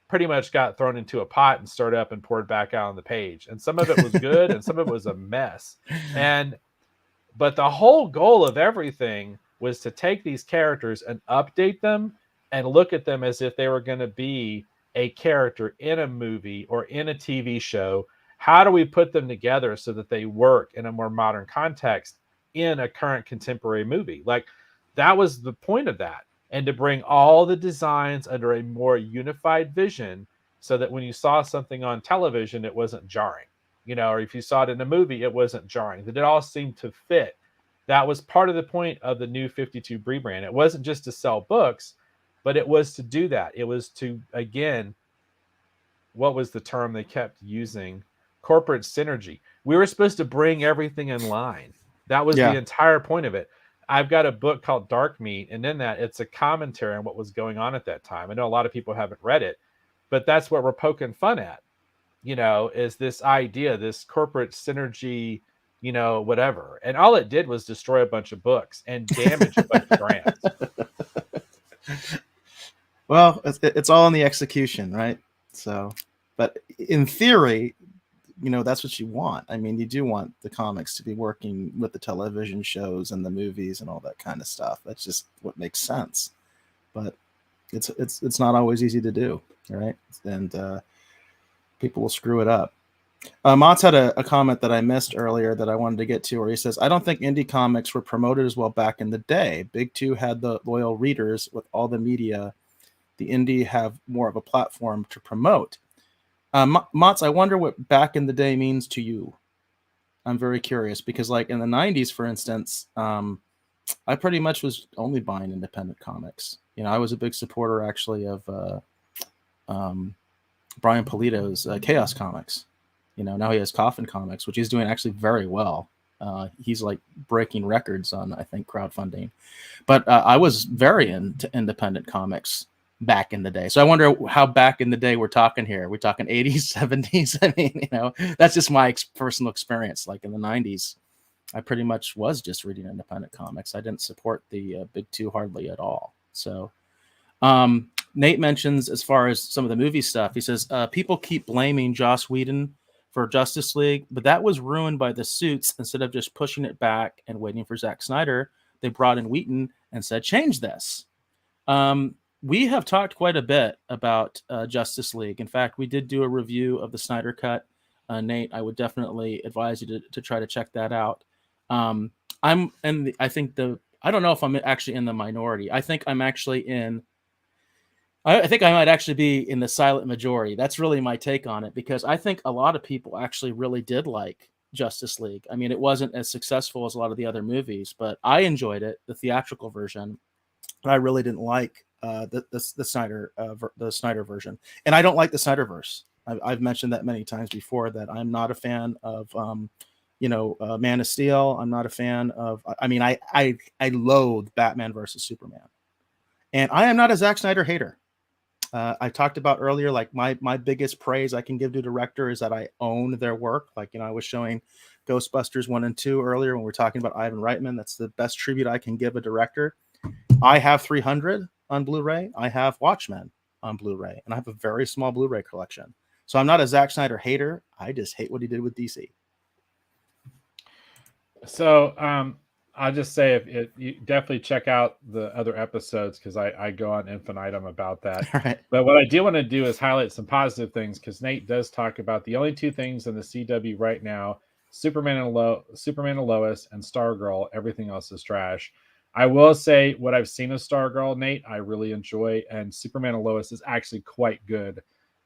pretty much got thrown into a pot and stirred up and poured back out on the page. And some of it was good and some of it was a mess. But the whole goal of everything was to take these characters and update them and look at them as if they were going to be a character in a movie or in a TV show. How do we put them together so that they work in a more modern context? in a current contemporary movie. Like that was the point of that. And to bring all the designs under a more unified vision so that when you saw something on television, it wasn't jarring, or if you saw it in a movie, it wasn't jarring, that it all seemed to fit. That was part of the point of the new 52 rebrand. It wasn't just to sell books, but it was to do that. It was to, again, what was the term they kept using? Corporate synergy. We were supposed to bring everything in line. That was the Yeah. entire point of it. I've got a book called Dark Meat, and in that, it's a commentary on what was going on at that time. I know a lot of people haven't read it, but that's what we're poking fun at, is this idea, this corporate synergy, whatever. And all it did was destroy a bunch of books and damage a bunch of brands. Well, it's all in the execution, right? So, but in theory, that's what you want. I mean, you do want the comics to be working with the television shows and the movies and all that kind of stuff. That's just what makes sense. But it's not always easy to do, right? And people will screw it up. Mott's had a comment that I missed earlier that I wanted to get to, where he says, I don't think indie comics were promoted as well back in the day. Big Two had the loyal readers with all the media. The indie have more of a platform to promote. Motts, I wonder what back in the day means to you. I'm very curious because, like in the 90s, for instance, I pretty much was only buying independent comics. I was a big supporter actually of Brian Pulido's Chaos Comics. Now he has Coffin Comics, which he's doing actually very well. He's like breaking records on, I think, crowdfunding. But I was very into independent comics back in the day. So I wonder how back in the day we're talking here. We're talking 80s, 70s. I mean, that's just my personal experience. Like in the 90s, I pretty much was just reading independent comics. I didn't support the Big Two hardly at all. So Nate mentions, as far as some of the movie stuff, he says, people keep blaming Joss Whedon for Justice League, but that was ruined by the suits. Instead of just pushing it back and waiting for Zack Snyder, they brought in Whedon and said, change this. We have talked quite a bit about Justice League. In fact, we did do a review of the Snyder Cut. Nate, I would definitely advise you to try to check that out. I don't know if I'm actually in the minority. I think I'm actually I think I might actually be in the silent majority. That's really my take on it, because I think a lot of people actually really did like Justice League. I mean, it wasn't as successful as a lot of the other movies, but I enjoyed it, the theatrical version. I really didn't like the Snyder version, and I don't like the Snyderverse. I've mentioned that many times before, that I'm not a fan of Man of Steel. I'm not a fan of. I mean, I loathe Batman versus Superman, and I am not a Zack Snyder hater. I talked about earlier, like my biggest praise I can give to a director is that I own their work. Like, I was showing Ghostbusters 1 and 2 earlier when we were talking about Ivan Reitman. That's the best tribute I can give a director. I have 300 on Blu-ray. I have Watchmen on Blu-ray, and I have a very small Blu-ray collection. So I'm not a Zack Snyder hater. I just hate what he did with DC. So I'll just say, you definitely check out the other episodes, because I go on infinitum about that. Right. But what I do want to do is highlight some positive things, because Nate does talk about the only two things in the CW right now: Superman and Lois, and Stargirl. Everything else is trash. I will say, what I've seen of Stargirl, Nate, I really enjoy, and Superman and Lois is actually quite good.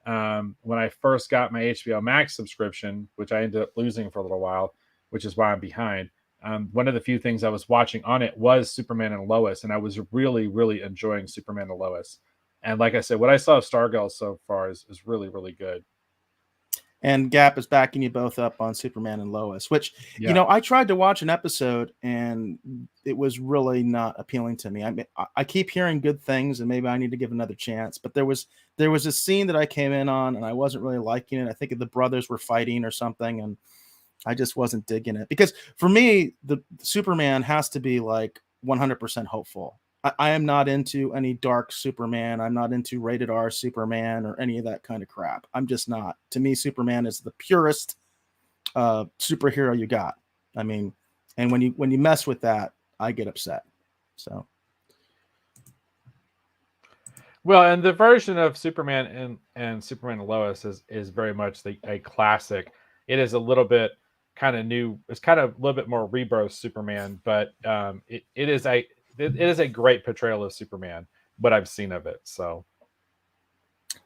When I first got my HBO Max subscription, which I ended up losing for a little while, which is why I'm behind, one of the few things I was watching on it was Superman and Lois, and I was really, really enjoying Superman and Lois. And like I said, what I saw of Stargirl so far is really, really good. And Gap is backing you both up on Superman and Lois, which, I tried to watch an episode and it was really not appealing to me. I mean, I keep hearing good things, and maybe I need to give another chance. But there was a scene that I came in on and I wasn't really liking it. I think the brothers were fighting or something, and I just wasn't digging it, because for me, the Superman has to be like 100% hopeful. I am not into any dark Superman. I'm not into rated R Superman or any of that kind of crap. I'm just not. To me, Superman is the purest superhero you got. I mean, and when you mess with that, I get upset. So. Well, and the version of Superman and Superman and Lois is very much a classic. It is a little bit kind of new. It's kind of a little bit more rebirth Superman, but it is a great portrayal of Superman. What I've seen of it, so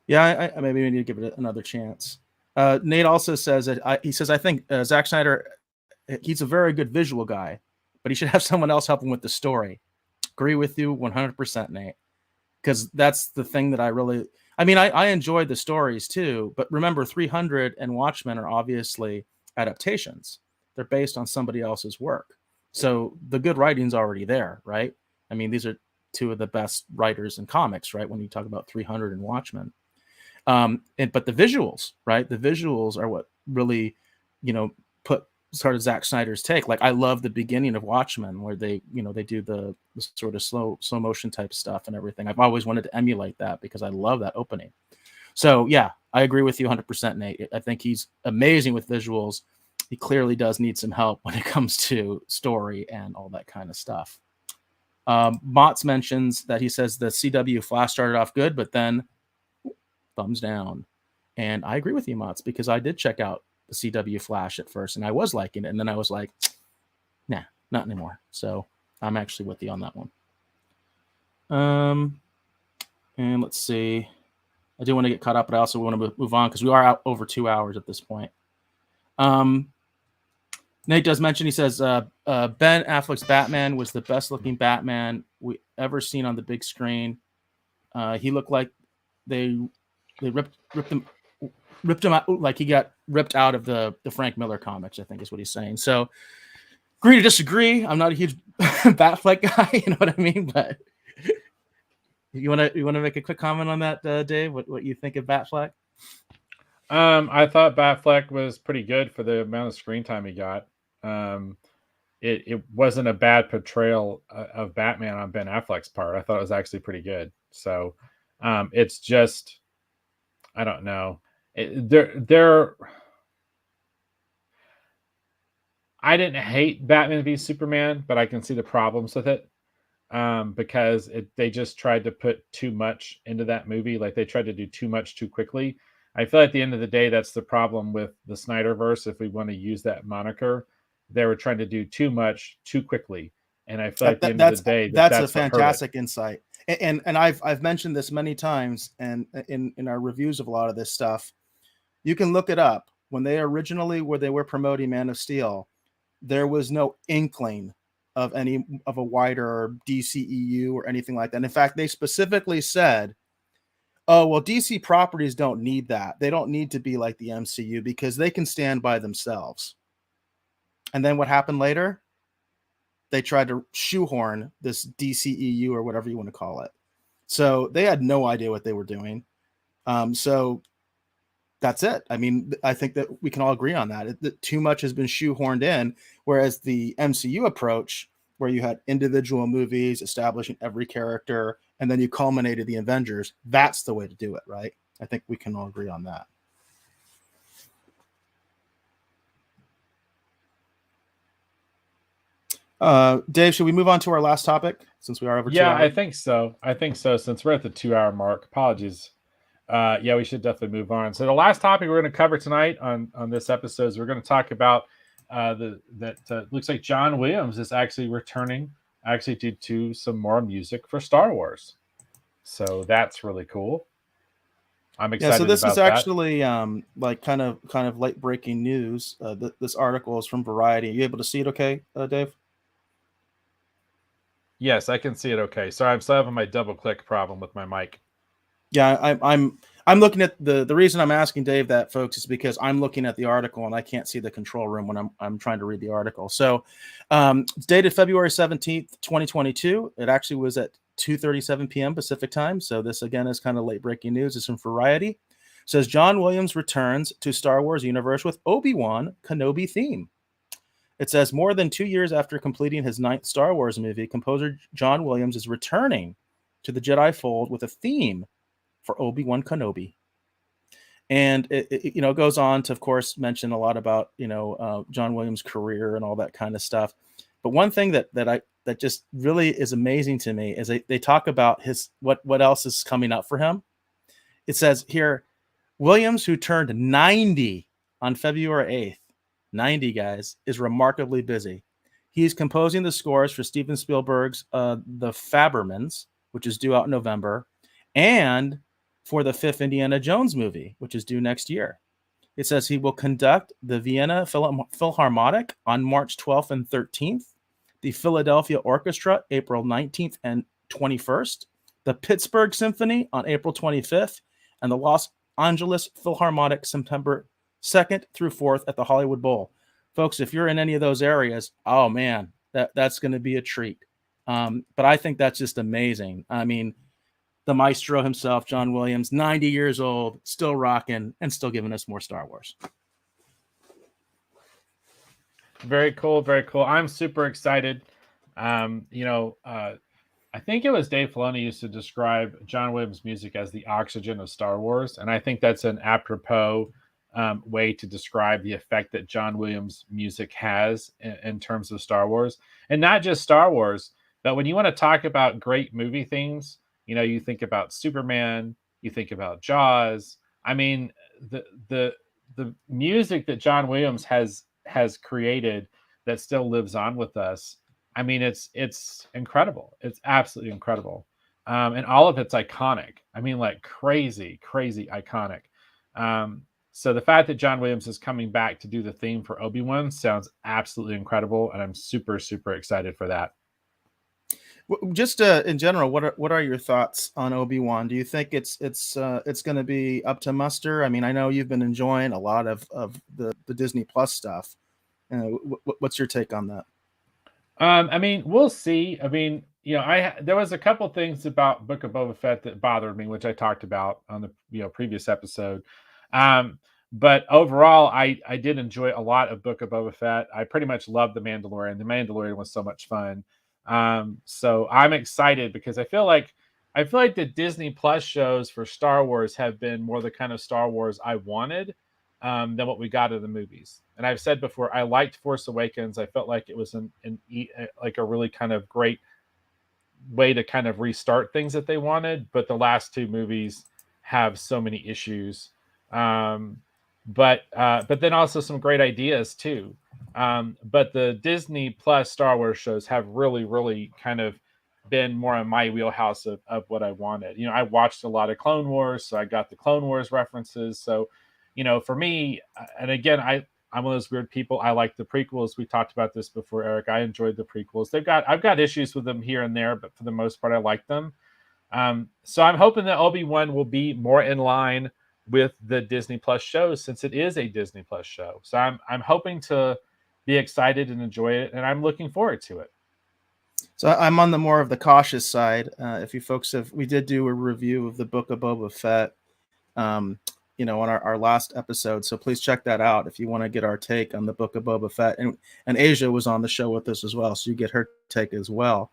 Yeah, I maybe we need to give it another chance. Nate also says that he says I think Zack Snyder, he's a very good visual guy, but he should have someone else help him with the story. Agree with you 100%, Nate, because that's the thing that I enjoyed the stories too, but remember 300 and Watchmen are obviously adaptations. They're based on somebody else's work. So the good writing's already there, right? I mean, these are two of the best writers in comics, right? When you talk about 300 and Watchmen. But the visuals, right? The visuals are what really, put sort of Zack Snyder's take. Like I love the beginning of Watchmen where they do the sort of slow motion type stuff and everything. I've always wanted to emulate that because I love that opening. So yeah, I agree with you 100%, Nate. I think he's amazing with visuals. He clearly does need some help when it comes to story and all that kind of stuff. Mott's mentions that he says the CW Flash started off good, but then thumbs down. And I agree with you, Mott's, because I did check out the CW Flash at first and I was liking it. And then I was like, nah, not anymore. So I'm actually with you on that one. And let's see. I do want to get caught up, but I also want to move on because we are out over 2 hours at this point. Nate does mention, he says, Ben Affleck's Batman was the best looking Batman we ever seen on the big screen. He looked like they ripped him out, like he got ripped out of the Frank Miller comics, I think is what he's saying. So agree to disagree. I'm not a huge Batfleck guy, you know what I mean? But you want to make a quick comment on that, Dave? What you think of Batfleck? I thought Batfleck was pretty good for the amount of screen time he got. It wasn't a bad portrayal of Batman on Ben Affleck's part. I thought it was actually pretty good. So it's just, I don't know. I didn't hate Batman v Superman, but I can see the problems with it. Because they just tried to put too much into that movie. Like they tried to do too much too quickly. I feel at the end of the day, that's the problem with the Snyderverse. If we want to use that moniker, they were trying to do too much too quickly. And I feel at the end of the day, that's a fantastic insight. And I've mentioned this many times, and in our reviews of a lot of this stuff, you can look it up. When they were promoting Man of Steel, there was no inkling of a wider DCEU or anything like that. And in fact, they specifically said, oh, well, DC properties don't need that. They don't need to be like the MCU because they can stand by themselves. And then what happened later? They tried to shoehorn this DCEU or whatever you want to call it. So they had no idea what they were doing. So that's it. I mean, I think that we can all agree on that. Too much has been shoehorned in, whereas the MCU approach, where you had individual movies establishing every character, and then you culminated the Avengers, that's the way to do it, right? I think we can all agree on that. Dave, should we move on to our last topic since we are over 2 hours? Yeah, I think so. Since we're at the 2 hour mark, apologies. Yeah, we should definitely move on. So the last topic we're going to cover tonight on this episode is we're going to talk about looks like John Williams is actually returning to do some more music for Star Wars. So that's really cool. I'm excited. Yeah, so this about is actually like kind of late breaking news. This article is from Variety. Are you able to see it okay, Dave? Yes, I can see it okay. Sorry, I'm still having my double click problem with my mic. Yeah, I'm looking at the reason I'm asking Dave that, folks, is because I'm looking at the article and I can't see the control room when I'm trying to read the article. So it's dated February 17th, 2022. It actually was at 2:37 p.m. Pacific time. So this again is kind of late breaking news. It's from Variety. It says John Williams returns to Star Wars universe with Obi-Wan Kenobi theme. It says more than 2 years after completing his 9th Star Wars movie, composer John Williams is returning to the Jedi fold with a theme for Obi-Wan Kenobi. And it goes on to, of course, mention a lot about, John Williams' career and all that kind of stuff. But one thing that just really is amazing to me is they talk about what else is coming up for him. It says here, Williams, who turned 90 on February 8th, 90 guys, is remarkably busy. He's composing the scores for Steven Spielberg's The Fabelmans, which is due out in November, and for the fifth Indiana Jones movie, which is due next year. It says he will conduct the Vienna Philharmonic on March 12th and 13th, the Philadelphia Orchestra April 19th and 21st, the Pittsburgh Symphony on April 25th, and the Los Angeles Philharmonic September 2nd through 4th at the Hollywood Bowl. Folks, if you're in any of those areas, oh man, that's going to be a treat. But I think that's just amazing. I mean, the maestro himself, John Williams, 90 years old, still rocking and still giving us more Star Wars. Very cool. Very cool. I'm super excited. I think it was Dave Filoni used to describe John Williams' music as the oxygen of Star Wars. And I think that's an apropos way to describe the effect that John Williams' music has in terms of Star Wars. And not just Star Wars, but when you want to talk about great movie themes, you think about Superman, you think about Jaws. I mean, the music that John Williams has created that still lives on with us. I mean, it's incredible. It's absolutely incredible. And all of it's iconic. I mean, like crazy iconic. So the fact that John Williams is coming back to do the theme for Obi-Wan sounds absolutely incredible. And I'm super excited for that. Just in general, what are your thoughts on Obi-Wan? Do you think it's going to be up to muster? I mean, I know you've been enjoying a lot of the Disney Plus stuff. What's your take on that? I mean, we'll see. I mean, there was a couple things about Book of Boba Fett that bothered me, which I talked about on the previous episode. But overall, I did enjoy a lot of Book of Boba Fett. I pretty much loved The Mandalorian. The Mandalorian was so much fun. So I'm excited because I feel like the Disney Plus shows for Star Wars have been more the kind of Star Wars I wanted than what we got in the movies. And I've said before, I liked Force Awakens. I felt like it was like a really kind of great way to kind of restart things that they wanted. But the last two movies have so many issues. But then also some great ideas too. But the Disney Plus Star Wars shows have really kind of been more in my wheelhouse of what I wanted. I watched a lot of Clone Wars, so I got the Clone Wars references. So, for me, and again, I'm one of those weird people. I like the prequels. We talked about this before, Eric. I enjoyed the prequels. I've got issues with them here and there, but for the most part, I like them. So I'm hoping that Obi-Wan will be more in line with the Disney Plus shows, since it is a Disney Plus show. So I'm hoping to be excited and enjoy it, and I'm looking forward to it. So I'm on the more of the cautious side. If you folks we did do a review of the Book of Boba Fett, on our last episode. So please check that out if you want to get our take on the Book of Boba Fett. And Asia was on the show with us as well, so you get her take as well.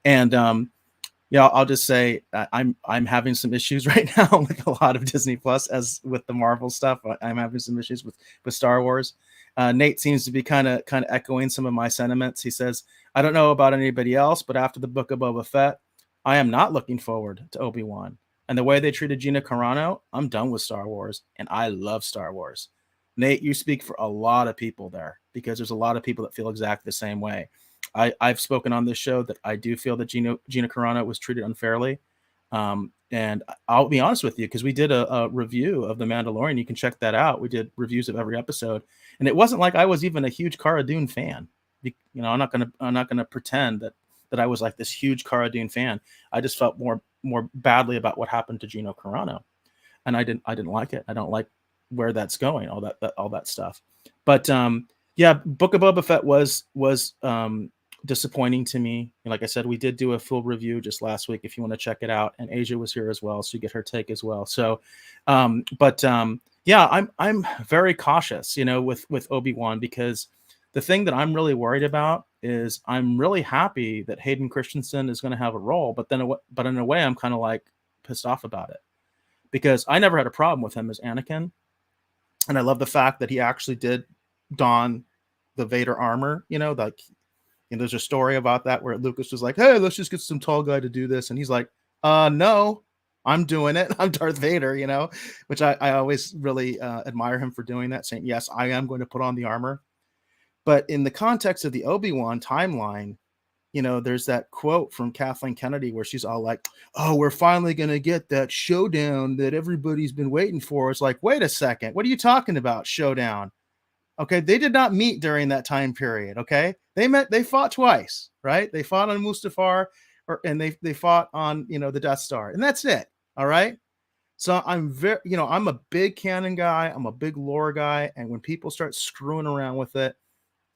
And I'll just say I'm having some issues right now with a lot of Disney Plus, as with the Marvel stuff. I'm having some issues with Star Wars. Nate seems to be kind of echoing some of my sentiments. He says, I don't know about anybody else, but after the Book of Boba Fett, I am not looking forward to Obi-Wan. And the way they treated Gina Carano, I'm done with Star Wars, and I love Star Wars. Nate, you speak for a lot of people there, because there's a lot of people that feel exactly the same way. I've spoken on this show that I do feel that Gina Carano was treated unfairly. And I'll be honest with you, because we did a review of The Mandalorian. You can check that out. We did reviews of every episode, and it wasn't like I was even a huge Cara Dune fan. I'm not gonna pretend that I was like this huge Cara Dune fan. I just felt more badly about what happened to Gina Carano, and I didn't like it. I don't like where that's going, all that stuff. But Book of Boba Fett was disappointing to me. And like I said, we did do a full review just last week if you want to check it out, and Asia was here as well, so you get her take as well. So I'm very cautious, with Obi-Wan, because the thing that I'm really worried about is I'm really happy that Hayden Christensen is going to have a role, but in a way I'm kind of like pissed off about it, because I never had a problem with him as Anakin, and I love the fact that he actually did don the Vader armor. There's a story about that where Lucas was like, hey, let's just get some tall guy to do this, and he's like, no, I'm doing it. I'm Darth Vader, which I always really admire him for doing that, saying, yes, I am going to put on the armor. But in the context of the Obi-Wan timeline, there's that quote from Kathleen Kennedy where she's all like, "Oh, we're finally going to get that showdown that everybody's been waiting for." It's like, wait a second. What are you talking about, showdown? Okay, they did not meet during that time period. Okay, they fought twice, right? They fought on Mustafar, and they fought on the Death Star, and that's it. All right. So I'm I'm a big canon guy. I'm a big lore guy, and when people start screwing around with it,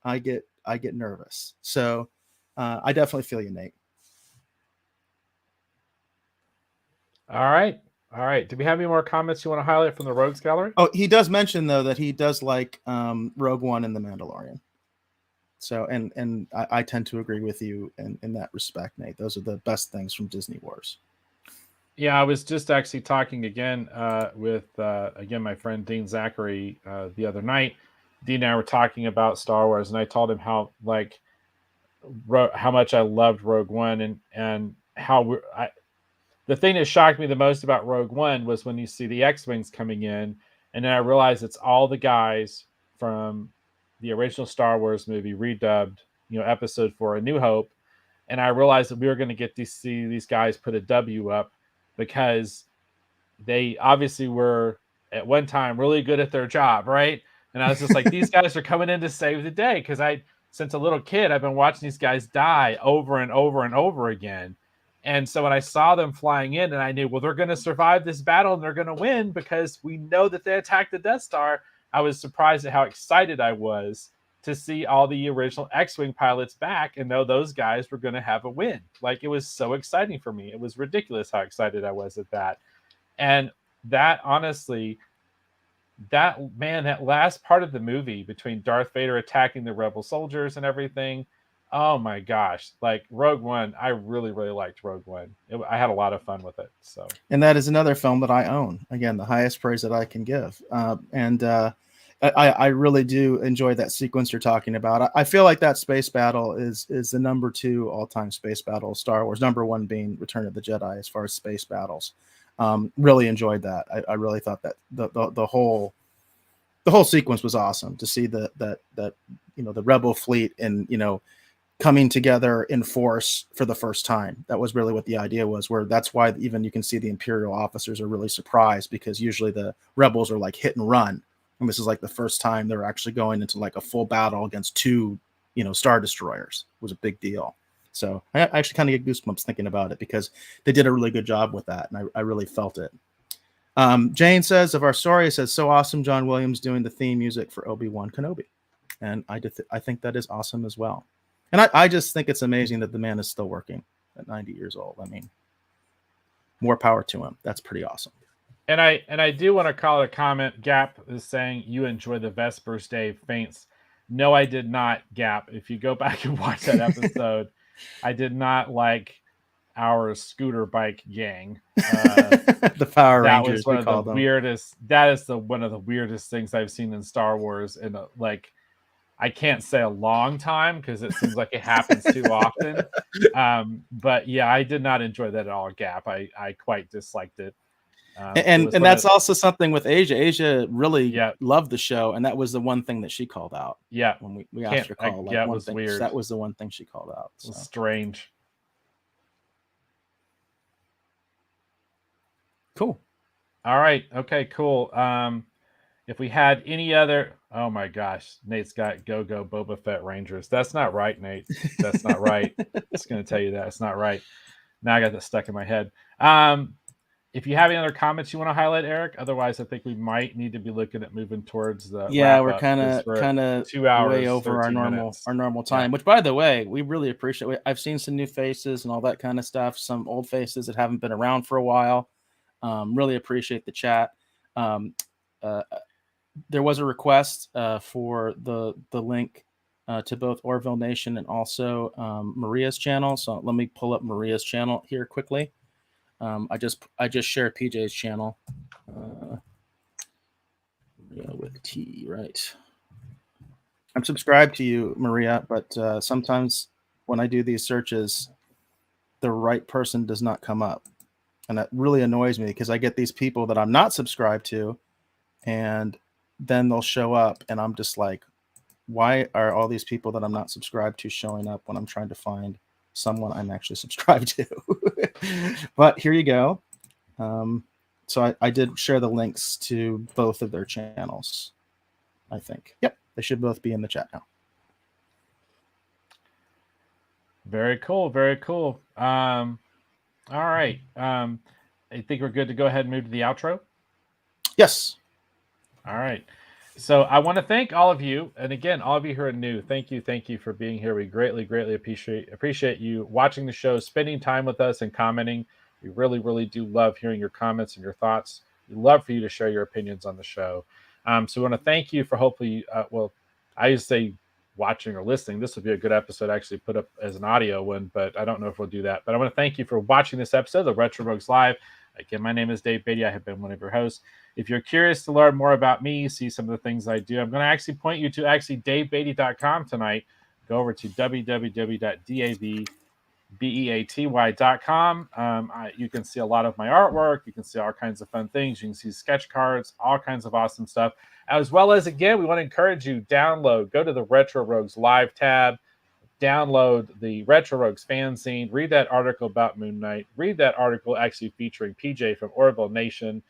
I get nervous. So I definitely feel you, Nate. All right. Do we have any more comments you want to highlight from the Rogues Gallery? Oh, he does mention though that he does like Rogue One and The Mandalorian. So and I tend to agree with you in that respect, Nate. Those are the best things from Disney Wars. Yeah, I was just actually talking again with again my friend Dean Zachary the other night. Dean and I were talking about Star Wars, and I told him how much I loved Rogue One, and how the thing that shocked me the most about Rogue One was when you see the X-Wings coming in, and then I realized it's all the guys from the original Star Wars movie redubbed, Episode 4, A New Hope, and I realized that we were going to get to see these guys put a W up because they obviously were at one time really good at their job, right? And I was just like, these guys are coming in to save the day, because since a little kid, I've been watching these guys die over and over and over again. And so when I saw them flying in, and I knew, well, they're going to survive this battle and they're going to win because we know that they attacked the Death Star, I was surprised at how excited I was to see all the original X-Wing pilots back and know those guys were going to have a win. Like, it was so exciting for me. It was ridiculous how excited I was at that. And that, honestly, that last part of the movie between Darth Vader attacking the rebel soldiers and everything, oh my gosh, like Rogue One, I really, really liked Rogue One. I had a lot of fun with it. So, and that is another film that I own. Again, the highest praise that I can give. I really do enjoy that sequence you're talking about. I feel like that space battle is the number 2 all-time space battle of Star Wars. Number 1 being Return of the Jedi as far as space battles. Really enjoyed that. I really thought that the whole sequence was awesome to see that the Rebel fleet and coming together in force for the first time. That was really what the idea was, where that's why even you can see the Imperial officers are really surprised, because usually the Rebels are like hit and run. And this is like the first time they're actually going into like a full battle against 2, Star Destroyers. It was a big deal. So I actually kind of get goosebumps thinking about it, because they did a really good job with that. And I really felt it. Jane says, of our story, it says, so awesome, John Williams doing the theme music for Obi-Wan Kenobi. And I think that is awesome as well. And I just think it's amazing that the man is still working at 90 years old. I mean, more power to him. That's pretty awesome. And I do want to call it a comment. Gap is saying you enjoy the Vespers Day faints. No, I did not, Gap. If you go back and watch that episode, I did not like our scooter bike gang. The Power Rangers. That was one of the weirdest. That is one of the weirdest things I've seen in Star Wars in I can't say a long time, because it seems like it happens too often. But yeah, I did not enjoy that at all, Gap. I quite disliked it. And that's also something with Asia. Asia really loved the show, and that was the one thing that she called out. Yeah, when we asked her call, it was weird. That was the one thing she called out. So. It was strange. Cool. All right. Okay. Cool. If we had any other, oh my gosh, Nate's got Go Boba Fett Rangers. That's not right, Nate. That's not right. Just going to tell you that it's not right. Now I got that stuck in my head. If you have any other comments you want to highlight, Eric, otherwise I think we might need to be looking at moving towards the we're kind of 2 hours, way over our normal time. Which, by the way, we really appreciate. I've seen some new faces and all that kind of stuff. Some old faces that haven't been around for a while. Really appreciate the chat. There was a request for the link to both Orville Nation and also Maria's channel. So let me pull up Maria's channel here quickly. I just shared PJ's channel. Maria with T, right? I'm subscribed to you, Maria, but sometimes when I do these searches, the right person does not come up. And that really annoys me, because I get these people that I'm not subscribed to, and then they'll show up and I'm just like, why are all these people that I'm not subscribed to showing up when I'm trying to find someone I'm actually subscribed to? But here you go. So I did share the links to both of their channels, I think. Yep, they should both be in the chat now. Very cool. Very cool. All right. I think we're good to go ahead and move to the outro. Yes. All right. So I want to thank all of you, and again, all of you who are new. Thank you for being here. We greatly appreciate you watching the show, spending time with us, and commenting. We really do love hearing your comments and your thoughts. We love for you to share your opinions on the show. So we want to thank you for hopefully, I used to say watching or listening. This would be a good episode to actually put up as an audio one, but I don't know if we'll do that. But I want to thank you for watching this episode of Retro Rogues Live. Again, my name is Dave Beatty. I have been one of your hosts. If you're curious to learn more about me, see some of the things I do, I'm going to actually point you to DaveBeatty.com tonight. Go over to www.davbeaty.com. You can see a lot of my artwork. You can see all kinds of fun things. You can see sketch cards, all kinds of awesome stuff. As well as, again, we want to encourage you, go to the Retro Rogues Live tab, download the Retro Rogues fanzine, read that article about Moon Knight, read that article actually featuring PJ from Orville Nation.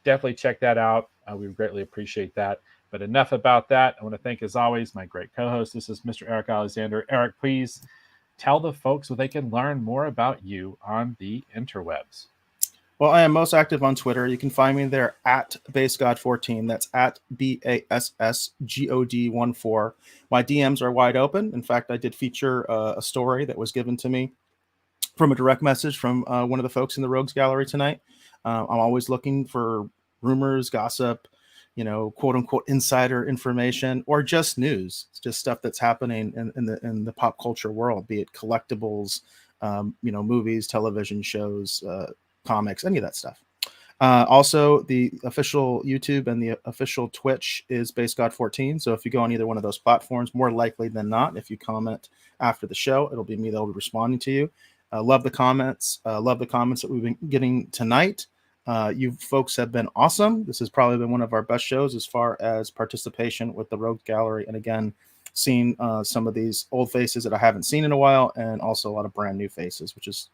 Definitely check that out. We would greatly appreciate that. But enough about that. I want to thank, as always, my great co-host. This is Mr. Eric Alexander. Eric, please tell the folks where they can learn more about you on the interwebs. Well, I am most active on Twitter. You can find me there at BaseGod14. That's at BASSGOD14. My DMs are wide open. In fact, I did feature a story that was given to me from a direct message from one of the folks in the Rogues Gallery tonight. I'm always looking for rumors, gossip, quote unquote insider information, or just news. It's just stuff that's happening in the pop culture world, be it collectibles, movies, television shows, comics, any of that stuff. Also, the official YouTube and the official Twitch is BaseGod14. So if you go on either one of those platforms, more likely than not, if you comment after the show, it'll be me that will be responding to you. Love the comments. Love the comments that we've been getting tonight. You folks have been awesome. This has probably been one of our best shows as far as participation with the Rogues Gallery. And again, seeing some of these old faces that I haven't seen in a while, and also a lot of brand new faces, which is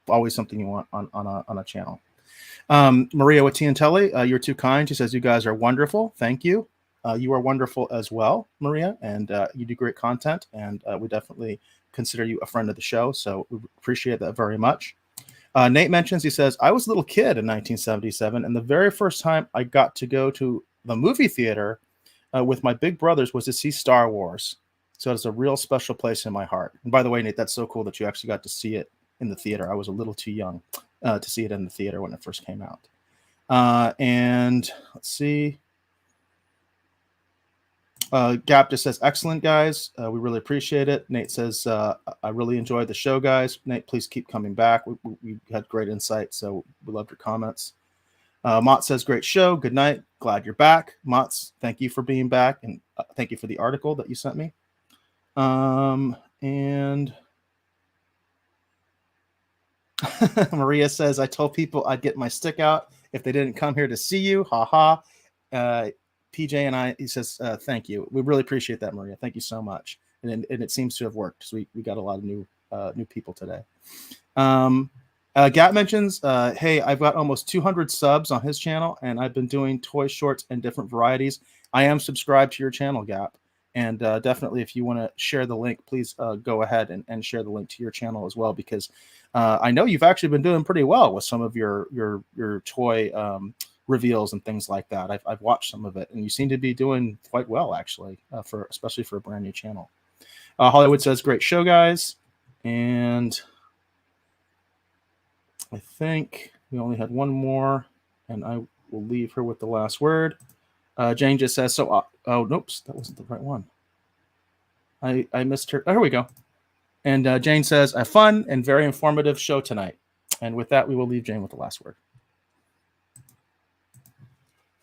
always something you want on a channel. Maria Watiantelli, you're too kind. She says, you guys are wonderful. Thank you. You are wonderful as well, Maria, and you do great content, and we definitely consider you a friend of the show, so we appreciate that very much. Nate mentions, he says, I was a little kid in 1977, and the very first time I got to go to the movie theater with my big brothers was to see Star Wars. So it's a real special place in my heart. And by the way, Nate, that's so cool that you actually got to see it in the theater. I was a little too young to see it in the theater when it first came out. And let's see. Gap just says, excellent, guys. We really appreciate it. Nate says, I really enjoyed the show, guys. Nate, please keep coming back. We had great insight, so we loved your comments. Mott says, great show. Good night. Glad you're back. Mott, thank you for being back, and thank you for the article that you sent me. And Maria says, I told people I'd get my stick out if they didn't come here to see you. Ha ha. PJ and I, he says, thank you. We really appreciate that, Maria. Thank you so much. And it seems to have worked. So we got a lot of new people today. Gat mentions, hey, I've got almost 200 subs on his channel, and I've been doing toy shorts and different varieties. I am subscribed to your channel, Gap. And definitely, if you want to share the link, please go ahead and share the link to your channel as well, because I know you've actually been doing pretty well with some of your toy reveals and things like that. I've watched some of it, and you seem to be doing quite well, actually, especially for a brand new channel. Hollywood says, great show, guys. And I think we only had one more, and I will leave her with the last word. Jane just says, oh, nope, that wasn't the right one. I missed her. Oh, here we go. And Jane says, a fun and very informative show tonight. And with that, we will leave Jane with the last word.